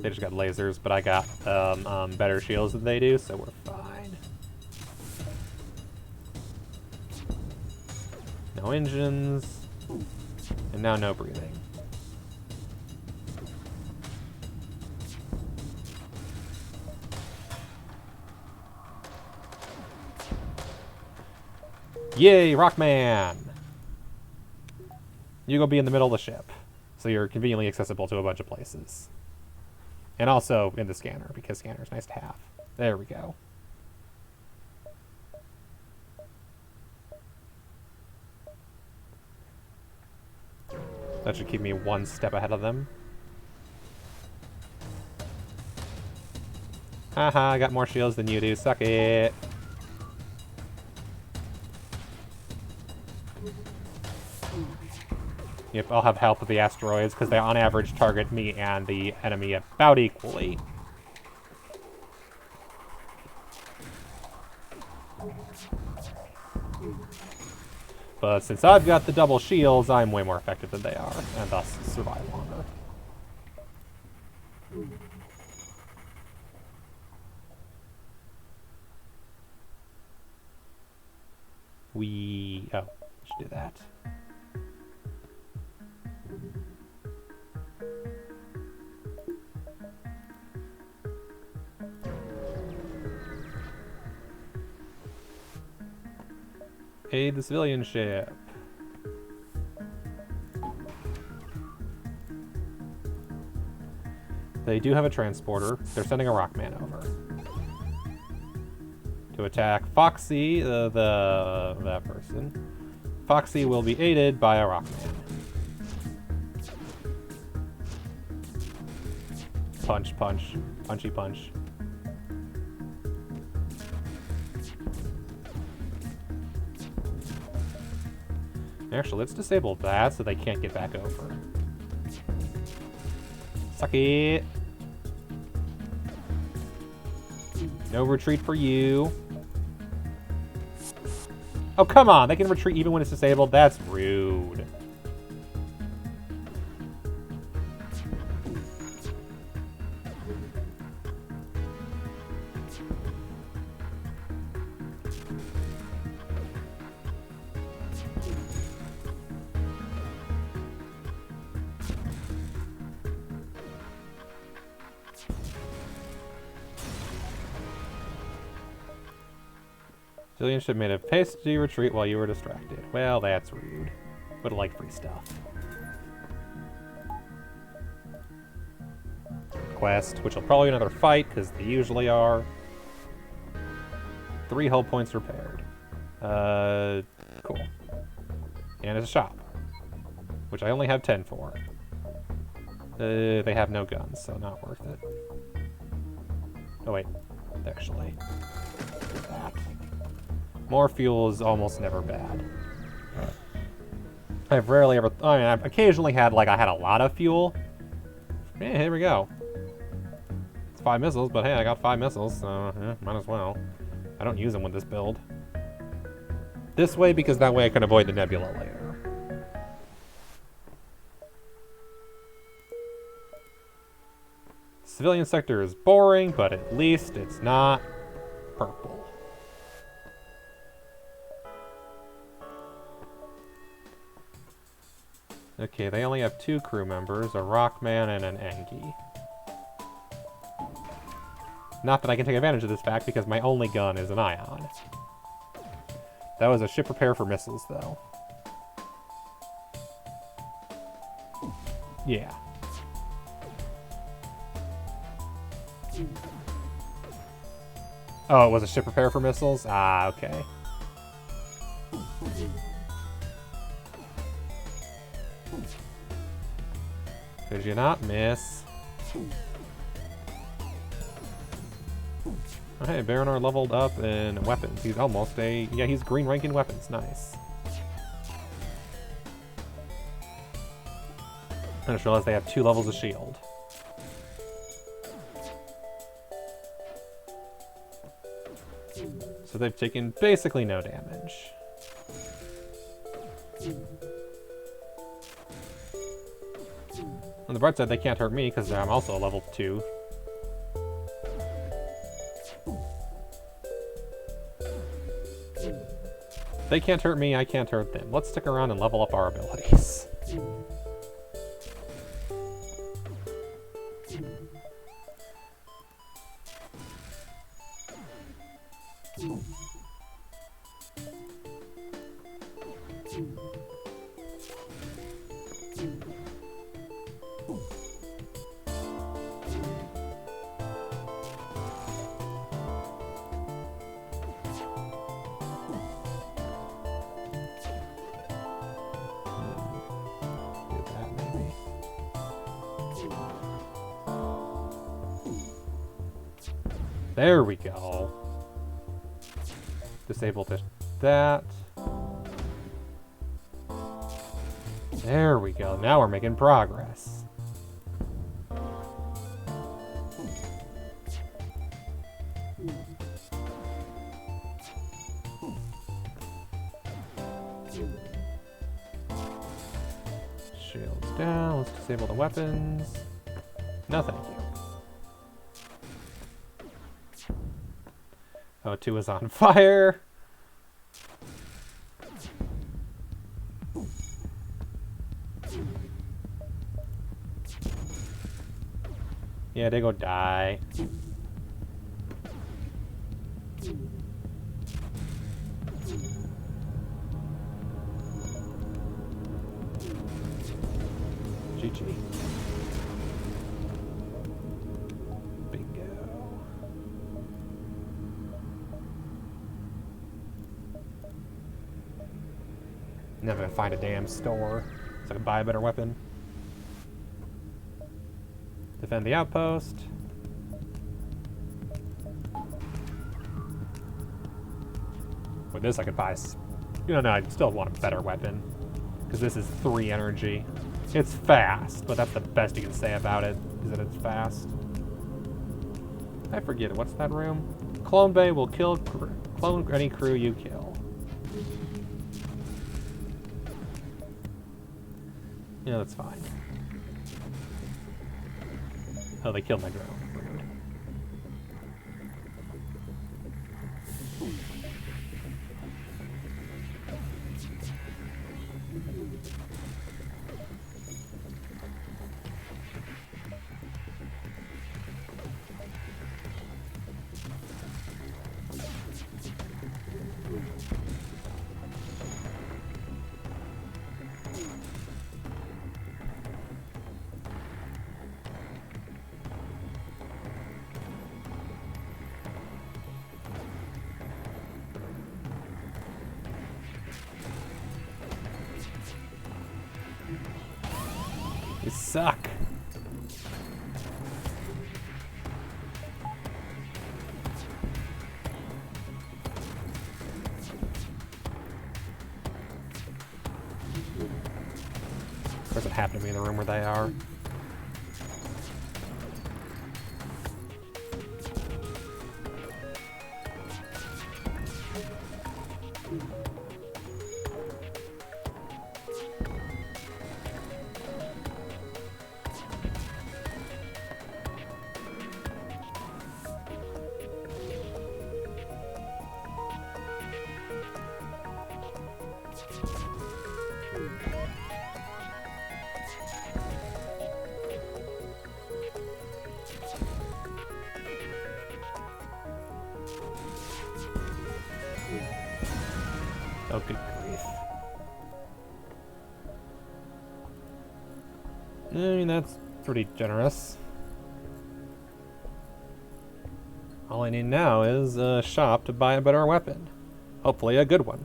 They just got lasers, but I got better shields than they do, so we're fine. No engines. And now no breathing. Yay, Rockman! You go be in the middle of the ship, so you're conveniently accessible to a bunch of places. And also in the scanner, because scanner's nice to have. There we go. That should keep me one step ahead of them. Haha, I got more shields than you do. Suck it. Yep, I'll have help with the asteroids because they on average target me and the enemy about equally. But since I've got the double shields, I'm way more effective than they are, and thus survive longer. Oh, should do that. Aid the civilian ship. They do have a transporter. They're sending a Rockman over to attack Foxy, that person. Foxy will be aided by a Rockman. Punch, punch, punchy punch. Actually, let's disable that so they can't get back over. Suck it. No retreat for you. Oh, come on. They can retreat even when it's disabled? That's rude. Civilian ship made a hasty retreat while you were distracted. Well, that's rude. Would have liked free stuff. quest, which will probably be another fight, because they usually are. 3 hull points repaired. Cool. And it's a shop, which I only have 10 for. They have no guns, so not worth it. Oh wait, actually. That. More fuel is almost never bad. I've rarely ever... I mean, I've occasionally had, like, I had a lot of fuel. Yeah, here we go. It's 5 missiles, but hey, I got 5 missiles, so might as well. I don't use them with this build. This way, because that way I can avoid the nebula later. Civilian sector is boring, but at least it's not purple. Okay, they only have 2 crew members, a Rockman and an Engi. Not that I can take advantage of this fact, because my only gun is an Ion. That was a ship repair for missiles, though. Yeah. Oh, it was a ship repair for missiles? Ah, okay. Could you not miss? Oh, hey, Baronar leveled up in weapons. He's almost a... Yeah, he's green rank in weapons. Nice. I just realized they have 2 levels of shield. So they've taken basically no damage. On the bright side, they can't hurt me because I'm also a level 2. They can't hurt me, I can't hurt them. Let's stick around and level up our abilities. There we go. Disable that. There we go. Now we're making progress. Shields down. Let's disable the weapons. No, thank you. O2 is on fire. Yeah, they go die. GG. Never gonna find a damn store so I can buy a better weapon. Defend the outpost. With this I could buy... No, I still want a better weapon. Because this is 3 energy. It's fast, but that's the best you can say about it, is that it's fast. I forget it. What's that room? Clone Bay will clone any crew you kill. Yeah, that's fine. Oh, they killed my drone. Rude. suck. Doesn't happen to be in the room where they are. Oh, good grief. I mean, that's pretty generous. All I need now is a shop to buy a better weapon. Hopefully a good one.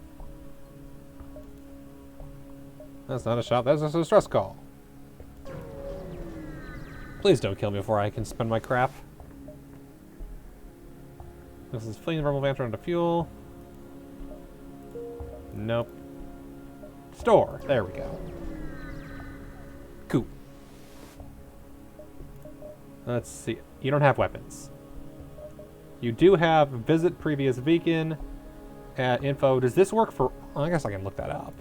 That's not a shop, that's just a stress call. Please don't kill me before I can spend my crap. This is fleeing verbal vamps into fuel. Nope. Store. There we go. Cool. Let's see. You don't have weapons. You do have visit previous beacon at info. Does this work for... I guess I can look that up.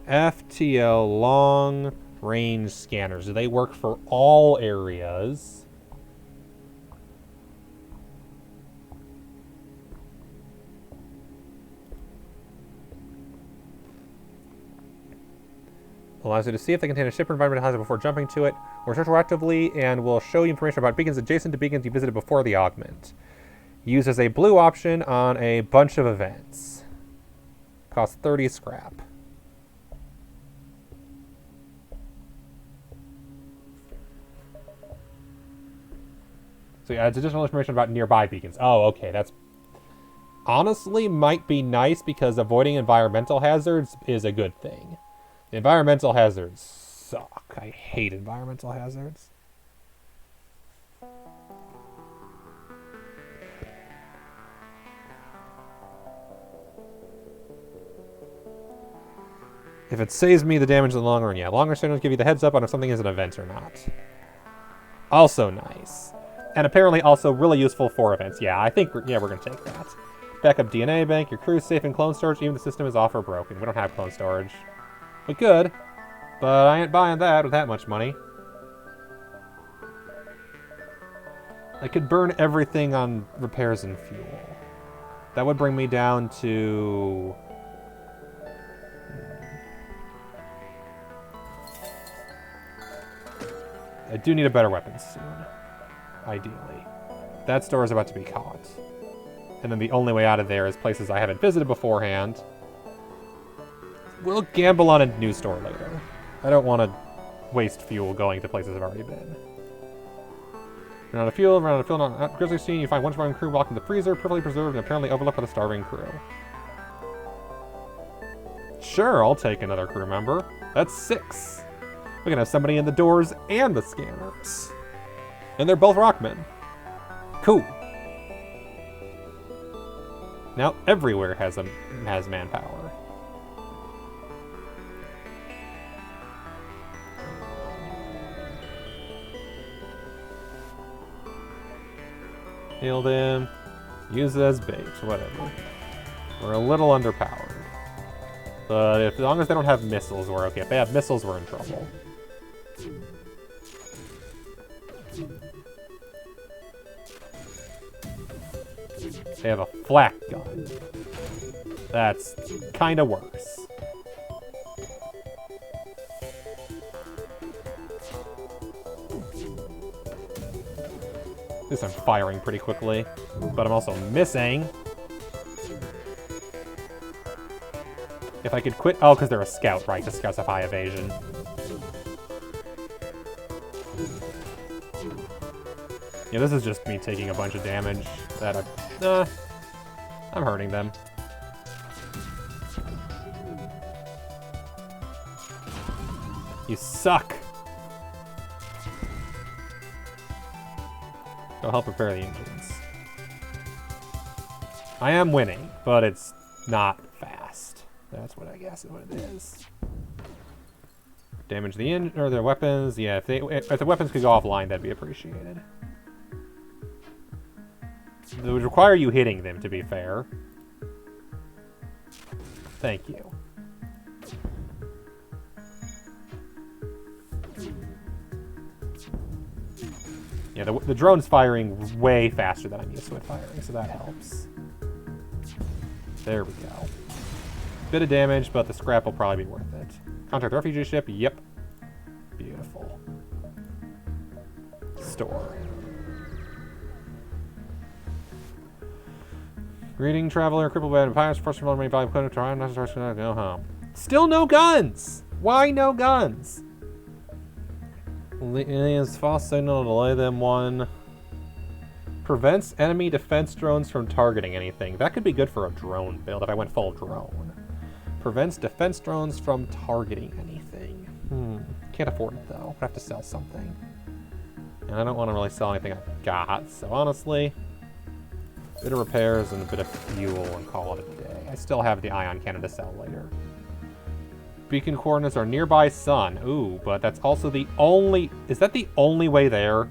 FTL long range scanners. Do they work for all areas? Allows you to see if they contain a ship or environmental hazard before jumping to it, or retroactively, and will show you information about beacons adjacent to beacons you visited before the augment. Used as a blue option on a bunch of events. Costs 30 scrap. So yeah, adds additional information about nearby beacons. Oh, okay, that's... Honestly, might be nice because avoiding environmental hazards is a good thing. The environmental hazards suck. I hate environmental hazards. If it saves me the damage in the long run, yeah. Longer signals give you the heads up on if something is an event or not. Also nice. And apparently also really useful for events. Yeah, I think, we're going to take that. Backup DNA bank, your crew's safe in clone storage, even if the system is off or broken. We don't have clone storage. We could, but I ain't buying that with that much money. I could burn everything on repairs and fuel. That would bring me down to... I do need a better weapon soon. Ideally. That store is about to be caught. And then the only way out of there is places I haven't visited beforehand. We'll gamble on a new store later. I don't want to waste fuel going to places I've already been. Run out of fuel, not grizzly scene, you find one surviving crew locked in the freezer, perfectly preserved and apparently overlooked by the starving crew. Sure, I'll take another crew member. That's 6. We can have somebody in the doors and the scanners. And they're both rockmen. Cool. Now everywhere has manpower. Heal them. Use it as bait. Whatever. We're a little underpowered. But as long as they don't have missiles, we're okay. If they have missiles, we're in trouble. They have a flak gun. That's kind of worse. At least I'm firing pretty quickly, but I'm also missing. If I could quit... Oh, because they're a scout, right? The scouts have high evasion. Yeah, this is just me taking a bunch of damage that I'm hurting them. You suck. It'll help repair the engines. I am winning, but it's not fast. That's what I guess is what it is. Damage the engine or their weapons. Yeah, if the weapons could go offline, that'd be appreciated. It would require you hitting them, to be fair. Thank you. Yeah, the drone's firing way faster than I'm used to it firing, so that helps. There we go. Bit of damage, but the scrap will probably be worth it. Contract refugee ship, yep. Beautiful. Store. Greeting, traveler, crippled by pirates, first of all, many valuable equipment, try not to go home. Still no guns! Why no guns? Aliens, false signal, delay them one. Prevents enemy defense drones from targeting anything. That could be good for a drone build if I went full drone. Prevents defense drones from targeting anything. Can't afford it though. I have to sell something. And I don't want to really sell anything I've got, so honestly, a bit of repairs and a bit of fuel and call it a day. I still have the ion cannon to sell later. Beacon coordinates are nearby sun. Ooh, but that's also the only... Is that the only way there?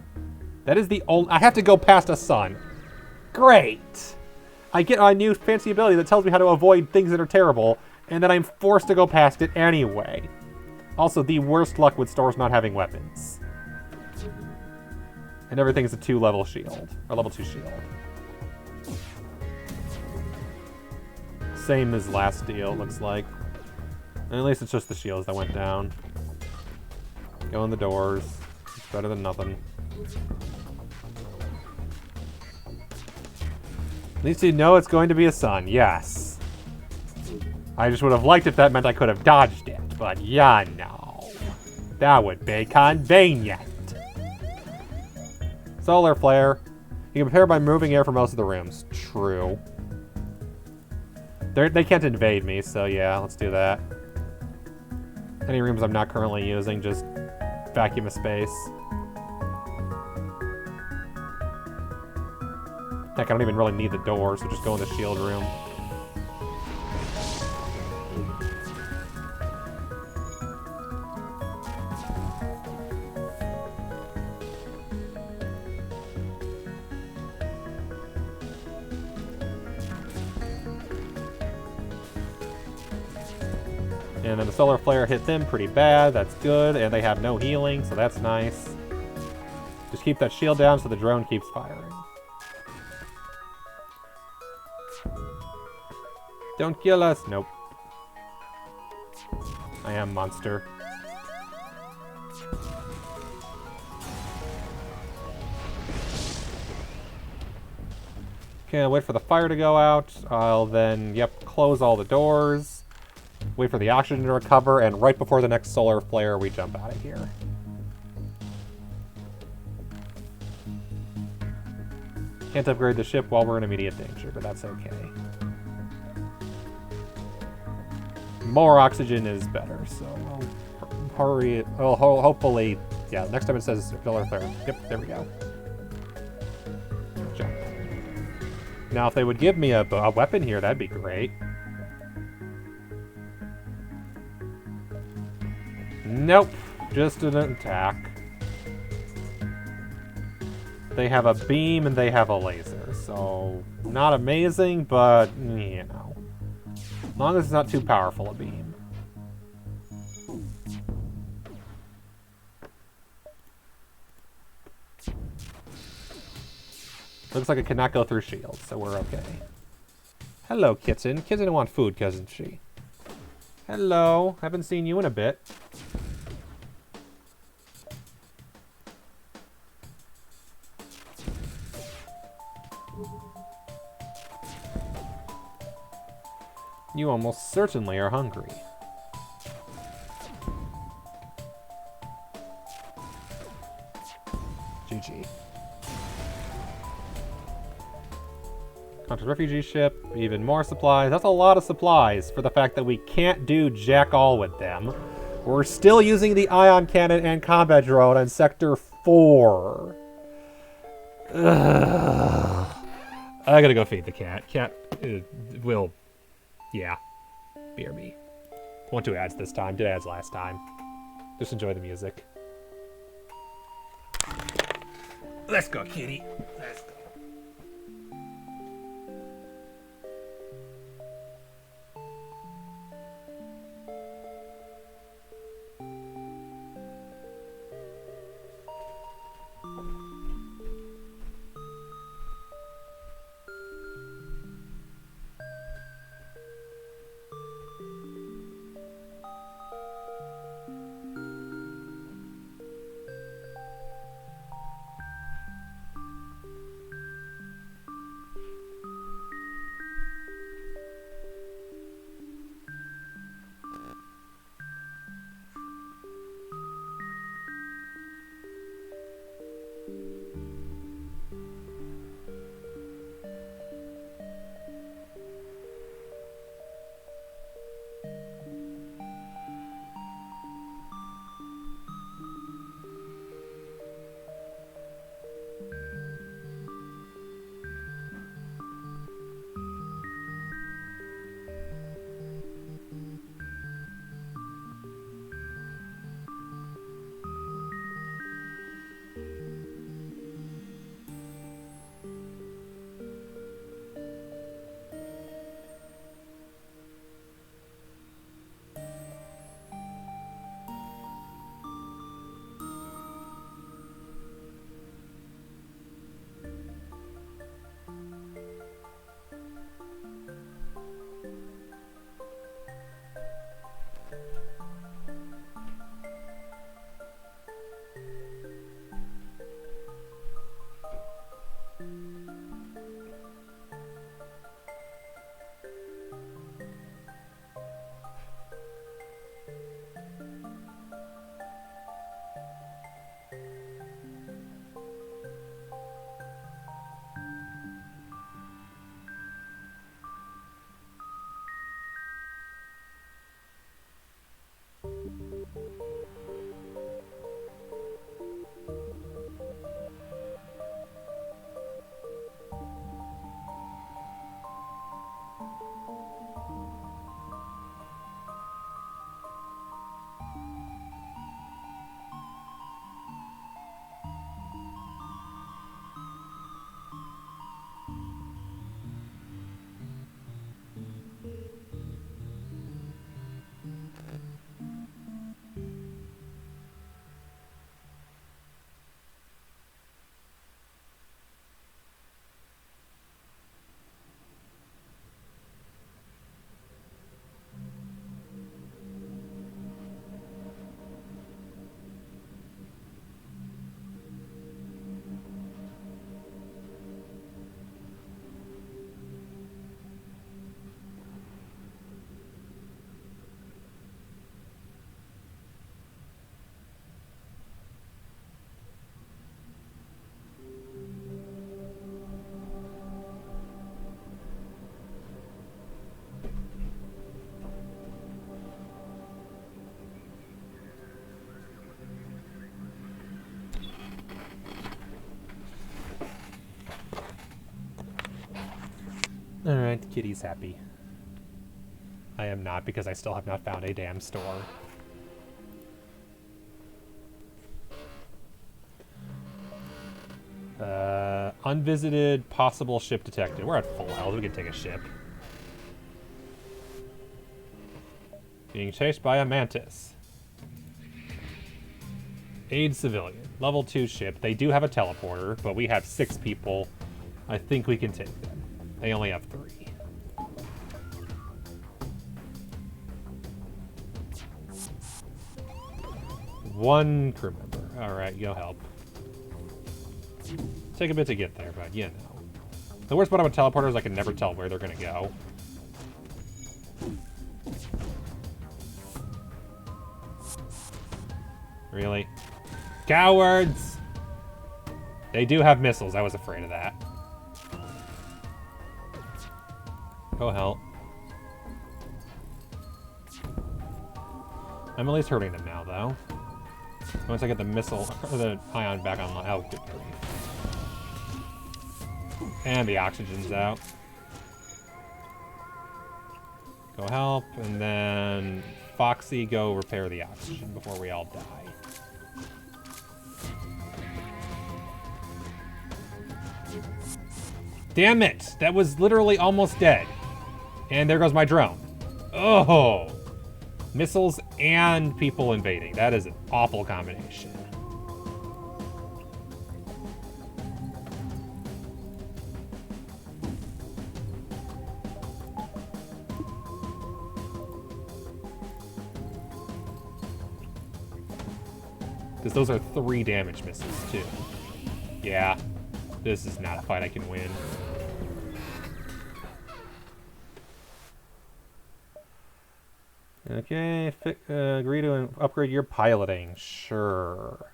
That is the only... I have to go past a sun. Great! I get a new fancy ability that tells me how to avoid things that are terrible, and then I'm forced to go past it anyway. Also, the worst luck with stores not having weapons. And everything's a 2-level shield. Or level 2 shield. Same as last deal, looks like. And at least it's just the shields that went down. Go in the doors. It's better than nothing. At least you know it's going to be a sun. Yes. I just would have liked if that meant I could have dodged it. But yeah, no. That would be convenient. Solar flare. You can prepare by moving air for most of the rooms. True. They can't invade me, so yeah, let's do that. Any rooms I'm not currently using, just vacuum of space. Heck, I don't even really need the door, so just go in the shield room. And then the solar flare hit them pretty bad. That's good. And they have no healing, so that's nice. Just keep that shield down so the drone keeps firing. Don't kill us. Nope. I am monster. Okay, I'll wait for the fire to go out. I'll then, yep, close all the doors. Wait for the oxygen to recover, and right before the next solar flare, we jump out of here. Can't upgrade the ship while we're in immediate danger, but that's okay. More oxygen is better, so we'll hurry. Well, hopefully, yeah, next time it says solar flare. Yep, there we go. Jump. Now, if they would give me a weapon here, that'd be great. Nope, just an attack. They have a beam and they have a laser, so not amazing, but, you know. As long as it's not too powerful a beam. Looks like it cannot go through shields, so we're okay. Hello, kitten. Kitten want food, doesn't she? Hello. Haven't seen you in a bit. You almost certainly are hungry. GG. Contract refugee ship, even more supplies. That's a lot of supplies for the fact that we can't do jack all with them. We're still using the ion cannon and combat drone on Sector 4. Ugh. I gotta go feed the cat. Cat will, yeah, BRB. Won't do ads this time. Did ads last time. Just enjoy the music. Let's go, kitty. Let's go. Alright, the kitty's happy. I am not, because I still have not found a damn store. Unvisited, possible ship detected. We're at full health, we can take a ship. Being chased by a mantis. Aid civilian. Level 2 ship. They do have a teleporter, but we have 6 people. I think we can take them. They only have 3. One crew member. Alright, go help. Take a bit to get there, but you know. The worst part about teleporters is I can never tell where they're gonna go. Really? Cowards! They do have missiles. I was afraid of that. Go help. I'm at least hurting them now, though. Once I get the missile, or the ion back online. Oh, good grief. And the oxygen's out. Go help, and then Foxy, go repair the oxygen before we all die. Damn it! That was literally almost dead. And there goes my drone. Oh! Missiles and people invading. That is an awful combination. Because those are 3 damage missiles, too. Yeah. This is not a fight I can win. Okay, agree to upgrade your piloting. Sure.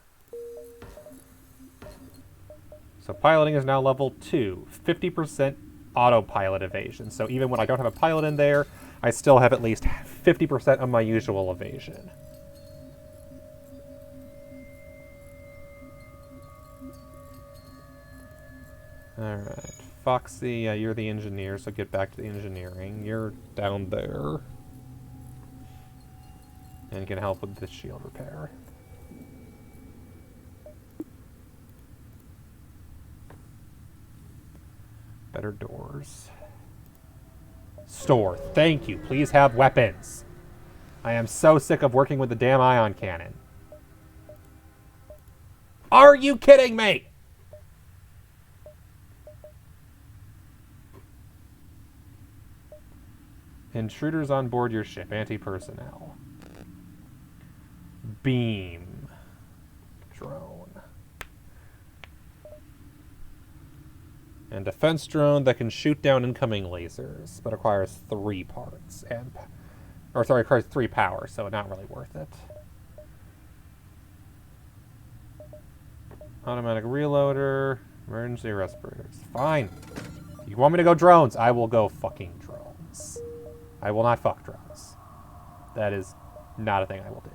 So piloting is now level 2. 50% autopilot evasion. So even when I don't have a pilot in there, I still have at least 50% of my usual evasion. Alright. Foxy, you're the engineer, so get back to the engineering. You're down there. And can help with the shield repair. Better doors. Store. Thank you. Please have weapons. I am so sick of working with the damn ion cannon. Are you kidding me? Intruders on board your ship. Anti-personnel. Beam. Drone. And defense drone that can shoot down incoming lasers, but requires 3 parts. Requires 3 power, so not really worth it. Automatic reloader. Emergency respirators. Fine. You want me to go drones? I will go fucking drones. I will not fuck drones. That is not a thing I will do.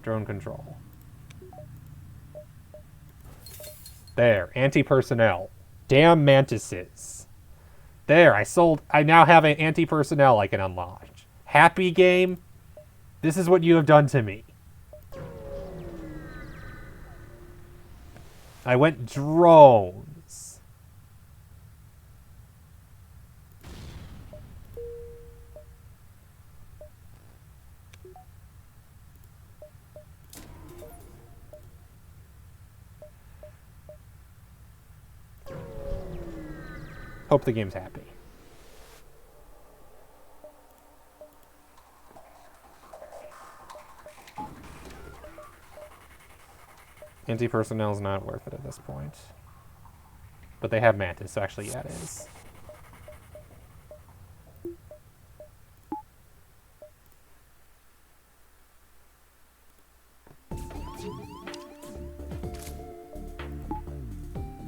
Drone control. There. Anti-personnel. Damn mantises. There. I now have an anti-personnel I can unlock. Happy game? This is what you have done to me. I went drones. Hope the game's happy. Anti-personnel is not worth it at this point. But they have Mantis, so actually, yeah, it is.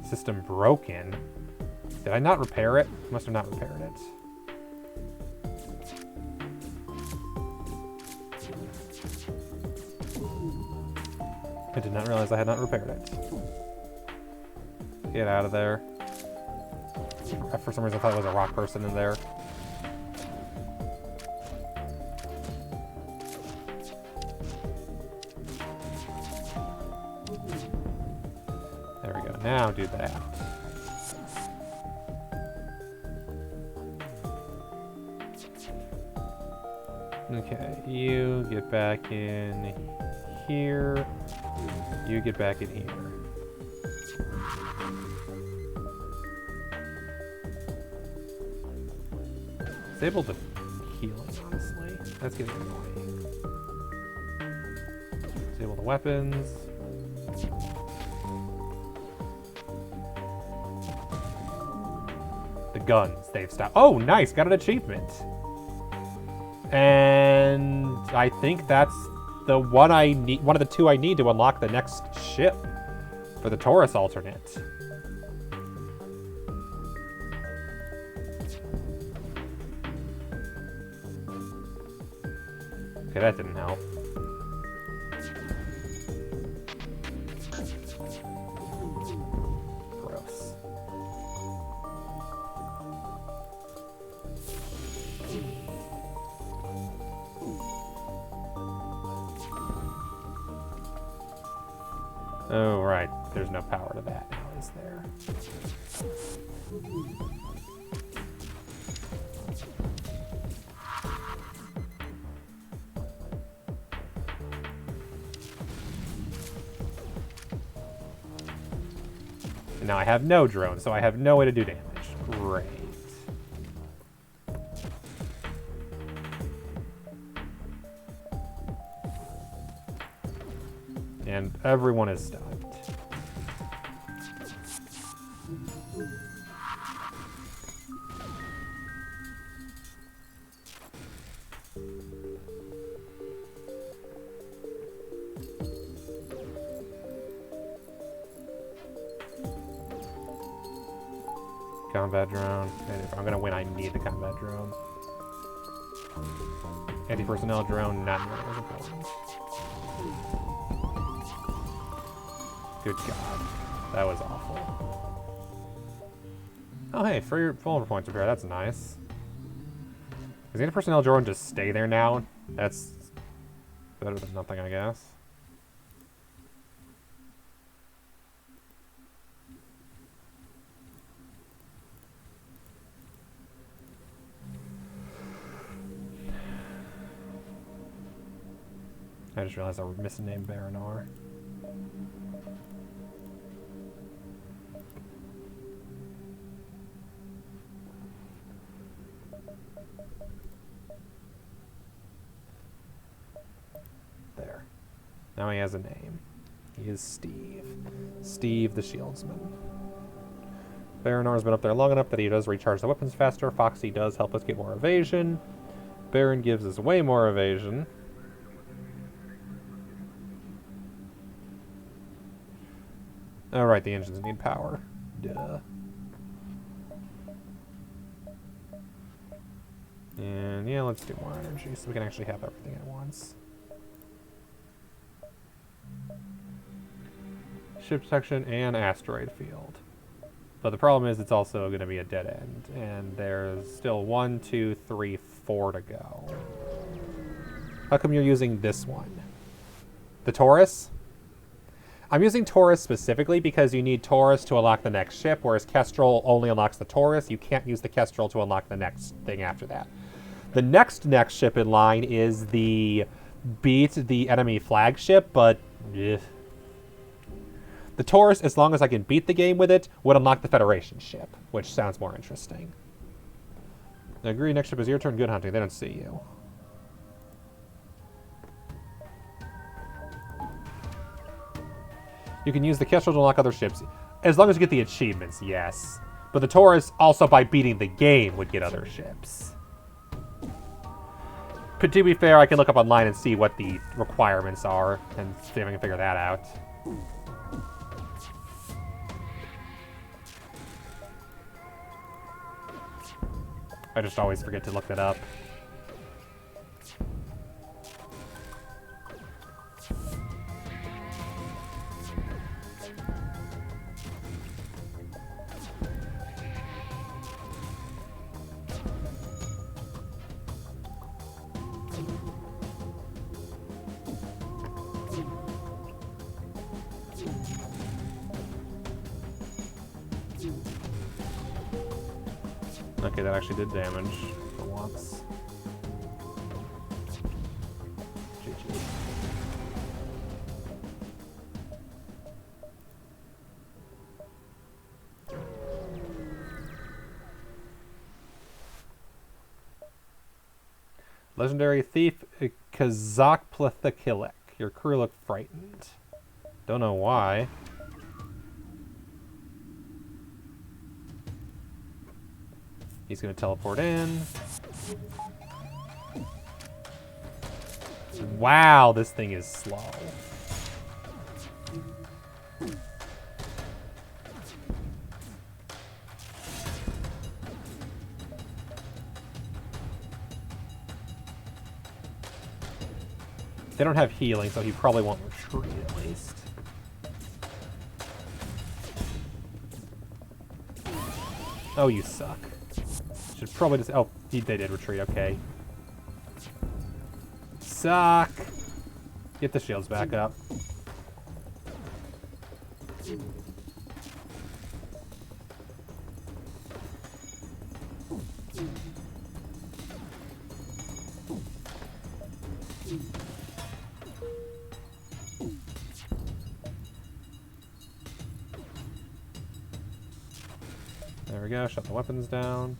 System broken. Did I not repair it? Must have not repaired it. I did not realize I had not repaired it. Get out of there. For some reason I thought there was a rock person in there. There we go. Now do that. Okay, you get back in here. You get back in here. Disable the healing, honestly. That's getting annoying. Disable the weapons. The guns, they've stopped. Oh, nice! Got an achievement. And I think that's the one I need, one of the 2 I need to unlock the next ship for the Taurus alternate. Okay, that didn't help. Gross. Oh, right. There's no power to that now, is there? And now I have no drone, so I have no way to do damage. Great. And everyone is stunned. Combat drone. And if I'm gonna win, I need the combat drone. Anti-personnel drone, not nearly as important. Good God. That was awful. Oh, hey, for your vulnerable points repair, that's nice. Is the anti-personnel drone just stay there now? That's better than nothing, I guess. I just realized I misnamed Baranar. There. Now he has a name. He is Steve. Steve the Shieldsman. Baranar's been up there long enough that he does recharge the weapons faster. Foxy does help us get more evasion. Baron gives us way more evasion. Oh, right, the engines need power. Duh. And yeah, let's do more energy so we can actually have everything at once. Ship section and asteroid field. But the problem is it's also going to be a dead end. And there's still 1, 2, 3, 4 to go. How come you're using this one? The Taurus? I'm using Taurus specifically because you need Taurus to unlock the next ship, whereas Kestrel only unlocks the Taurus. You can't use the Kestrel to unlock the next thing after that. The next ship in line is the beat the enemy flagship, but the Taurus, as long as I can beat the game with it, would unlock the Federation ship, which sounds more interesting. I agree, next ship is your turn. Good hunting. They don't see you. You can use the Kestrel to unlock other ships. As long as you get the achievements, yes. But the Taurus, also by beating the game, would get other ships. But to be fair, I can look up online and see what the requirements are and see if I can figure that out. I just always forget to look that up. Okay, that actually did damage for once. GG. Legendary Thief Kazakplethakilek. Your crew look frightened. Don't know why. He's going to teleport in. Wow, this thing is slow. They don't have healing, so he probably won't retreat at least. Oh, you suck. Should probably just... Oh, they did retreat, okay. Suck! Get the shields back up. There we go, shut the weapons down.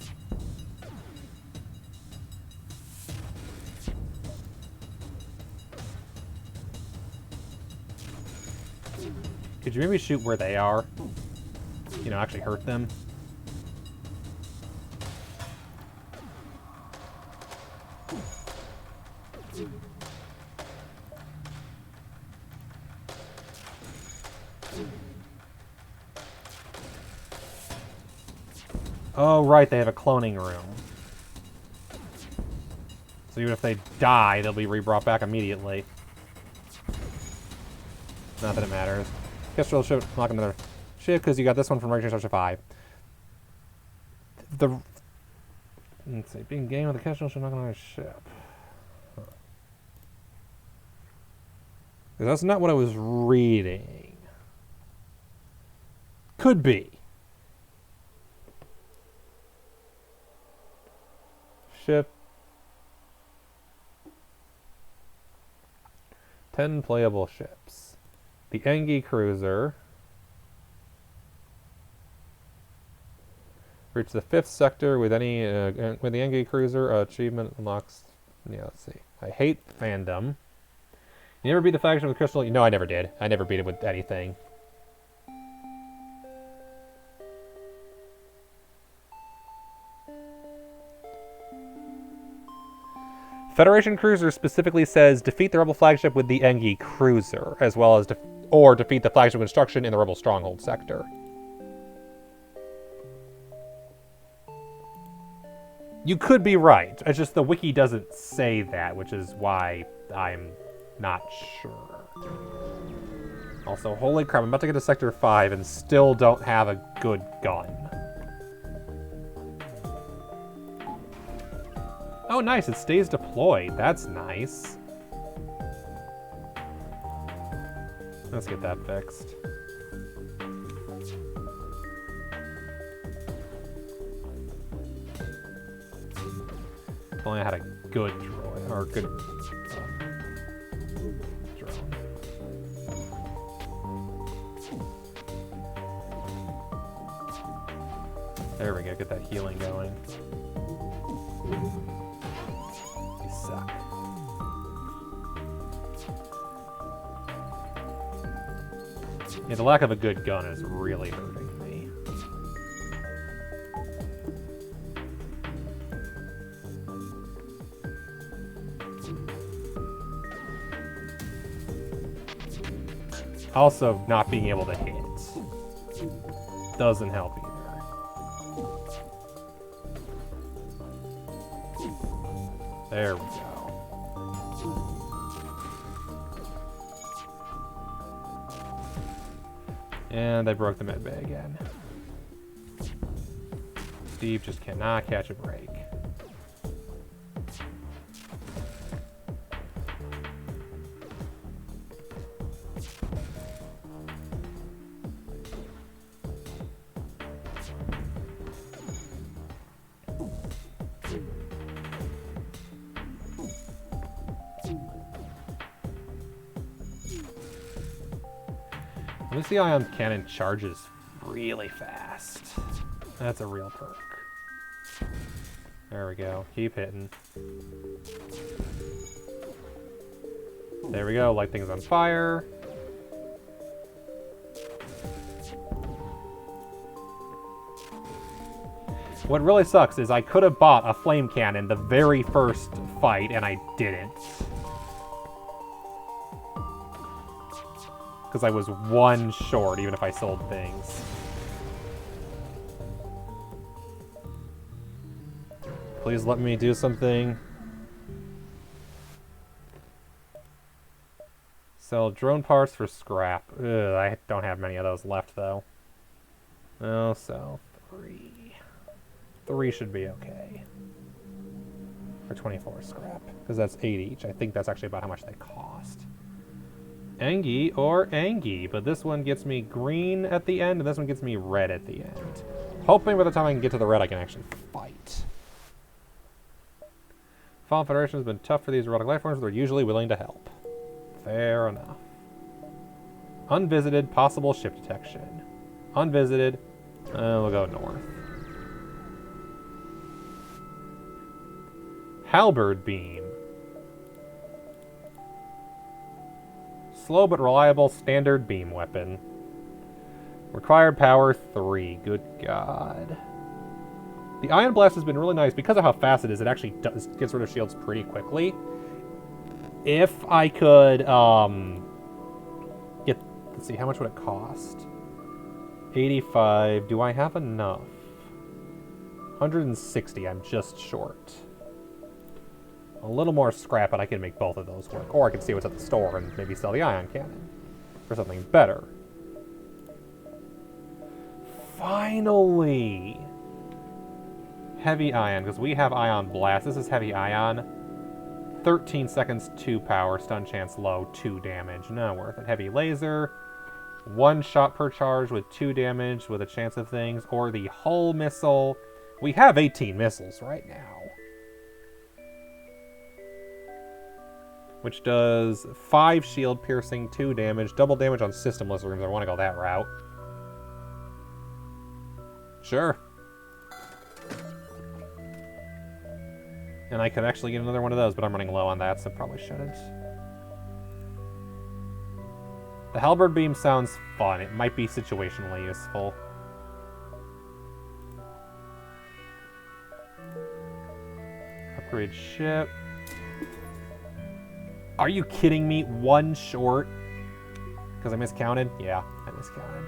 Could you maybe shoot where they are? You know, actually hurt them? Oh, right, they have a cloning room. So even if they die, they'll be re-brought back immediately. Not that it matters. Kestrel should unlock another ship because you got this one from Raging Starship 5. Let's see, being game with the Kestrel should unlock another ship. That's not what I was reading. Could be. Ship. 10 playable ships. The Engi cruiser. Reach the 5th sector with any with the Engi cruiser. Achievement unlocks. Yeah, let's see. I hate fandom. You never beat the faction with Crystal? No, I never did. I never beat it with anything. Federation Cruiser specifically says defeat the Rebel flagship with the Engi Cruiser, as well as or defeat the flagship construction in the Rebel Stronghold sector. You could be right. It's just the wiki doesn't say that, which is why I'm not sure. Also, holy crap, I'm about to get to Sector 5 and still don't have a good gun. Oh, nice. It stays deployed. That's nice. Let's get that fixed. If only I had a good droid, or good drone. There we go. Get that healing going. Suck. Yeah, the lack of a good gun is really hurting me. Also, not being able to hit doesn't help either. There we go. And I broke the medbay again. Steve just cannot catch a break. At least the ion cannon charges really fast. That's a real perk. There we go. Keep hitting. There we go. Light things on fire. What really sucks is I could have bought a flame cannon the very first fight, and I didn't. Because I was one short, even if I sold things. Please let me do something. Sell drone parts for scrap. Ugh, I don't have many of those left, though. Oh, so 3. 3 should be okay. For 24 scrap. Because that's 8 each. I think that's actually about how much they cost. Engi or Engi, but this one gets me green at the end, and this one gets me red at the end. Hoping by the time I can get to the red, I can actually fight. Fallen Federation has been tough for these erotic life forms, but they're usually willing to help. Fair enough. Unvisited, possible ship detection. Unvisited, we'll go north. Halberd beam. Slow but reliable standard beam weapon. Required power 3. Good God. The Ion Blast has been really nice. Because of how fast it is, it actually gets rid of shields pretty quickly. If I could get... Let's see, how much would it cost? 85. Do I have enough? 160. I'm just short. A little more scrap, and I can make both of those work. Or I can see what's at the store and maybe sell the ion cannon for something better. Finally! Heavy ion, because we have ion blast. This is heavy ion. 13 seconds, 2 power, stun chance low, 2 damage. Not worth it. Heavy laser. 1 shot per charge with 2 damage with a chance of things. Or the hull missile. We have 18 missiles right now. Which does 5 shield piercing, 2 damage, double damage on systemless rooms. I want to go that route. Sure. And I could actually get another one of those, but I'm running low on that, so probably shouldn't. The Halberd beam sounds fun. It might be situationally useful. Upgrade ship. Are you kidding me? 1 short? Because I miscounted? Yeah, I miscounted.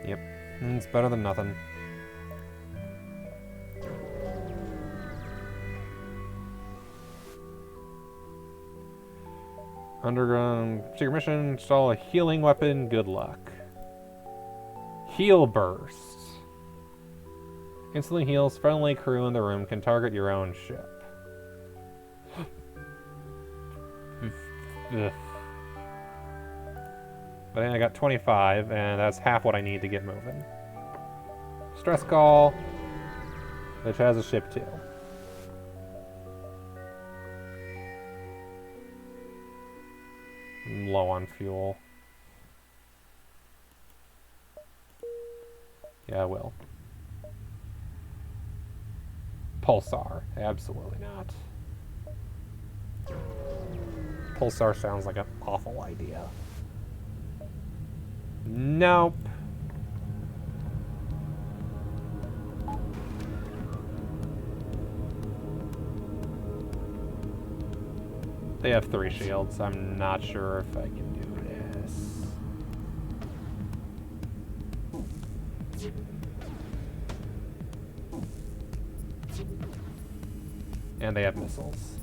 Yep, it's better than nothing. Underground secret mission, install a healing weapon, good luck. Heal burst. Instantly heals friendly crew in the room, can target your own ship. But I got 25, and that's half what I need to get moving. Stress call, which has a ship too. I'm low on fuel. Yeah, I will. Pulsar. Absolutely not. Pulsar sounds like an awful idea. Nope. They have 3 shields. I'm not sure if I can do this. And they have missiles.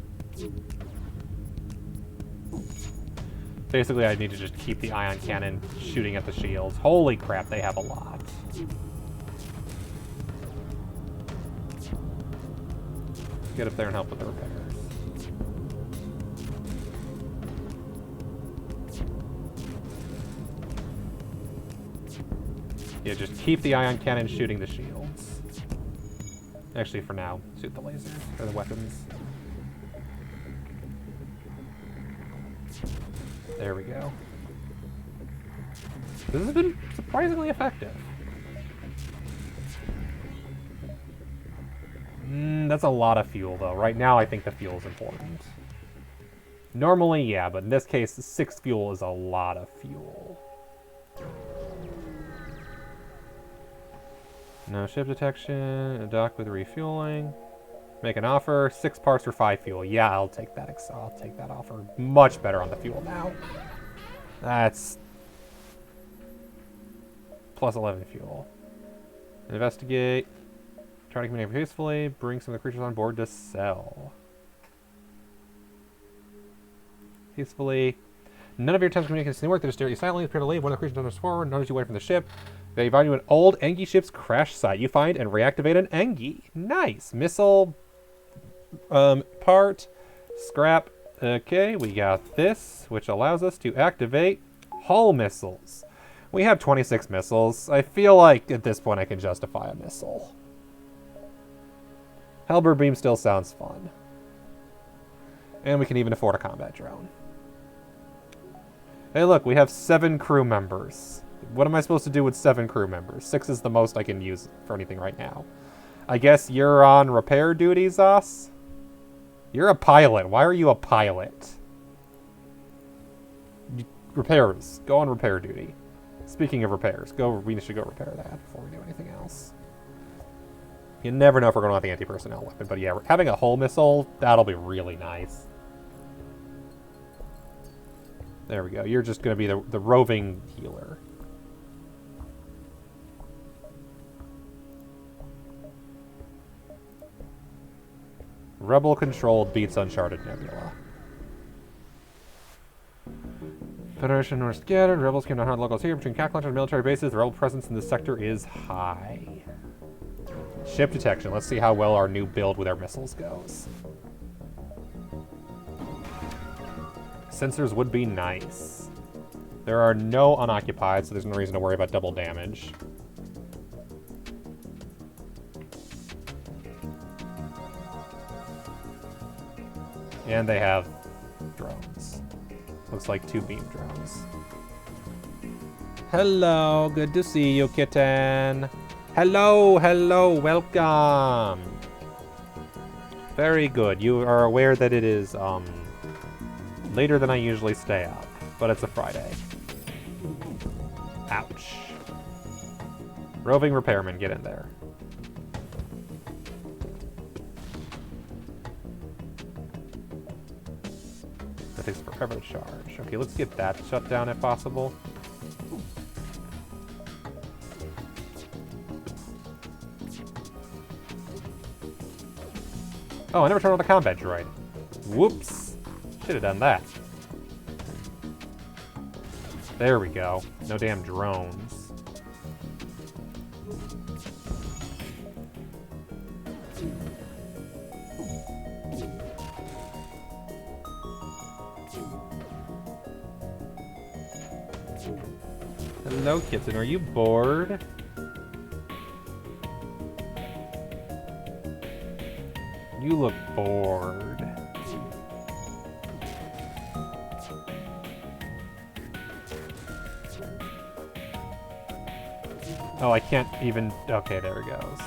Basically, I need to just keep the ion cannon shooting at the shields. Holy crap, they have a lot. Get up there and help with the repairs. Yeah, just keep the ion cannon shooting the shields. Actually, for now, shoot the lasers, or the weapons. There we go. This has been surprisingly effective. That's a lot of fuel, though. Right now, I think the fuel is important. Normally, yeah, but in this case, 6 fuel is a lot of fuel. No ship detection, a dock with refueling. Make an offer, 6 parts for 5 fuel. Yeah, I'll take that. I'll take that offer. Much better on the fuel now. That's plus 11 fuel. Investigate. Try to communicate peacefully. Bring some of the creatures on board to sell. Peacefully. None of your attempts to communicate didn't work. They just stare at you silently. Prepare to leave. One of the creatures turns forward. Notice you away from the ship. They find you an old Engi ship's crash site. You find and reactivate an Engi. Nice. Missile part. Scrap. Okay, we got this, which allows us to activate hull missiles. We have 26 missiles. I feel like at this point I can justify a missile. Halberd beam still sounds fun. And we can even afford a combat drone. Hey look, we have 7 crew members. What am I supposed to do with 7 crew members? 6 is the most I can use for anything right now. I guess you're on repair duty, Zos? You're a pilot. Why are you a pilot? Repairs. Go on repair duty. Speaking of repairs, we should go repair that before we do anything else. You never know if we're going to want the anti-personnel weapon, but yeah, having a hull missile, that'll be really nice. There we go. You're just going to be the roving healer. Rebel-controlled beats Uncharted Nebula. Federation North scattered. Rebels came to hunt locals here. Between Cat Clutch and military bases, the rebel presence in this sector is high. Ship detection. Let's see how well our new build with our missiles goes. Sensors would be nice. There are no unoccupied, so there's no reason to worry about double damage. And they have drones. Looks like 2 beam drones. Hello, good to see you, kitten. Hello, hello, welcome. Very good. You are aware that it is later than I usually stay up, but it's a Friday. Ouch. Roving repairman, get in there. That takes forever to charge. Okay, let's get that shut down if possible. Oh, I never turned on the combat droid. Whoops. Should have done that. There we go. No damn drones. Hello, kitten. Are you bored? You look bored. Oh, I can't even... Okay, there it goes.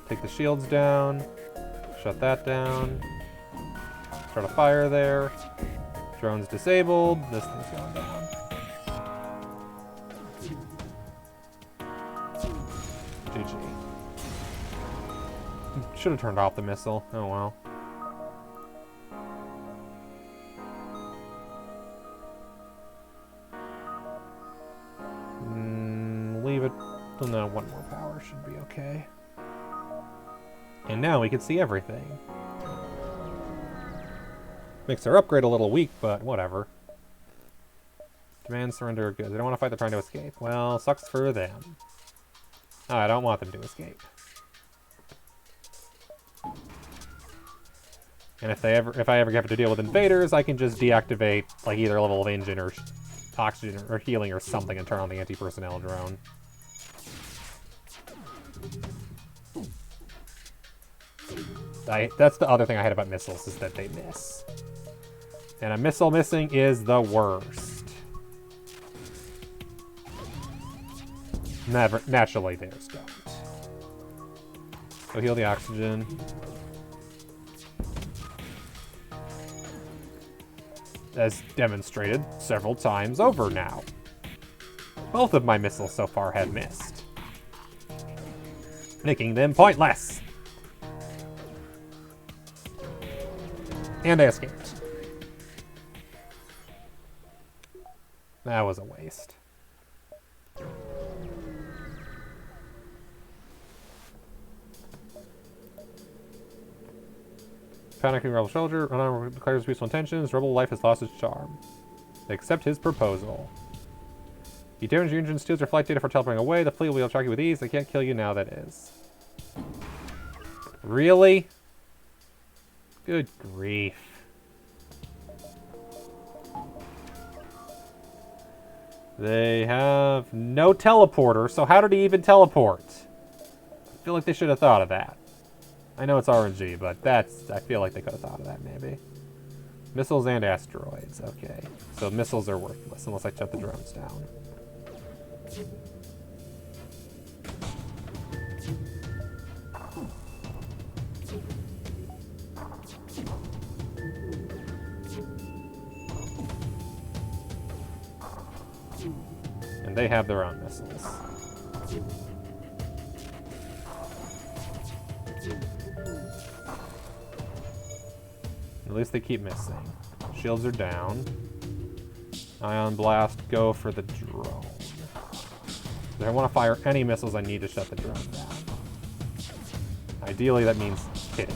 Take the shields down. Shut that down. Start a fire there. Drone's disabled. This thing's going down. GG. Should have turned off the missile. Oh well. Leave it. Oh, no, 1 more power should be okay. And now we can see everything. Makes our upgrade a little weak, but whatever. Demand surrender goods. They don't want to fight, they're trying to escape. Well, sucks for them. Oh, I don't want them to escape. And if I ever have to deal with invaders, I can just deactivate like either level of engine or oxygen or healing or something and turn on the anti-personnel drone. That's the other thing I hate about missiles, is that they miss. And a missile missing is the worst. Naturally, theirs don't. So heal the oxygen. As demonstrated several times over now. Both of my missiles so far have missed, making them pointless. And I escaped. That was a waste. panicking rebel soldier. Run declares peaceful intentions. Rebel life has lost its charm. They accept his proposal. You damage your engine, steals your flight data for teleporting away. The fleet will be able to track you with ease. They can't kill you now, that is. Really? Good grief. They have no teleporter, so how did he even teleport? I feel like they should have thought of that. I know it's RNG, but I feel like they could have thought of that, maybe. Missiles and asteroids, okay. So missiles are worthless unless I shut the drones down. And they have their own missiles. At least they keep missing. Shields are down. Ion Blast, go for the drone. If I want to fire any missiles, I need to shut the drone down. Ideally, that means hitting.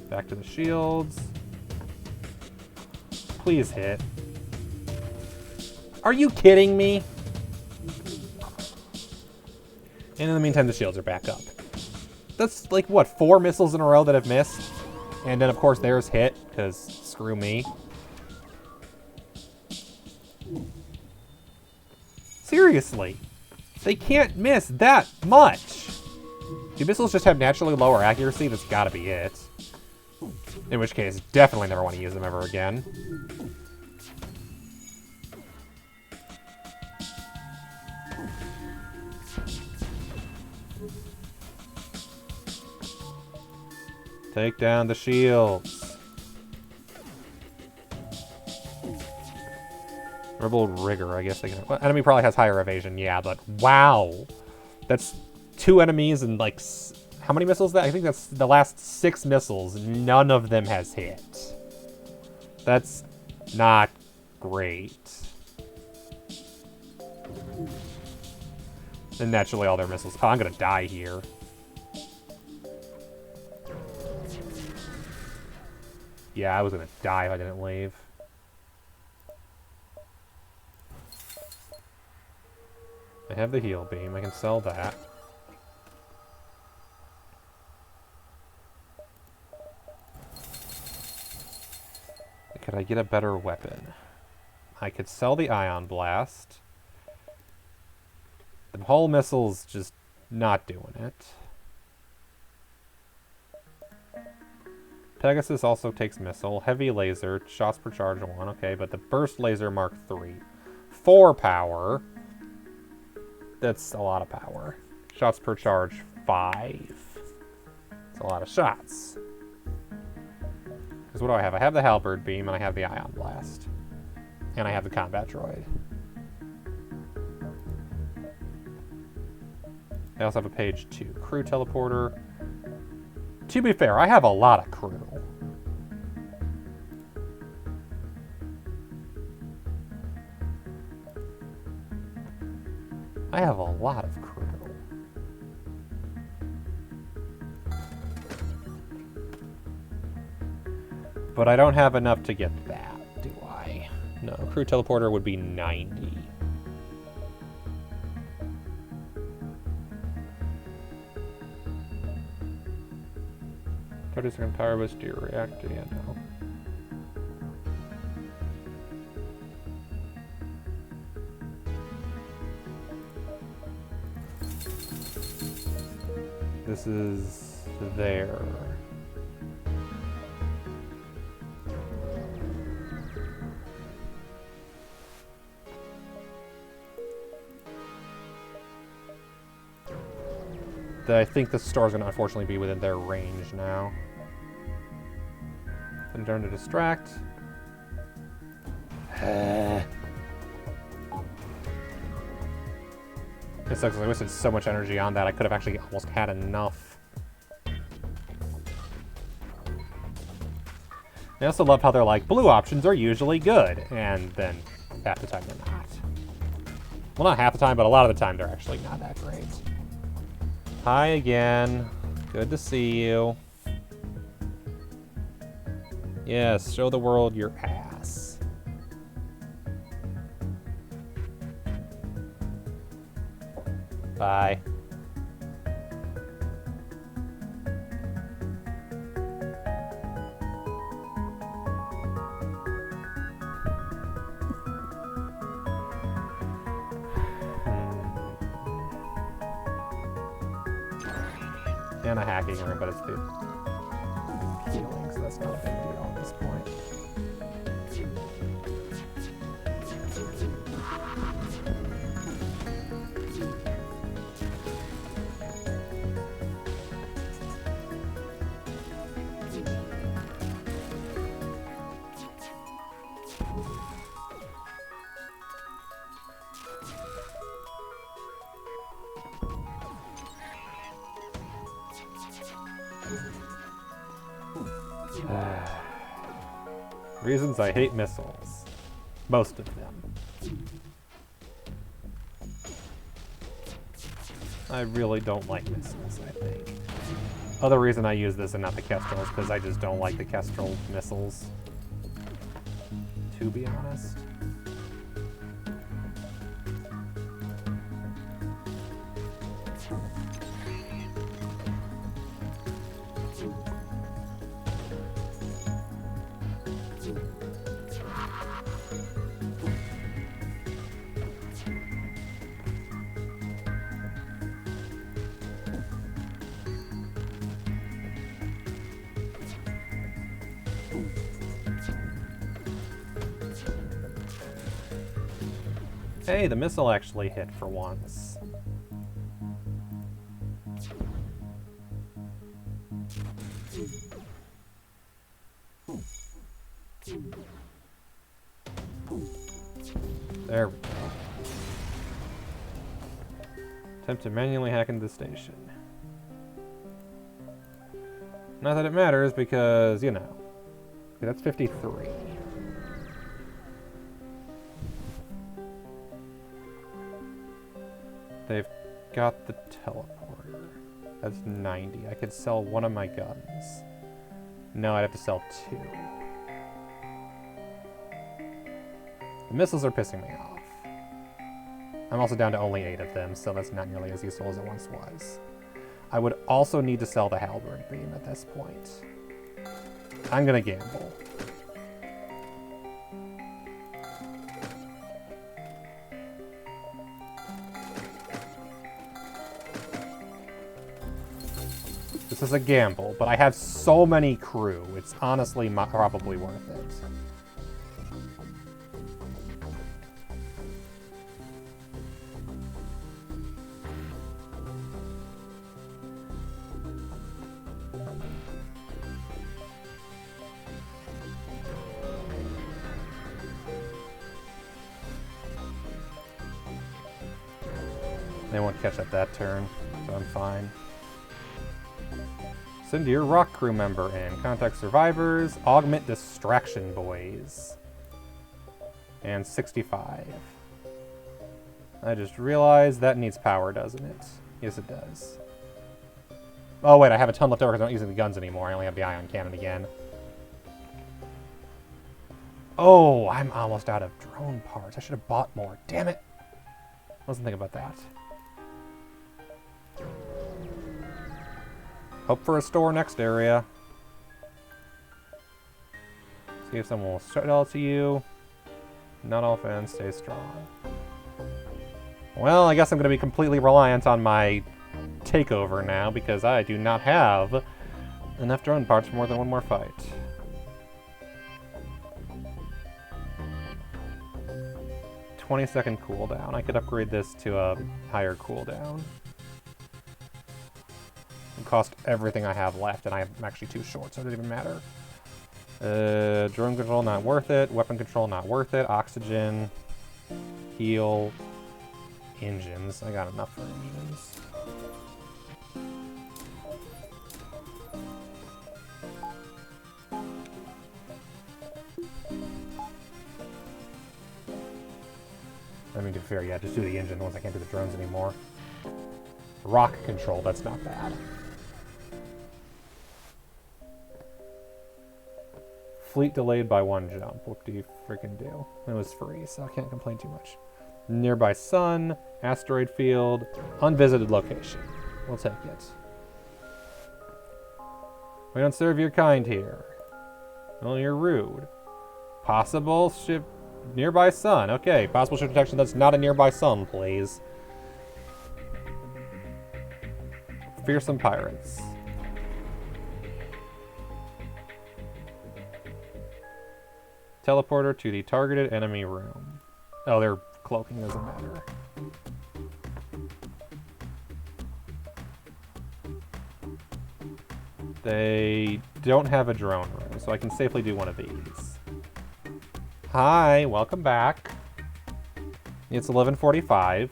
Back to the shields. Please hit. Are you kidding me? And in the meantime, the shields are back up. That's like, what, 4 missiles in a row that have missed? And then, of course, theirs hit, because screw me. Seriously. They can't miss that much. Do missiles just have naturally lower accuracy? That's gotta be it. In which case, definitely never want to use them ever again. Take down the shields. Rebel Rigger, I guess they can... Well, enemy probably has higher evasion, yeah, but wow. That's 2 enemies and like... How many missiles that? I think that's the last 6 missiles. None of them has hit. That's not great. And naturally all their missiles... Oh, I'm gonna die here. Yeah, I was gonna die if I didn't leave. I have the heal beam. I can sell that. Could I get a better weapon? I could sell the Ion Blast. The hull missile's just not doing it. Pegasus also takes missile. Heavy laser, shots per charge 1. Okay, but the burst laser Mark 3. 4 power. That's a lot of power. Shots per charge 5. That's a lot of shots. Because what do I have? I have the Halberd Beam, and I have the Ion Blast. And I have the Combat Droid. I also have a page 2. Crew Teleporter. To be fair, I have a lot of crew. I have a lot of crew. But I don't have enough to get that, do I? No, crew teleporter would be 90. Second power boost to your reactor, yeah, no. This is there. I think the store's gonna unfortunately be within their range now. Then turn to distract. It sucks because I wasted so much energy on that. I could have actually almost had enough. I also love how they're like, blue options are usually good, and then half the time they're not. Well, not half the time, but a lot of the time they're actually not that great. Hi again. Good to see you. Yes, show the world your ass. Bye. And a hacking room, but it's the healing, so that's not a big deal at this point. Reasons I hate missiles. Most of them. I really don't like missiles, I think. Other reason I use this and not the Kestrel is because I just don't like the Kestrel missiles. To be honest. Hey, the missile actually hit for once. There we go. Attempt to manually hack into the station. Not that it matters because, you know. Okay, that's 53. They've got the teleporter. That's 90. I could sell one of my guns. No, I'd have to sell 2. The missiles are pissing me off. I'm also down to only 8 of them, so that's not nearly as useful as it once was. I would also need to sell the halberd beam at this point. I'm gonna gamble. This is a gamble, but I have so many crew, it's honestly probably worth it. They won't catch up that turn, so I'm fine. Send your rock crew member in. Contact survivors. Augment distraction boys. And 65. I just realized that needs power, doesn't it? Yes, it does. Oh, wait, I have a ton left over because I'm not using the guns anymore. I only have the ion cannon again. Oh, I'm almost out of drone parts. I should have bought more. Damn it. Wasn't thinking about that. Hope for a store next area. See if someone will shout out to you. Not all fans stay strong. Well, I guess I'm going to be completely reliant on my takeover now because I do not have enough drone parts for more than one more fight. "20-second cooldown. I could upgrade this to a higher cooldown. It cost everything I have left, and I'm actually too short, so it doesn't even matter. Drone control, not worth it. Weapon control, not worth it. Oxygen, heal, engines. I got enough for engines. I mean, to be fair, yeah, just do the engine once I can't do the drones anymore. Rock control, that's not bad. Fleet delayed by 1 jump. What do you freaking do? It was free, so I can't complain too much. Nearby sun, asteroid field, unvisited location. We'll take it. We don't serve your kind here. Well, you're rude. Possible ship nearby sun. Okay, possible ship detection that's not a nearby sun, please. Fearsome pirates. Teleporter to the targeted enemy room. Oh, their cloaking doesn't matter. They don't have a drone room, so I can safely do one of these. Hi, welcome back. It's 11:45.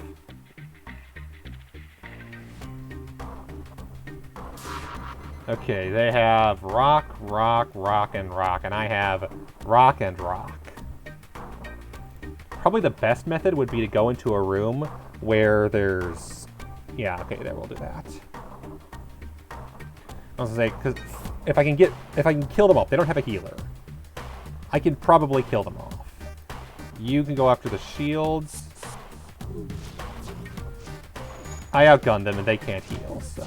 Okay, they have rock, rock, rock, and rock, and I have rock and rock. Probably the best method would be to go into a room where there's... Yeah, okay, there, we'll do that. I was gonna say, because if I can kill them off, they don't have a healer. I can probably kill them off. You can go after the shields. I outgunned them and they can't heal, so...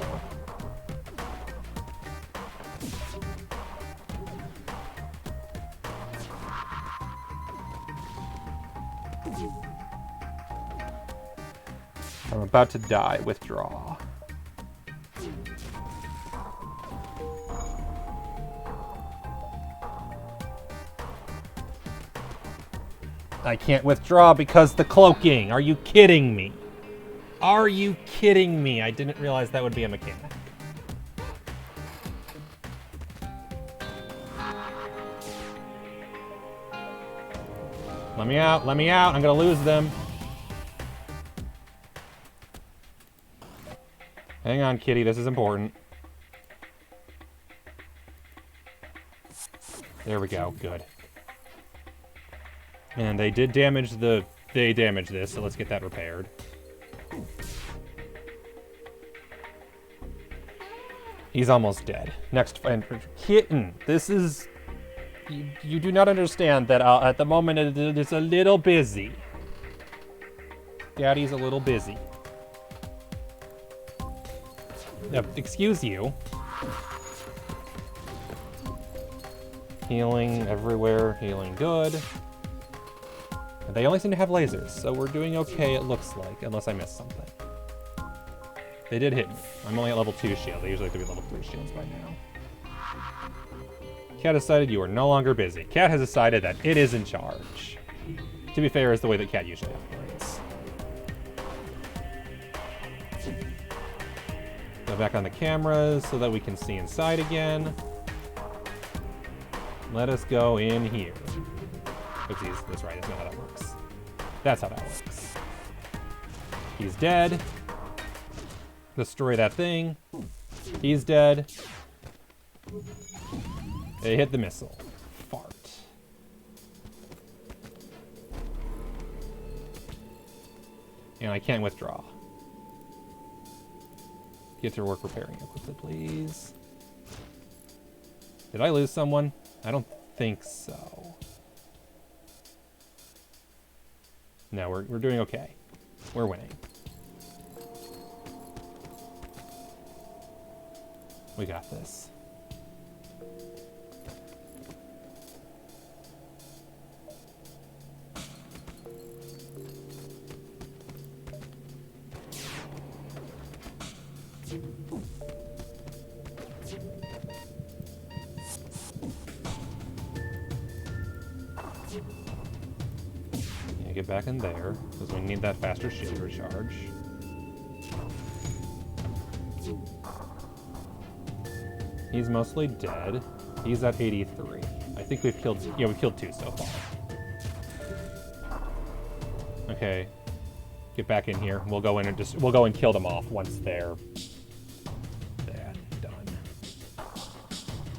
I'm about to die. Withdraw. I can't withdraw because the cloaking. Are you kidding me? Are you kidding me? I didn't realize that would be a mechanic. Let me out. Let me out. I'm going to lose them. Hang on, kitty. This is important. There we go. Good. And they did damage the... They damaged this, so let's get that repaired. He's almost dead. Next... And kitten! This is... You do not understand that at the moment it's a little busy. Daddy's a little busy. Excuse you. Healing everywhere. Healing good. And they only seem to have lasers, so we're doing okay, it looks like, unless I missed something. They did hit me. I'm only at level 2 shield. They usually have to be level 3 shields by now. Cat decided you are no longer busy. Cat has decided that it is in charge. To be fair, is the way that Cat usually operates. Go back on the cameras so that we can see inside again. Let us go in here. Oopsies, that's right, that's not how that works. That's how that works. He's dead. Destroy that thing. He's dead. They hit the missile. Fart. And I can't withdraw. Get to work repairing it quickly, please. Did I lose someone? I don't think so. No, we're doing okay. We're winning. We got this. Get back in there, because we need that faster shield recharge. He's mostly dead. He's at 83. I think we've killed... Yeah, we've killed 2 so far. Okay. Get back in here. We'll go in and we'll go and kill them off once they're... done.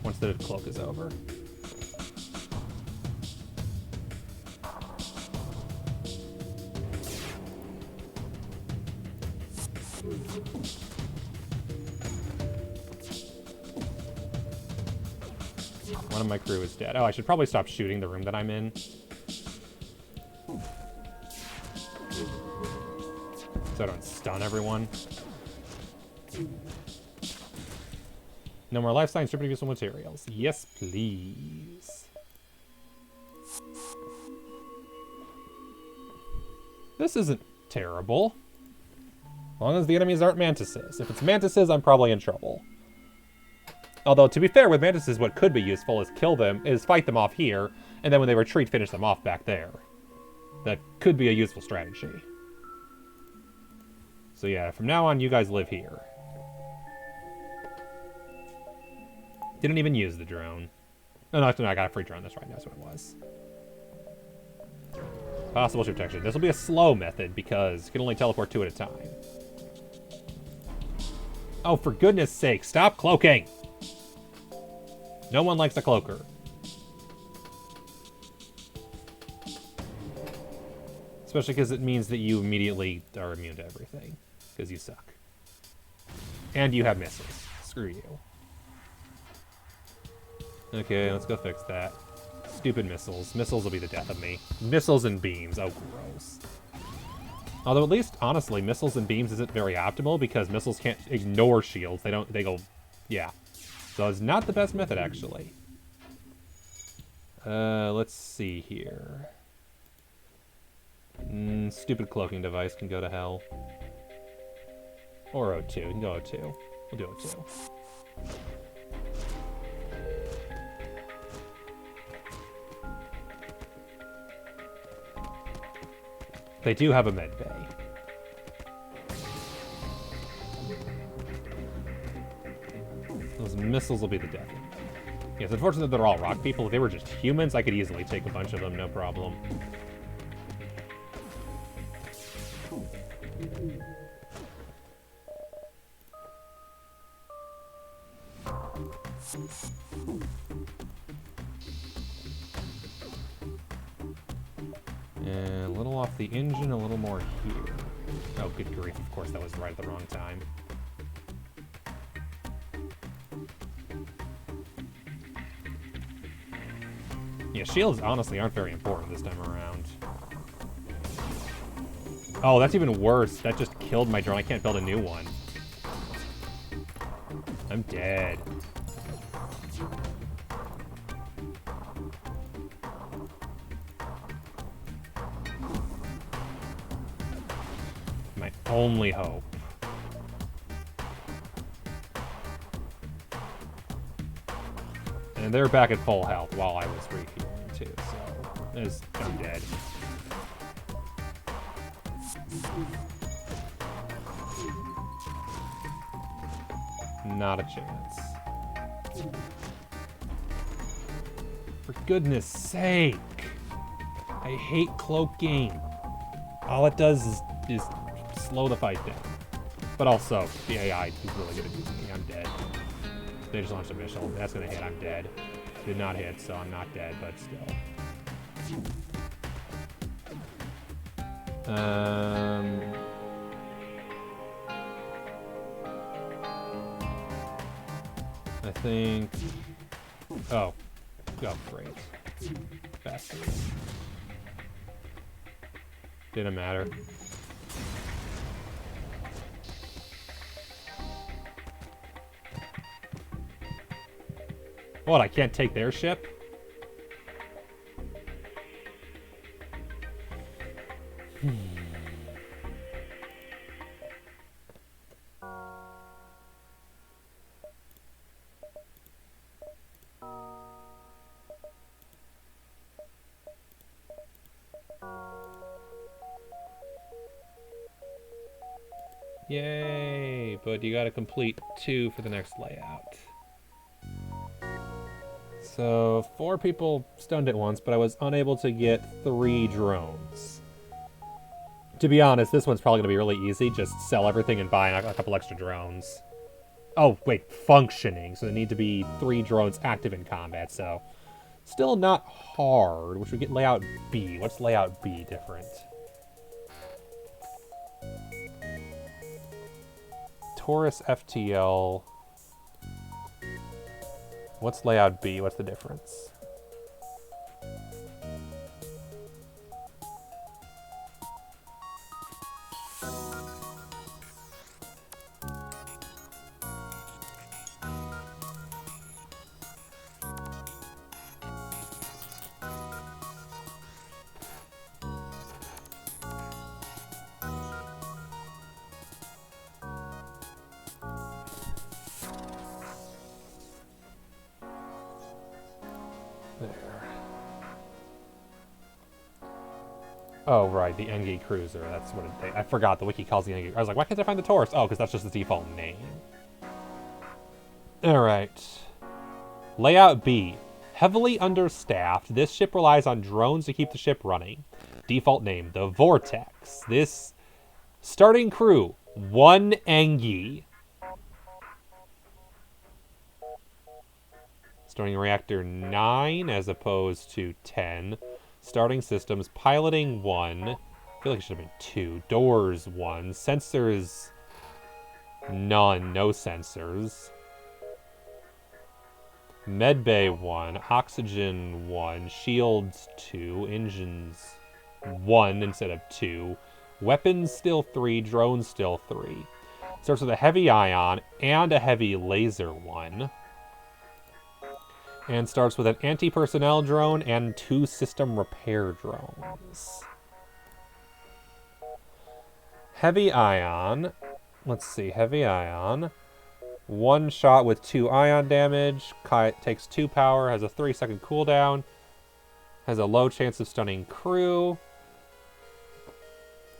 Once the cloak is over. One of my crew is dead. Oh, I should probably stop shooting the room that I'm in. So I don't stun everyone. No more life science stripping useful materials. Yes, please. This isn't terrible. As long as the enemies aren't mantises. If it's mantises, I'm probably in trouble. Although, to be fair, with mantises, what could be useful is fight them off here, and then when they retreat, finish them off back there. That could be a useful strategy. So yeah, from now on, you guys live here. Didn't even use the drone. No, I got a free drone. That's right. That's what it was. Possible ship protection. This will be a slow method because you can only teleport 2 at a time. Oh, for goodness sake, stop cloaking! No one likes a cloaker. Especially because it means that you immediately are immune to everything. Because you suck. And you have missiles. Screw you. Okay, let's go fix that. Stupid missiles. Missiles will be the death of me. Missiles and beams. Oh, gross. Although at least, honestly, missiles and beams isn't very optimal because missiles can't ignore shields. They go, yeah. So it's not the best method, actually. Let's see here. Stupid cloaking device can go to hell. Or O2. You can go O2. We'll do O2. They do have a med bay. Those missiles will be the death of me. Yeah, it's unfortunate that they're all rock people. If they were just humans, I could easily take a bunch of them, no problem. And a little off the engine, a little more here. Oh, good grief. Of course, that was right at the wrong time. Yeah, shields honestly aren't very important this time around. Oh, that's even worse. That just killed my drone. I can't build a new one. I'm dead. My only hope. And they're back at full health while I was rehealing too, so I'm dead. Not a chance. For goodness sake! I hate cloaking. All it does is slow the fight down. But also, the AI is really good at using me. I'm dead. They just launched a missile. That's gonna hit. I'm dead. Did not hit, so I'm not dead, but still. I think... Oh, great. Bastards. Didn't matter. What, I can't take their ship? Yay, but you gotta complete 2 for the next layout. So, 4 people stunned at once, but I was unable to get 3 drones. To be honest, this one's probably going to be really easy. Just sell everything and buy a couple extra drones. Oh, wait, functioning. So there need to be 3 drones active in combat, so... Still not hard, which would get layout B. What's layout B different? Taurus FTL... What's layout B? What's the difference? There. Oh, right, the Engi Cruiser. That's what I forgot the wiki calls the Engi. I was like, why can't I find the Taurus? Oh, because that's just the default name. All right. Layout B. Heavily understaffed. This ship relies on drones to keep the ship running. Default name, the Vortex. This starting crew, 1 Engi. Starting reactor 9 as opposed to 10. Starting systems, piloting 1. I feel like it should have been 2. Doors 1. Sensors, none. No sensors. Medbay 1. Oxygen 1. Shields 2. Engines 1 instead of 2. Weapons still 3. Drones still 3. Starts with a heavy ion and a heavy laser 1. And starts with an anti-personnel drone and 2 system repair drones. Heavy ion. Let's see. Heavy ion. 1 shot with 2 ion damage. Takes 2 power. Has a 3-second cooldown. Has a low chance of stunning crew.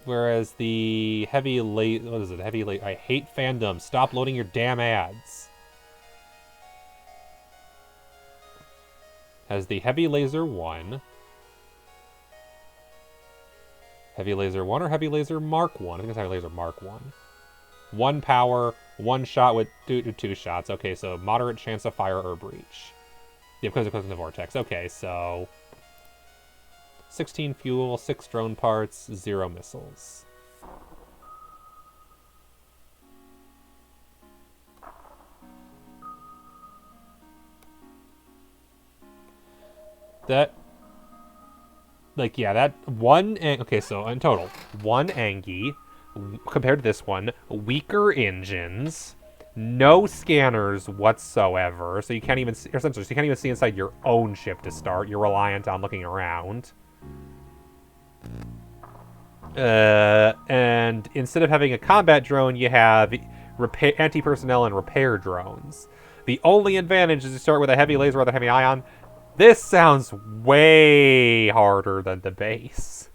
Whereas the heavy what is it? I hate fandom. Stop loading your damn ads. Has the Heavy Laser 1. Heavy Laser 1 or Heavy Laser Mark 1? I think it's Heavy Laser Mark 1. 1 power, 1 shot with 2 shots. Okay, so moderate chance of fire or breach. Yeah, because it goes in the Vortex. Okay, so 16 fuel, 6 drone parts, 0 missiles. That, like, yeah, that 1, okay, so in total, 1 Engi, compared to this one, weaker engines, no scanners whatsoever, so you can't even see, or sensors, so you can't even see inside your own ship to start, you're reliant on looking around. And instead of having a combat drone, you have anti-personnel and repair drones. The only advantage is to start with a heavy laser or the heavy ion. This sounds way harder than the base.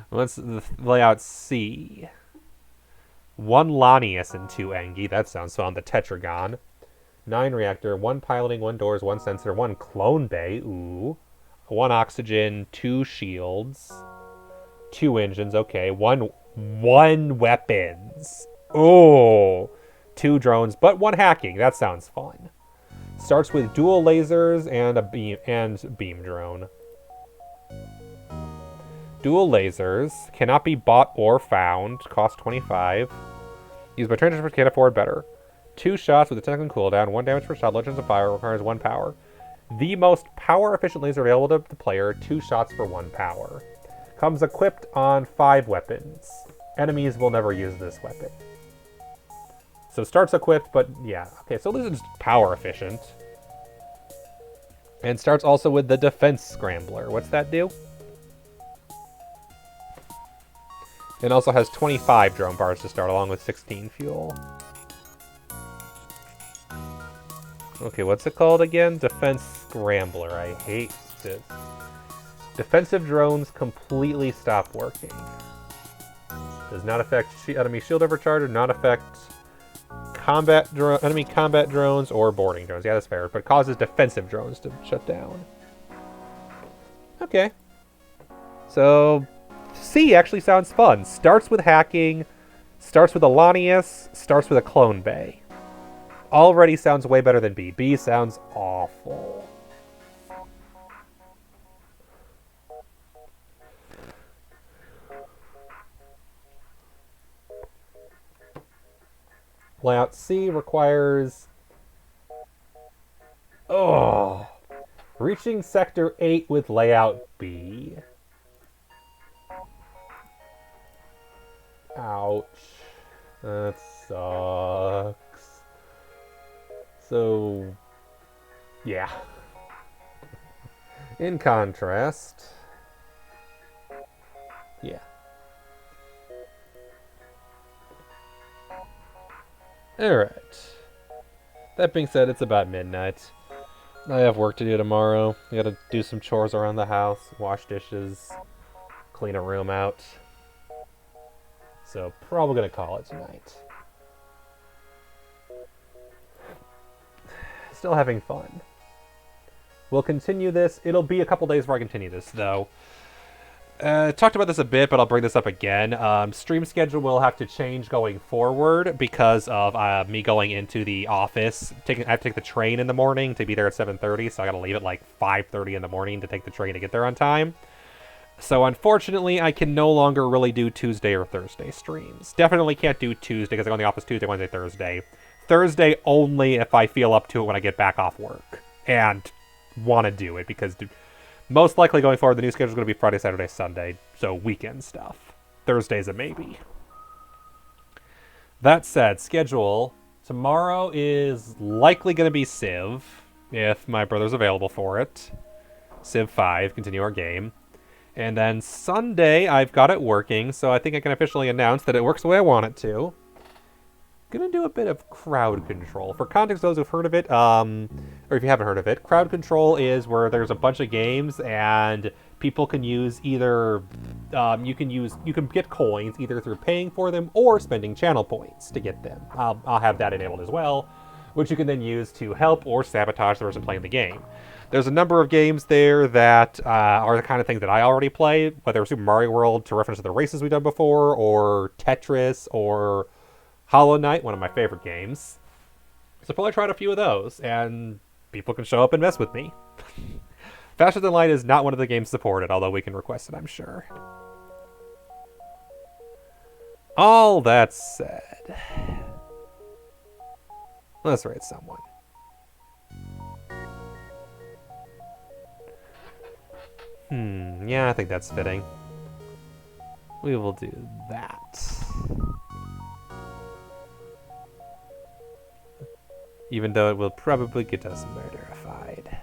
Let's lay out C. 1 Lanius and 2 Engi. That sounds fun. The Tetragon. 9 reactor, 1 piloting, 1 doors, 1 sensor, 1 clone bay. Ooh. 1 oxygen, 2 shields. 2 engines. Okay. 1 weapons. Oh. 2 drones, but 1 hacking. That sounds fun. Starts with dual lasers and a beam drone. Dual lasers cannot be bought or found. Cost 25. Used by transfers can't afford better. 2 shots with a 10-second cooldown. 1 damage per shot. Low chance of fire. Requires 1 power. The most power-efficient laser available to the player. 2 shots for 1 power. Comes equipped on 5 weapons. Enemies will never use this weapon. So starts equipped, but yeah. Okay, so this is power efficient. And starts also with the Defense Scrambler. What's that do? It also has 25 drone parts to start, along with 16 fuel. Okay, what's it called again? Defense Scrambler. I hate this. Defensive drones completely stop working. Does not affect enemy shield overcharge, or not affect enemy combat drones or boarding drones. Yeah, that's fair. But causes defensive drones to shut down. Okay. So C actually sounds fun. Starts with hacking, starts with a Lanius, starts with a clone bay. Already sounds way better than B. B sounds awful. Layout C requires Reaching Sector 8 with Layout B. Ouch. That sucks. So, yeah. In contrast, yeah. Alright. That being said, it's about midnight. I have work to do tomorrow. I gotta do some chores around the house, wash dishes, clean a room out. So, probably gonna call it tonight. Still having fun. We'll continue this. It'll be a couple days before I continue this, though. Talked about this a bit, but I'll bring this up again. Stream schedule will have to change going forward because of me going into the office. I have to take the train in the morning to be there at 7:30, so I gotta leave at like 5:30 in the morning to take the train to get there on time. So unfortunately, I can no longer really do Tuesday or Thursday streams. Definitely can't do Tuesday because I go in the office Tuesday, Wednesday, Thursday. Thursday only if I feel up to it when I get back off work and want to do it, because most likely going forward, the new schedule is going to be Friday, Saturday, Sunday, so weekend stuff. Thursday's a maybe. That said, schedule. Tomorrow is likely going to be Civ, if my brother's available for it. Civ 5, continue our game. And then Sunday, I've got it working, so I think I can officially announce that it works the way I want it to. Gonna do a bit of crowd control. For context, those who've heard of it, or if you haven't heard of it, crowd control is where there's a bunch of games and people can use either, you can get coins either through paying for them or spending channel points to get them. I'll have that enabled as well, which you can then use to help or sabotage the person playing the game. There's a number of games there that are the kind of things that I already play, whether it's Super Mario World to reference to the races we've done before, or Tetris, or Hollow Knight, one of my favorite games. So probably tried a few of those, and people can show up and mess with me. Faster Than Light is not one of the games supported, although we can request it, I'm sure. All that said, let's rate someone. Yeah, I think that's fitting. We will do that. Even though it will probably get us murderified.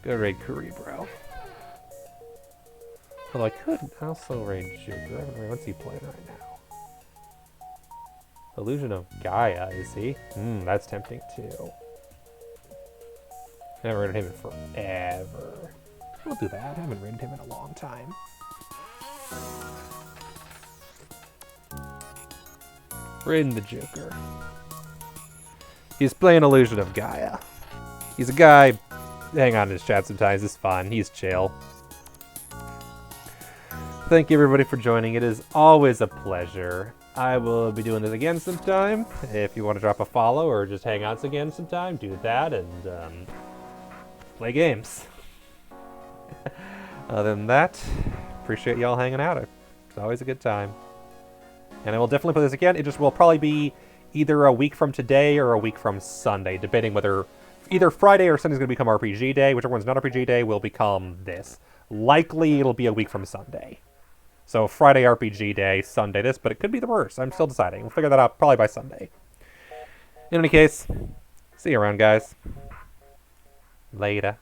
Go raid Cerebro. Well, I could also raid Joker. What's he playing right now? Illusion of Gaia, is he? That's tempting too. I haven't raided him in forever. We'll do that. I haven't raided him in a long time. Raiding the Joker. He's playing Illusion of Gaia. He's a guy. Hang on to his chat sometimes. It's fun. He's chill. Thank you everybody for joining. It is always a pleasure. I will be doing this again sometime. If you want to drop a follow or just hang out again sometime, do that and play games. Other than that, appreciate y'all hanging out. It's always a good time. And I will definitely play this again. It just will probably be either a week from today or a week from Sunday, depending whether either Friday or Sunday is going to become RPG Day. Whichever one's not RPG Day will become this. Likely it'll be a week from Sunday. So Friday RPG Day, Sunday this, but it could be the worst. I'm still deciding. We'll figure that out probably by Sunday. In any case, see you around, guys. Later.